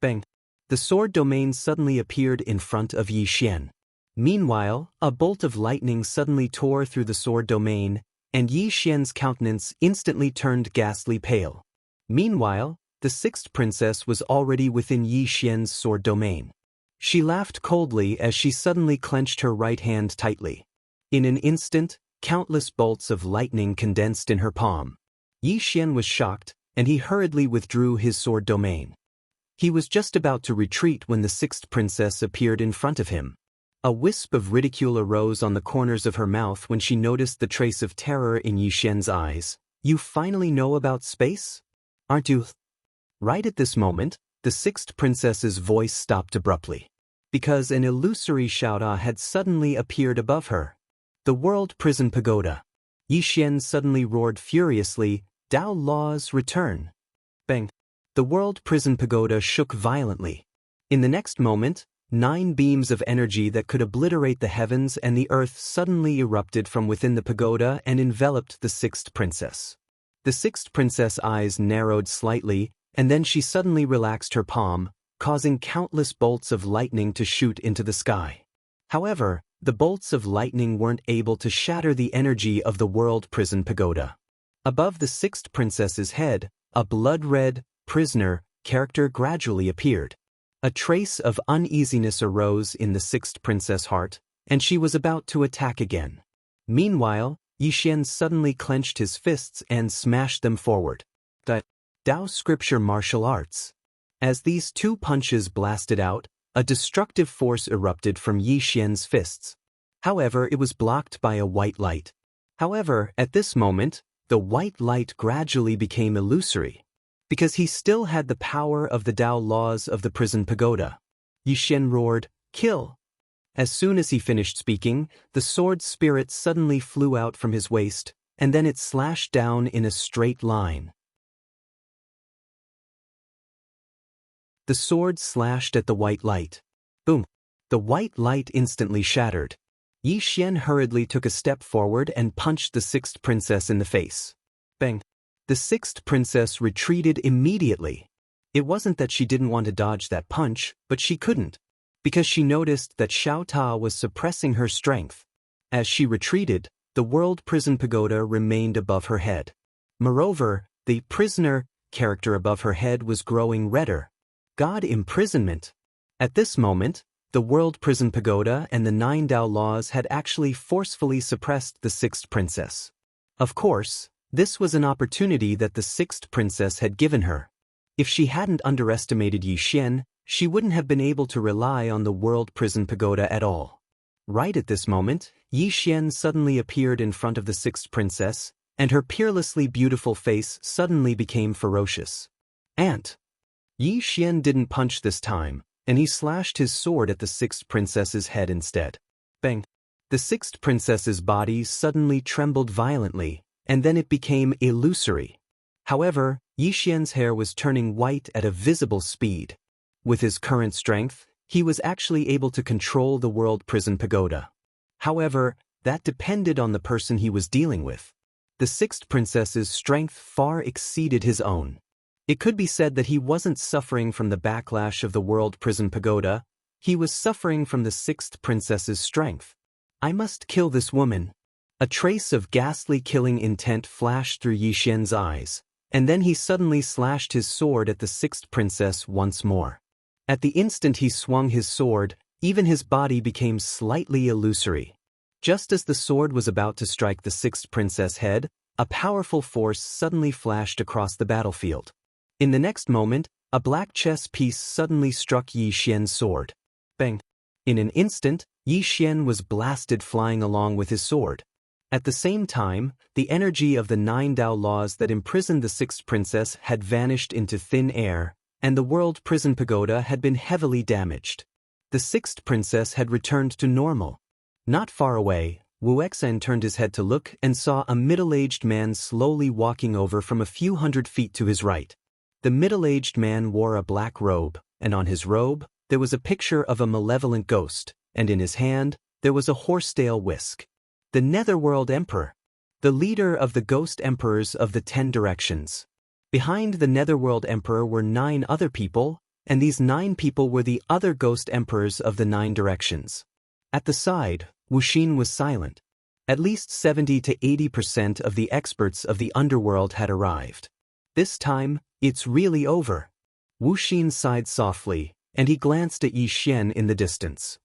Bang! The sword domain suddenly appeared in front of Yi Xian. Meanwhile, a bolt of lightning suddenly tore through the sword domain, and Yi Xian's countenance instantly turned ghastly pale. Meanwhile, the sixth princess was already within Yi Xian's sword domain. She laughed coldly as she suddenly clenched her right hand tightly. In an instant, countless bolts of lightning condensed in her palm. Yi Xian was shocked, and he hurriedly withdrew his sword domain. He was just about to retreat when the sixth princess appeared in front of him. A wisp of ridicule arose on the corners of her mouth when she noticed the trace of terror in Yi Xian's eyes. "You finally know about space? Aren't you?" Right at this moment, the sixth princess's voice stopped abruptly, because an illusory Xiaoda had suddenly appeared above her. The World Prison Pagoda. Yi Xian suddenly roared furiously, "Dao laws return!" Bang! The World Prison Pagoda shook violently. In the next moment, 9 beams of energy that could obliterate the heavens and the earth suddenly erupted from within the pagoda and enveloped the sixth princess. The sixth princess' eyes narrowed slightly, and then she suddenly relaxed her palm, causing countless bolts of lightning to shoot into the sky. However, the bolts of lightning weren't able to shatter the energy of the World Prison Pagoda. Above the sixth princess's head, a blood-red prisoner character gradually appeared. A trace of uneasiness arose in the sixth princess' heart, and she was about to attack again. Meanwhile, Yi Xian suddenly clenched his fists and smashed them forward. The Dao Scripture Martial Arts. As these 2 punches blasted out, a destructive force erupted from Yi Xian's fists. However, it was blocked by a white light. However, at this moment, the white light gradually became illusory, because he still had the power of the Dao laws of the prison pagoda. Yi Xian roared, "Kill!" As soon as he finished speaking, the sword spirit suddenly flew out from his waist, and then it slashed down in a straight line. The sword slashed at the white light. Boom! The white light instantly shattered. Yi Xian hurriedly took a step forward and punched the sixth princess in the face. Bang! The sixth princess retreated immediately. It wasn't that she didn't want to dodge that punch, but she couldn't, because she noticed that Xiao Ta was suppressing her strength. As she retreated, the world prison pagoda remained above her head. Moreover, the prisoner character above her head was growing redder. God imprisonment. At this moment, the world prison pagoda and the 9 Dao laws had actually forcefully suppressed the 6th princess. Of course, this was an opportunity that the 6th princess had given her. If she hadn't underestimated Yi Xian, she wouldn't have been able to rely on the world prison pagoda at all. Right at this moment, Yi Xian suddenly appeared in front of the 6th princess, and her peerlessly beautiful face suddenly became ferocious. Aunt! Yi Xian didn't punch this time, and he slashed his sword at the 6th princess's head instead. Bang! The 6th princess's body suddenly trembled violently, and then it became illusory. However, Yi Xian's hair was turning white at a visible speed. With his current strength, he was actually able to control the world prison pagoda. However, that depended on the person he was dealing with. The 6th princess's strength far exceeded his own. It could be said that he wasn't suffering from the backlash of the world prison pagoda, he was suffering from the 6th princess's strength. I must kill this woman. A trace of ghastly killing intent flashed through Yi Xian's eyes, and then he suddenly slashed his sword at the 6th princess once more. At the instant he swung his sword, even his body became slightly illusory. Just as the sword was about to strike the 6th princess' head, a powerful force suddenly flashed across the battlefield. In the next moment, a black chess piece suddenly struck Yi Xian's sword. Bang! In an instant, Yi Xian was blasted flying along with his sword. At the same time, the energy of the 9 Dao laws that imprisoned the 6th princess had vanished into thin air, and the world prison pagoda had been heavily damaged. The 6th princess had returned to normal. Not far away, Wuxia turned his head to look and saw a middle-aged man slowly walking over from a few hundred feet to his right. The middle-aged man wore a black robe, and on his robe, there was a picture of a malevolent ghost, and in his hand, there was a horsetail whisk. The Netherworld Emperor, the leader of the ghost emperors of the 10 directions. Behind the Netherworld Emperor were 9 other people, and these 9 people were the other ghost emperors of the 9 directions. At the side, Wuxia was silent. At least 70 to 80% of the experts of the underworld had arrived. This time, it's really over. Wuxia sighed softly, and he glanced at Yi Xian in the distance.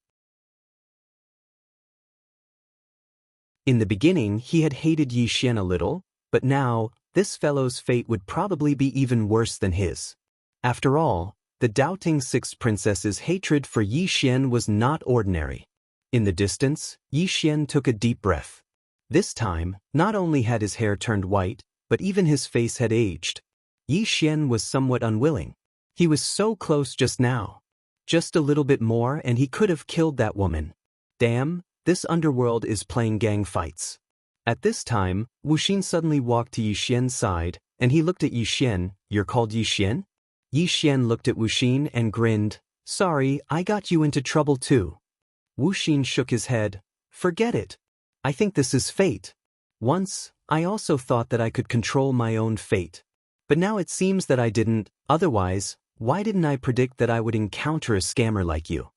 In the beginning, he had hated Yi Xian a little, but now, this fellow's fate would probably be even worse than his. After all, the doubting 6th princess's hatred for Yi Xian was not ordinary. In the distance, Yi Xian took a deep breath. This time, not only had his hair turned white, but even his face had aged. Yi Xian was somewhat unwilling. He was so close just now. Just a little bit more and he could have killed that woman. Damn, this underworld is playing gang fights. At this time, Wuxia suddenly walked to Yi Xian's side, and he looked at Yi Xian. You're called Yi Xian? Yi Xian looked at Wuxia and grinned. Sorry, I got you into trouble too. Wuxia shook his head. Forget it. I think this is fate. Once, I also thought that I could control my own fate. But now it seems that I didn't, otherwise, why didn't I predict that I would encounter a scammer like you?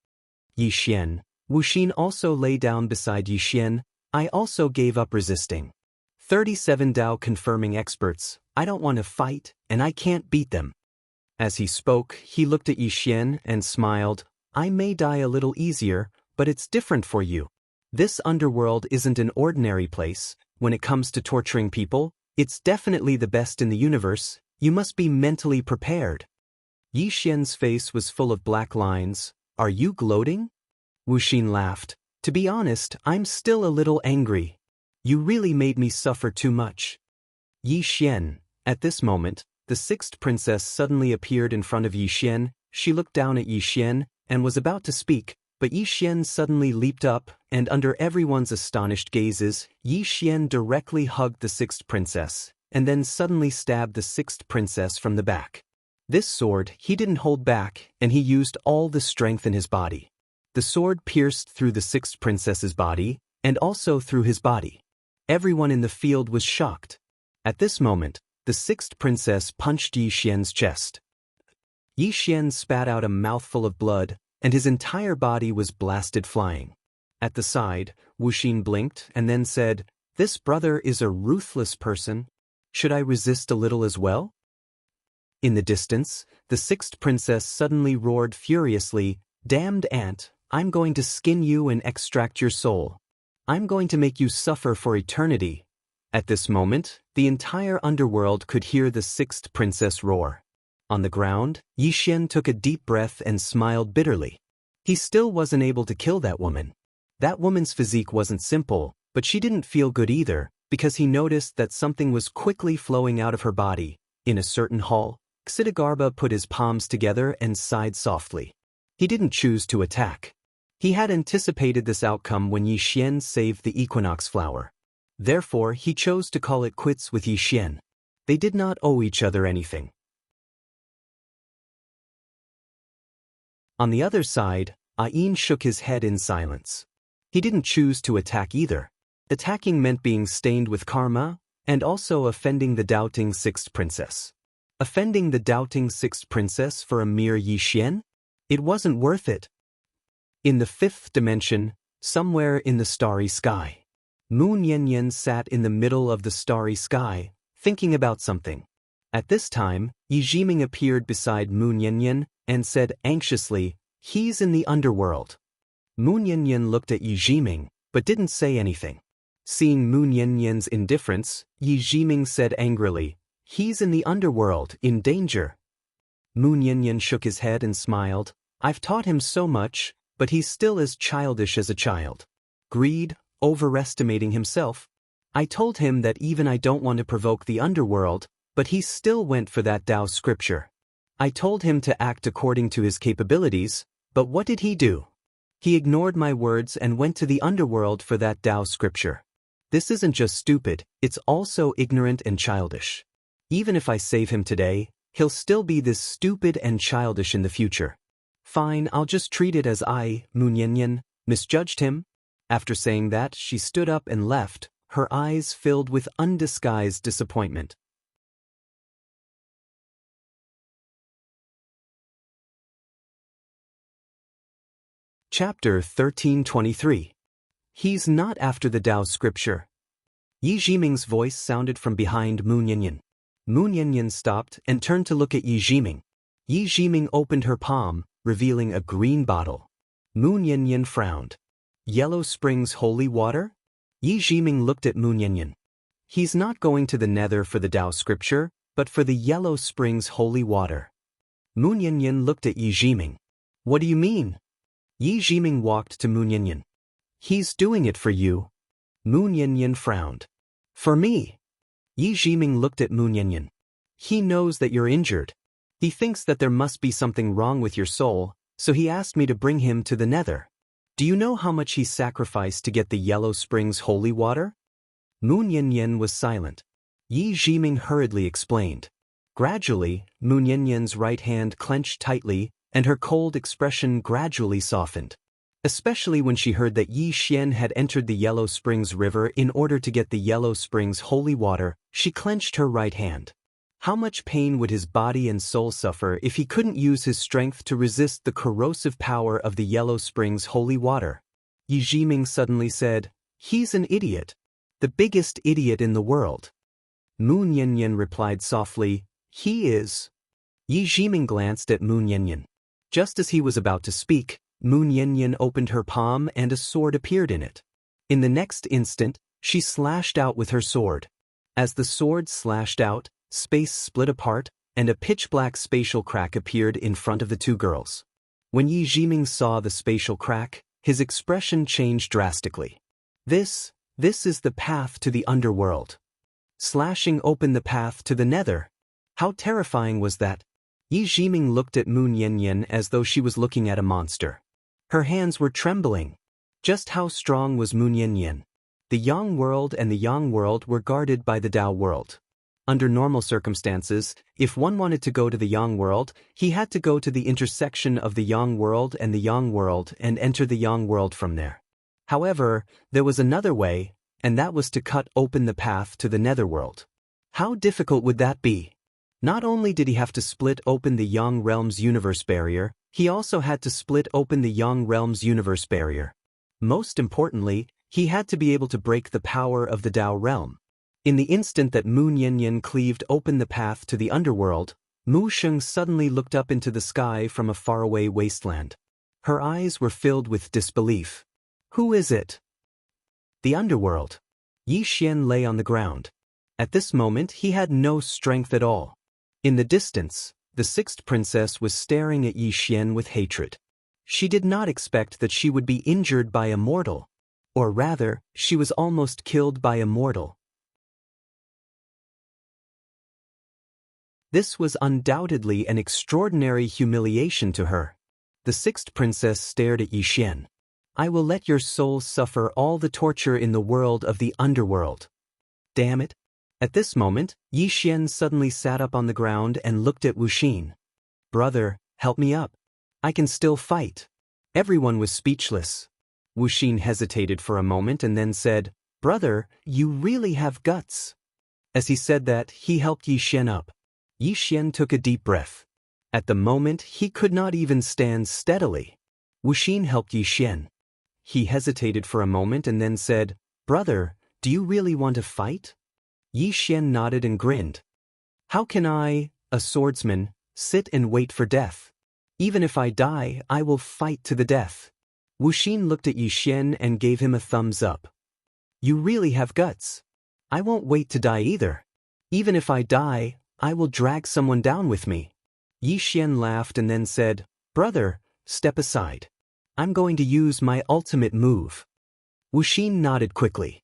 Yi Xian. Wuxia also lay down beside Yi Xian. I also gave up resisting. 37 Dao confirming experts. I don't want to fight, and I can't beat them. As he spoke, he looked at Yi Xian and smiled. I may die a little easier, but it's different for you. This underworld isn't an ordinary place. When it comes to torturing people, it's definitely the best in the universe. You must be mentally prepared. Yi Xian's face was full of black lines. Are you gloating? Wuxia laughed. To be honest, I'm still a little angry. You really made me suffer too much. Yi Xian. At this moment, the 6th princess suddenly appeared in front of Yi Xian. She looked down at Yi Xian and was about to speak, but Yi Xian suddenly leaped up, and under everyone's astonished gazes, Yi Xian directly hugged the 6th princess, and then suddenly stabbed the 6th princess from the back. This sword he didn't hold back, and he used all the strength in his body. The sword pierced through the 6th princess's body, and also through his body. Everyone in the field was shocked. At this moment, the 6th princess punched Yi Xian's chest. Yi Xian spat out a mouthful of blood, and his entire body was blasted flying. At the side, Wuxia blinked and then said, This brother is a ruthless person. Should I resist a little as well? In the distance, the sixth princess suddenly roared furiously, "Damned ant, I'm going to skin you and extract your soul. I'm going to make you suffer for eternity." At this moment, the entire underworld could hear the sixth princess roar. On the ground, Yixian took a deep breath and smiled bitterly. He still wasn't able to kill that woman. That woman's physique wasn't simple, but she didn't feel good either, because he noticed that something was quickly flowing out of her body. In a certain hall, Xidagarba put his palms together and sighed softly. He didn't choose to attack. He had anticipated this outcome when Yixian saved the equinox flower. Therefore, he chose to call it quits with Yixian. They did not owe each other anything. On the other side, Ain shook his head in silence. He didn't choose to attack either. Attacking meant being stained with karma, and also offending the doubting sixth princess. Offending the doubting sixth princess for a mere Yixian? It wasn't worth it. In the fifth dimension, somewhere in the starry sky, Moon Yanyan sat in the middle of the starry sky, thinking about something. At this time, Yi Jiming appeared beside Moon Yanyan and said anxiously, "He's in the underworld." Moon Yanyan looked at Yi Jiming, but didn't say anything. Seeing Moon Yanyan's indifference, Yi Jiming said angrily, "He's in the underworld, in danger." Moon Yanyan shook his head and smiled. "I've taught him so much, but he's still as childish as a child. Greed, overestimating himself. I told him that even I don't want to provoke the underworld, but he still went for that Tao scripture. I told him to act according to his capabilities, but what did he do? He ignored my words and went to the underworld for that Tao scripture. This isn't just stupid, it's also ignorant and childish. Even if I save him today, he'll still be this stupid and childish in the future. Fine, I'll just treat it as I, Moon Yanyan, misjudged him." After saying that, she stood up and left, her eyes filled with undisguised disappointment. Chapter 1323. He's not after the Tao scripture. Yi Jiming's voice sounded from behind Moon Yanyan. Moon Yanyan stopped and turned to look at Yi Jiming. Yi Jiming opened her palm, revealing a green bottle. Moon Yanyan frowned. "Yellow Springs holy water?" Yi Jiming looked at Moon Yanyan. He's not going to the nether for the Tao scripture, but for the Yellow Springs holy water. Moon Yanyan looked at Yi Jiming. "What do you mean?" Yi Jiming walked to Moon Yanyan. "He's doing it for you." Moon Yanyan frowned. "For me?" Yi Jiming looked at Moon Yanyan. "He knows that you're injured. He thinks that there must be something wrong with your soul, so he asked me to bring him to the nether. Do you know how much he sacrificed to get the Yellow Springs holy water?" Moon Yanyan was silent. Yi Jiming hurriedly explained. Gradually, Moon Yanyan's right hand clenched tightly, and her cold expression gradually softened. Especially when she heard that Yi Xian had entered the Yellow Springs River in order to get the Yellow Springs holy water, she clenched her right hand. How much pain would his body and soul suffer if he couldn't use his strength to resist the corrosive power of the Yellow Springs holy water? Yi Jiming suddenly said, "He's an idiot. The biggest idiot in the world." Moon Yanyan replied softly, "He is." Yi Jiming glanced at Moon Yanyan. Just as he was about to speak, Moon Yanyan opened her palm and a sword appeared in it. In the next instant, she slashed out with her sword. As the sword slashed out, space split apart, and a pitch-black spatial crack appeared in front of the two girls. When Yi Jiming saw the spatial crack, his expression changed drastically. This is the path to the underworld. Slashing open the path to the nether. How terrifying was that? Yi Jiming looked at Moon Yanyan as though she was looking at a monster. Her hands were trembling. Just how strong was Moon Yanyan? The Yang world and the Yang world were guarded by the Tao world. Under normal circumstances, if one wanted to go to the Yang world, he had to go to the intersection of the Yang world and the Yang world and enter the Yang world from there. However, there was another way, and that was to cut open the path to the netherworld. How difficult would that be? Not only did he have to split open the Yang realm's universe barrier, he also had to split open the Yang realm's universe barrier. Most importantly, He had to be able to break the power of the Dao realm. In the instant that Mu Nianyan cleaved open the path to the underworld, Mu Sheng suddenly looked up into the sky from a faraway wasteland. Her eyes were filled with disbelief. Who is it? The underworld. Yi Xian lay on the ground. At this moment he had no strength at all. In the distance, the sixth princess was staring at Yi Xian with hatred. She did not expect that she would be injured by Immortal. Or rather, she was almost killed by Immortal. This was undoubtedly an extraordinary humiliation to her. The sixth princess stared at Yi Xian. I will let your soul suffer all the torture in the world of the underworld. Damn it. At this moment, Yi Xian suddenly sat up on the ground and looked at Wuxin. Brother, help me up. I can still fight. Everyone was speechless. Wuxin hesitated for a moment and then said, Brother, you really have guts. As he said that, he helped Yi Xian up. Yi Xian took a deep breath. At the moment, he could not even stand steadily. Wuxin helped Yi Xian. He hesitated for a moment and then said, Brother, do you really want to fight? Yi Xian nodded and grinned. How can I, a swordsman, sit and wait for death? Even if I die, I will fight to the death. Wuxin looked at Yi Xian and gave him a thumbs up. You really have guts. I won't wait to die either. Even if I die, I will drag someone down with me. Yi Xian laughed and then said, Brother, step aside. I'm going to use my ultimate move. Wuxin nodded quickly.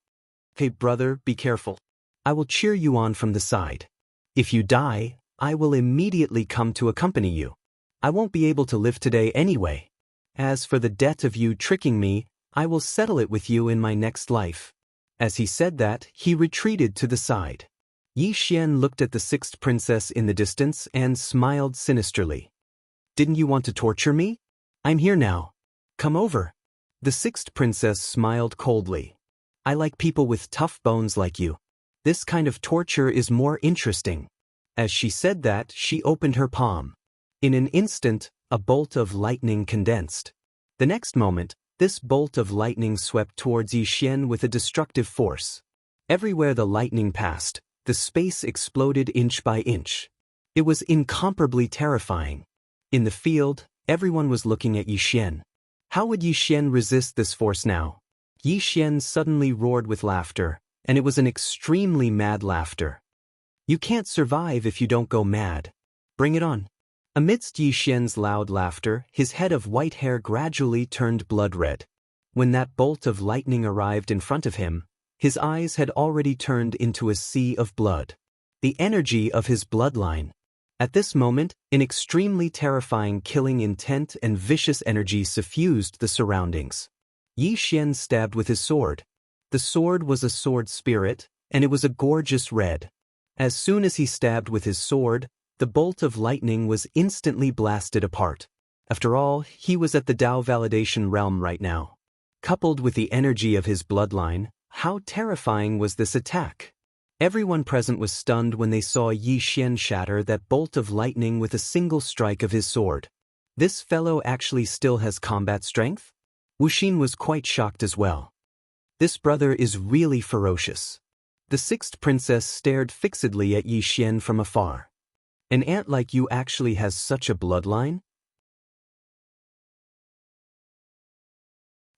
Okay, brother, be careful. I will cheer you on from the side. If you die, I will immediately come to accompany you. I won't be able to live today anyway. As for the debt of you tricking me, I will settle it with you in my next life. As he said that, he retreated to the side. Yi Xian looked at the sixth princess in the distance and smiled sinisterly. Didn't you want to torture me? I'm here now. Come over. The sixth princess smiled coldly. I like people with tough bones like you. This kind of torture is more interesting. As she said that, she opened her palm. In an instant, a bolt of lightning condensed. The next moment, this bolt of lightning swept towards Yi Xian with a destructive force. Everywhere the lightning passed, the space exploded inch by inch. It was incomparably terrifying. In the field, everyone was looking at Yi Xian. How would Yi Xian resist this force now? Yi Xian suddenly roared with laughter, and it was an extremely mad laughter. You can't survive if you don't go mad. Bring it on. Amidst Yi Xian's loud laughter, his head of white hair gradually turned blood red. When that bolt of lightning arrived in front of him, his eyes had already turned into a sea of blood. The energy of his bloodline. At this moment, an extremely terrifying killing intent and vicious energy suffused the surroundings. Yi Xian stabbed with his sword. The sword was a sword spirit, and it was a gorgeous red. As soon as he stabbed with his sword, the bolt of lightning was instantly blasted apart. After all, he was at the Dao validation realm right now. Coupled with the energy of his bloodline, how terrifying was this attack? Everyone present was stunned when they saw Yi Xian shatter that bolt of lightning with a single strike of his sword. This fellow actually still has combat strength? Wuxin was quite shocked as well. This brother is really ferocious. The sixth princess stared fixedly at Yi Xian from afar. An ant like you actually has such a bloodline?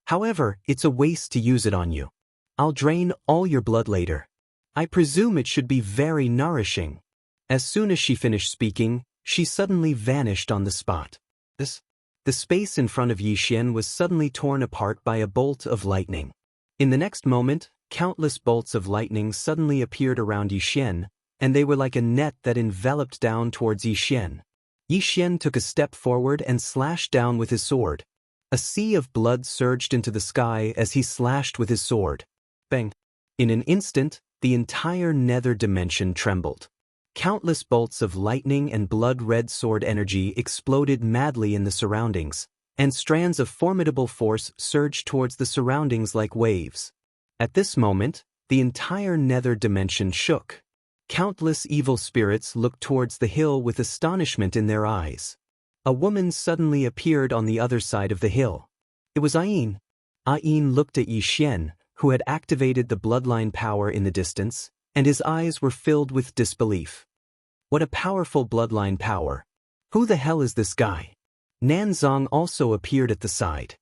However, it's a waste to use it on you. I'll drain all your blood later. I presume it should be very nourishing. As soon as she finished speaking, she suddenly vanished on the spot. The space in front of Yi Xian was suddenly torn apart by a bolt of lightning. In the next moment, countless bolts of lightning suddenly appeared around Yi Xian, and they were like a net that enveloped down towards Yi Xian. Yi Xian took a step forward and slashed down with his sword. A sea of blood surged into the sky as he slashed with his sword. Bang! In an instant, the entire nether dimension trembled. Countless bolts of lightning and blood-red sword energy exploded madly in the surroundings, and strands of formidable force surged towards the surroundings like waves. At this moment, the entire nether dimension shook. Countless evil spirits looked towards the hill with astonishment in their eyes. A woman suddenly appeared on the other side of the hill. It was Ayin. Ayin looked at Yi Xian, who had activated the bloodline power in the distance, and his eyes were filled with disbelief. What a powerful bloodline power! Who the hell is this guy? Nanzong also appeared at the side.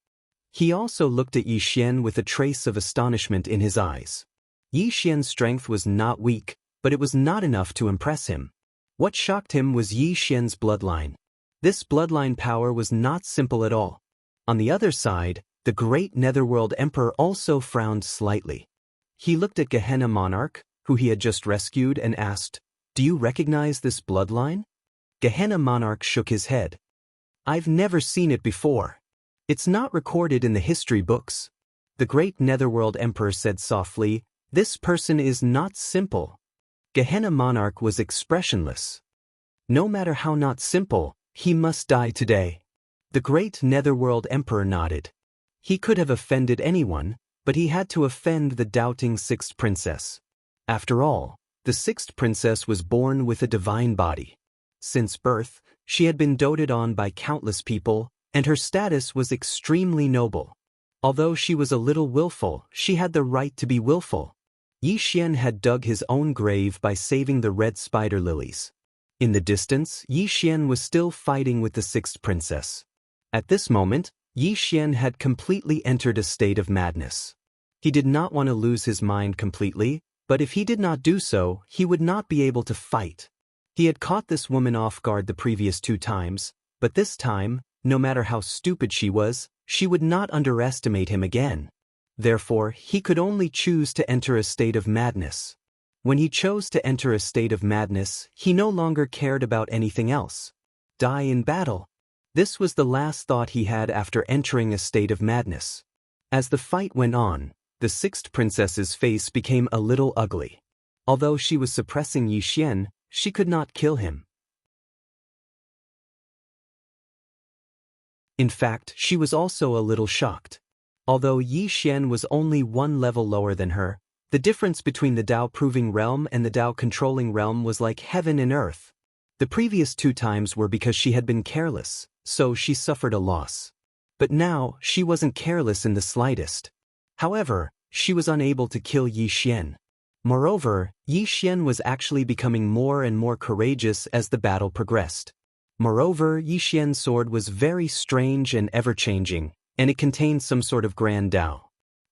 He also looked at Yi Xian with a trace of astonishment in his eyes. Yi Xian's strength was not weak, but it was not enough to impress him. What shocked him was Yi Xian's bloodline. This bloodline power was not simple at all. On the other side, the great Netherworld Emperor also frowned slightly. He looked at Gehenna Monarch, who he had just rescued, and asked, "Do you recognize this bloodline?" Gehenna Monarch shook his head. "I've never seen it before. It's not recorded in the history books." The great Netherworld Emperor said softly, "This person is not simple." Gehenna Monarch was expressionless. No matter how not simple, he must die today. The great Netherworld Emperor nodded. He could have offended anyone, but he had to offend the doubting sixth princess. After all, the sixth princess was born with a divine body. Since birth, she had been doted on by countless people, and her status was extremely noble. Although she was a little willful, she had the right to be willful. Yi Xian had dug his own grave by saving the red spider lilies. In the distance, Yi Xian was still fighting with the sixth princess. At this moment, Yi Xian had completely entered a state of madness. He did not want to lose his mind completely, but if he did not do so, he would not be able to fight. He had caught this woman off guard the previous 2 times, but this time, no matter how stupid she was, she would not underestimate him again. Therefore, he could only choose to enter a state of madness. When he chose to enter a state of madness, he no longer cared about anything else. Die in battle. This was the last thought he had after entering a state of madness. As the fight went on, the sixth princess's face became a little ugly. Although she was suppressing Yi Xian, she could not kill him. In fact, she was also a little shocked. Although Yi Xian was only 1 level lower than her, the difference between the Dao-proving realm and the Dao-controlling realm was like heaven and earth. The previous 2 times were because she had been careless, so she suffered a loss. But now, she wasn't careless in the slightest. However, she was unable to kill Yi Xian. Moreover, Yi Xian was actually becoming more and more courageous as the battle progressed. Moreover, Yi Xian's sword was very strange and ever-changing, and it contained some sort of grand Dao.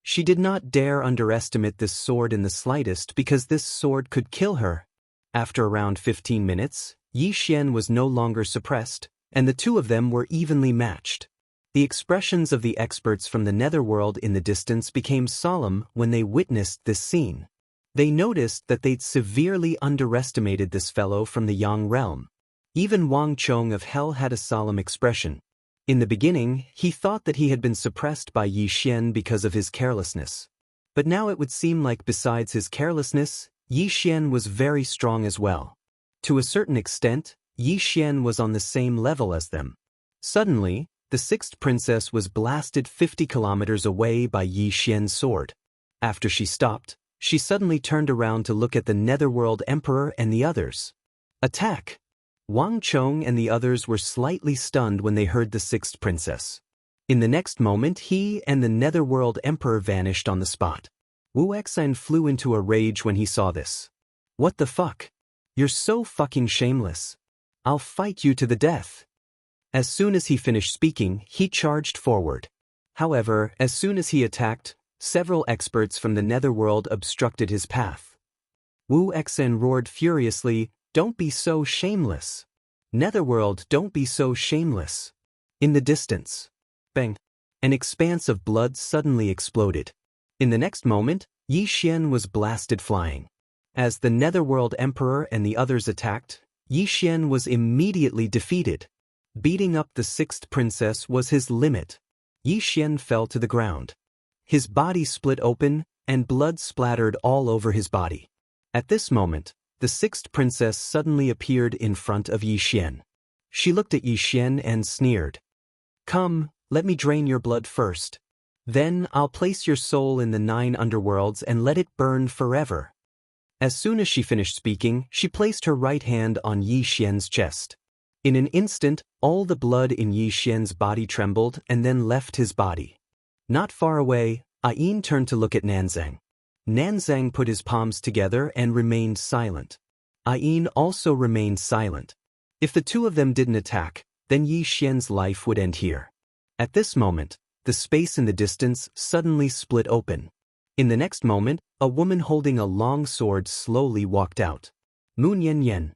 She did not dare underestimate this sword in the slightest because this sword could kill her. After around 15 minutes, Yi Xian was no longer suppressed, and the 2 of them were evenly matched. The expressions of the experts from the netherworld in the distance became solemn when they witnessed this scene. They noticed that they'd severely underestimated this fellow from the Yang realm. Even Wang Chong of Hell had a solemn expression. In the beginning, he thought that he had been suppressed by Yi Xian because of his carelessness. But now it would seem like besides his carelessness, Yi Xian was very strong as well. To a certain extent, Yi Xian was on the same level as them. Suddenly, the sixth princess was blasted 50 kilometers away by Yi Xian's sword. After she stopped, she suddenly turned around to look at the Netherworld Emperor and the others. Attack! Wang Chong and the others were slightly stunned when they heard the sixth princess. In the next moment, he and the Netherworld Emperor vanished on the spot. Wuxia flew into a rage when he saw this. What the fuck? You're so fucking shameless. I'll fight you to the death. As soon as he finished speaking, he charged forward. However, as soon as he attacked, several experts from the Netherworld obstructed his path. Wuxia roared furiously, "Don't be so shameless. Netherworld, don't be so shameless." In the distance, bang, an expanse of blood suddenly exploded. In the next moment, Yi Xian was blasted flying. As the Netherworld Emperor and the others attacked, Yi Xian was immediately defeated. Beating up the sixth princess was his limit. Yi Xian fell to the ground. His body split open, and blood splattered all over his body. At this moment, the sixth princess suddenly appeared in front of Yi Xian. She looked at Yi Xian and sneered. "Come, let me drain your blood first. Then I'll place your soul in the 9 underworlds and let it burn forever." As soon as she finished speaking, she placed her right hand on Yi Xian's chest. In an instant, all the blood in Yi Xian's body trembled and then left his body. Not far away, Ayin turned to look at Nanzang. Nanzang put his palms together and remained silent. Ayin also remained silent. If the two of them didn't attack, then Yi Xian's life would end here. At this moment, the space in the distance suddenly split open. In the next moment, a woman holding a long sword slowly walked out. Moon Yen.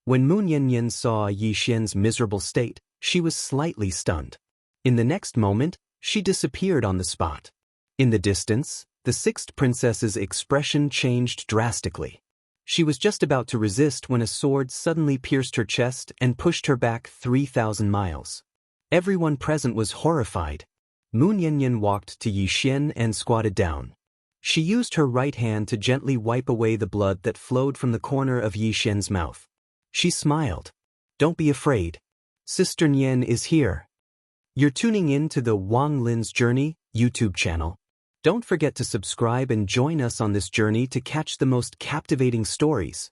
When Moon Yen saw Yi Xian's miserable state, she was slightly stunned. In the next moment, she disappeared on the spot. In the distance, the sixth princess's expression changed drastically. She was just about to resist when a sword suddenly pierced her chest and pushed her back 3,000 miles. Everyone present was horrified. Moon Yen walked to Yi Xian and squatted down. She used her right hand to gently wipe away the blood that flowed from the corner of Yi Xian's mouth. She smiled. "Don't be afraid. Sister Nian is here." You're tuning in to the Wang Lin's Journey YouTube channel. Don't forget to subscribe and join us on this journey to catch the most captivating stories.